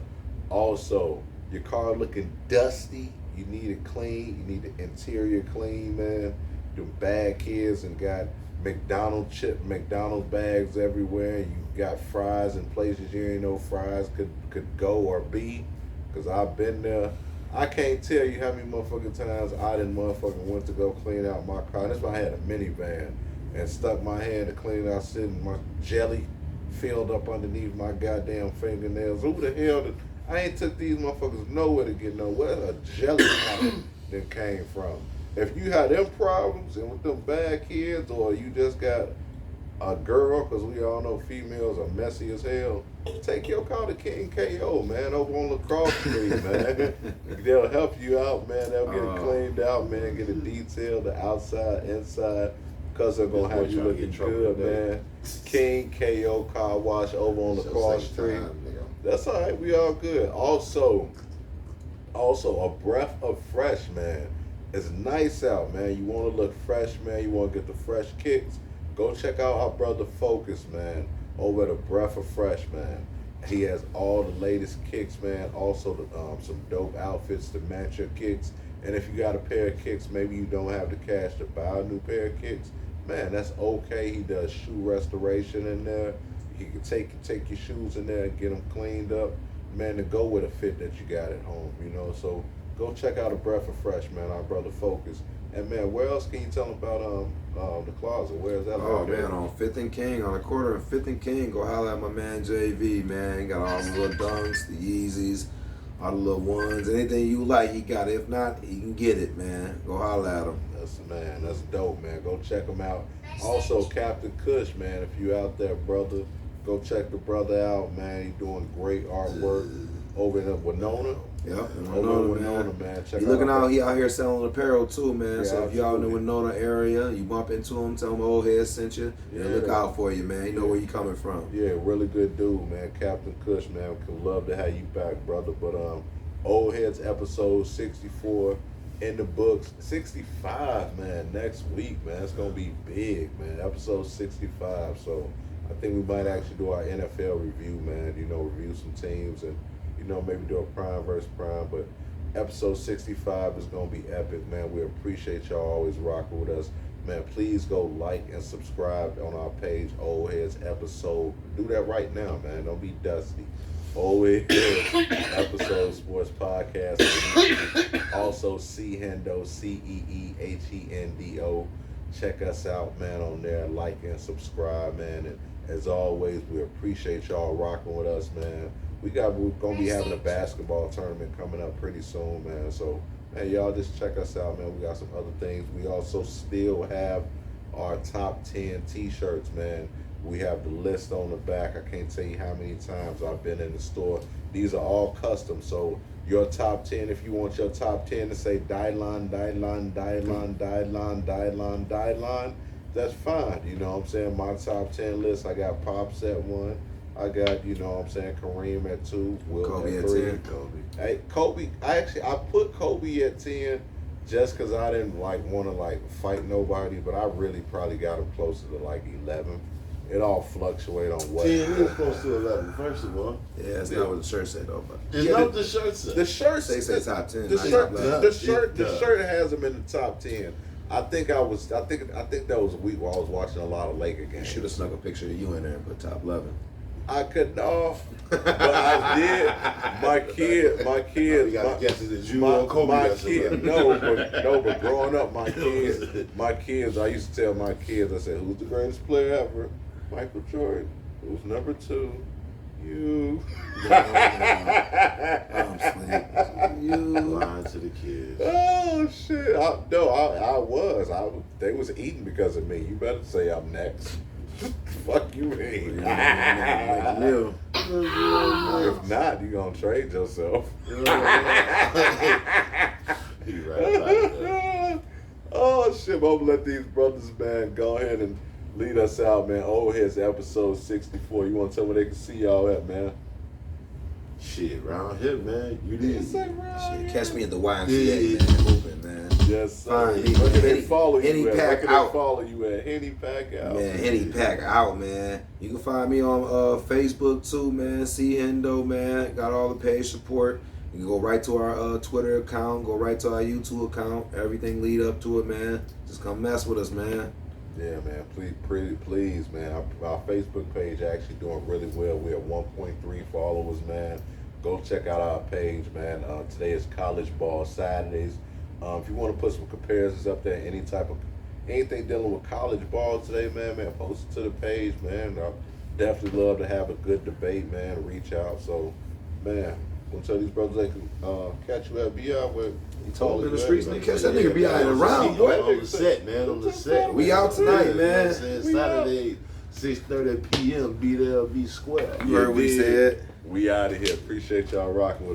[SPEAKER 1] Also, your car looking dusty. You need it clean. You need the interior clean, man. Them bad kids and got McDonald's bags everywhere. You got fries in places you ain't know fries could go or be. Cause I've been there. I can't tell you how many motherfucking times I done motherfucking went to go clean out my car. That's why I had a minivan and stuck my hand to clean out, sitting my jelly filled up underneath my goddamn fingernails. Who the hell did I ain't took these motherfuckers nowhere to get nowhere a jelly packet then came from. If you had them problems and with them bad kids, or you just got a girl, because we all know females are messy as hell, take your car to King KO, man, over on La Crosse Street, man. They'll help you out, man. They'll get it cleaned out, man, get it detailed, the outside, inside, because they're going to have you looking good, man. King KO Car Wash over on La Crosse Street. That's all right. We all good. Also, a breath of fresh, man. It's nice out, man. You want to look fresh, man. You want to get the fresh kicks. Go check out our brother Focus, man, over at a Breath of Fresh, man. He has all the latest kicks, man. Also, some dope outfits to match your kicks. And if you got a pair of kicks, maybe you don't have the cash to buy a new pair of kicks. man, that's okay. He does shoe restoration in there. He can take your shoes in there and get them cleaned up, man, to go with a fit that you got at home, you know. So go check out A Breath of Fresh, man, our brother Focus. And man, where else can you tell them about the closet? Where is that?
[SPEAKER 2] Oh man, on 5th and King, on the corner of 5th and King, go holler at my man JV, man. He got all the little dunks, the Yeezys, all the little ones, anything you like, he got it. If not, he can get it, man. Go holler at him.
[SPEAKER 1] That's dope, man. Go check him out. Also, Captain Kush, man, if you out there, brother, go check the brother out, man. He doing great artwork over in Winona.
[SPEAKER 2] Yep, in
[SPEAKER 1] Over in
[SPEAKER 2] Winona,
[SPEAKER 1] Winona, man. Check
[SPEAKER 2] He looking
[SPEAKER 1] out.
[SPEAKER 2] out, he out here selling apparel too, man.
[SPEAKER 1] Yeah,
[SPEAKER 2] So if y'all in the
[SPEAKER 1] absolutely.
[SPEAKER 2] Winona area, you bump into him, tell him Old Head sent you. Yeah, look
[SPEAKER 1] Yeah.
[SPEAKER 2] out for you, man. You know where you coming from.
[SPEAKER 1] Yeah, really good dude, man. Captain Kush, man. Could love to have you back, brother. But Old Heads episode 64 in the books. 65, man. Next week, man. It's gonna be big, man. Episode 65. So I think we might actually do our NFL review, man. You know, review some teams and maybe do a prime versus prime. But episode 65 is gonna be epic, man. We appreciate y'all always rocking with us. Man, please go like and subscribe on our page, Old Heads Episode. Do that right now, man. Don't be dusty. Old Heads Episode Sports Podcast. Also, Chendo, Ceehendo. Check us out, man, on there. Like and subscribe, man. And as always, we appreciate y'all rocking with us, man. We're gonna be having a basketball tournament coming up pretty soon, man. So, man, y'all just check us out, man. We got some other things. We also still have our top 10 t-shirts, man. We have the list on the back. I can't tell you how many times I've been in the store. These are all custom. So your top 10, if you want your top 10 to say Dylan, that's fine. You know what I'm saying? My top 10 list, I got Pops at 1. I got, you know what I'm saying, Kareem at 2, Will
[SPEAKER 2] Kobe
[SPEAKER 1] at
[SPEAKER 2] at
[SPEAKER 1] 3.
[SPEAKER 2] 10. Kobe.
[SPEAKER 1] Hey, Kobe, I put Kobe at 10 just because I didn't want to fight nobody, but I really probably got him closer to 11. It all fluctuate on what.
[SPEAKER 3] 10 is close to 11, first of all.
[SPEAKER 2] Yeah, that's not what the shirt said though, but
[SPEAKER 3] It's not what the shirt said.
[SPEAKER 1] The shirt
[SPEAKER 2] they say top 10.
[SPEAKER 1] The
[SPEAKER 2] not
[SPEAKER 1] shirt,
[SPEAKER 2] top 11.
[SPEAKER 1] the shirt has him in the top 10. I think that was a week where I was watching a lot of Laker
[SPEAKER 2] You
[SPEAKER 1] games.
[SPEAKER 2] should have snuck a picture of you in there and put top 11.
[SPEAKER 1] I couldn't off, but I did. My kids,
[SPEAKER 3] You gotta guess it as you or Kobe.
[SPEAKER 1] my
[SPEAKER 3] that's
[SPEAKER 1] kid,
[SPEAKER 3] about.
[SPEAKER 1] but growing up, my kids, I used to tell my kids, I said, who's the greatest player ever? Michael Jordan. Who's number 2? You.
[SPEAKER 2] I'm asleep. You.
[SPEAKER 3] Lying to the kids.
[SPEAKER 1] Oh shit! I was. They was eating because of me. You better say I'm next. Fuck you, mean.
[SPEAKER 2] Meal.
[SPEAKER 1] If not, you gonna trade yourself.
[SPEAKER 3] You right about that.
[SPEAKER 1] Oh shit! But I'm gonna let these brothers, man, go ahead and lead us out, man. Old Heads episode 64. You want to tell me where they can see y'all at, man?
[SPEAKER 3] Shit, round here, man. You
[SPEAKER 1] You
[SPEAKER 3] did.
[SPEAKER 1] say right.
[SPEAKER 2] Shit, catch me at the YMCA,
[SPEAKER 3] Yeah.
[SPEAKER 2] man. Moving, man.
[SPEAKER 1] Yes, sir.
[SPEAKER 2] Fine.
[SPEAKER 1] Where can they
[SPEAKER 2] Henny-
[SPEAKER 1] follow you
[SPEAKER 2] Henny
[SPEAKER 1] at?
[SPEAKER 2] Pack
[SPEAKER 1] Where can
[SPEAKER 2] out.
[SPEAKER 1] they follow you at? Henny Pack out.
[SPEAKER 2] Man, Henny Pack out, man. You can find me on Facebook too, man. Chendo, man. Got all the page support. You can go right to our Twitter account, go right to our YouTube account. Everything lead up to it, man. Just come mess with us, man.
[SPEAKER 1] Yeah, man. Please, man. Our Facebook page actually doing really well. We're at 1.3 followers, man. Go check out our page, man. Today is College Ball Saturdays. If you want to put some comparisons up there, anything dealing with college ball today, man, post it to the page, man. I definitely love to have a good debate, man. Reach out. So, man, I'm gonna tell these brothers they can catch you at BI with.
[SPEAKER 2] He told me in the streets, nigga, catch that nigga be out and around, boy.
[SPEAKER 3] On the set, man. On the set.
[SPEAKER 2] We out tonight,
[SPEAKER 3] You know
[SPEAKER 2] man.
[SPEAKER 3] what I'm saying? Saturday, 6:30 p.m. BLB Square.
[SPEAKER 2] You heard what he said.
[SPEAKER 1] We out of here. Appreciate y'all rocking with us.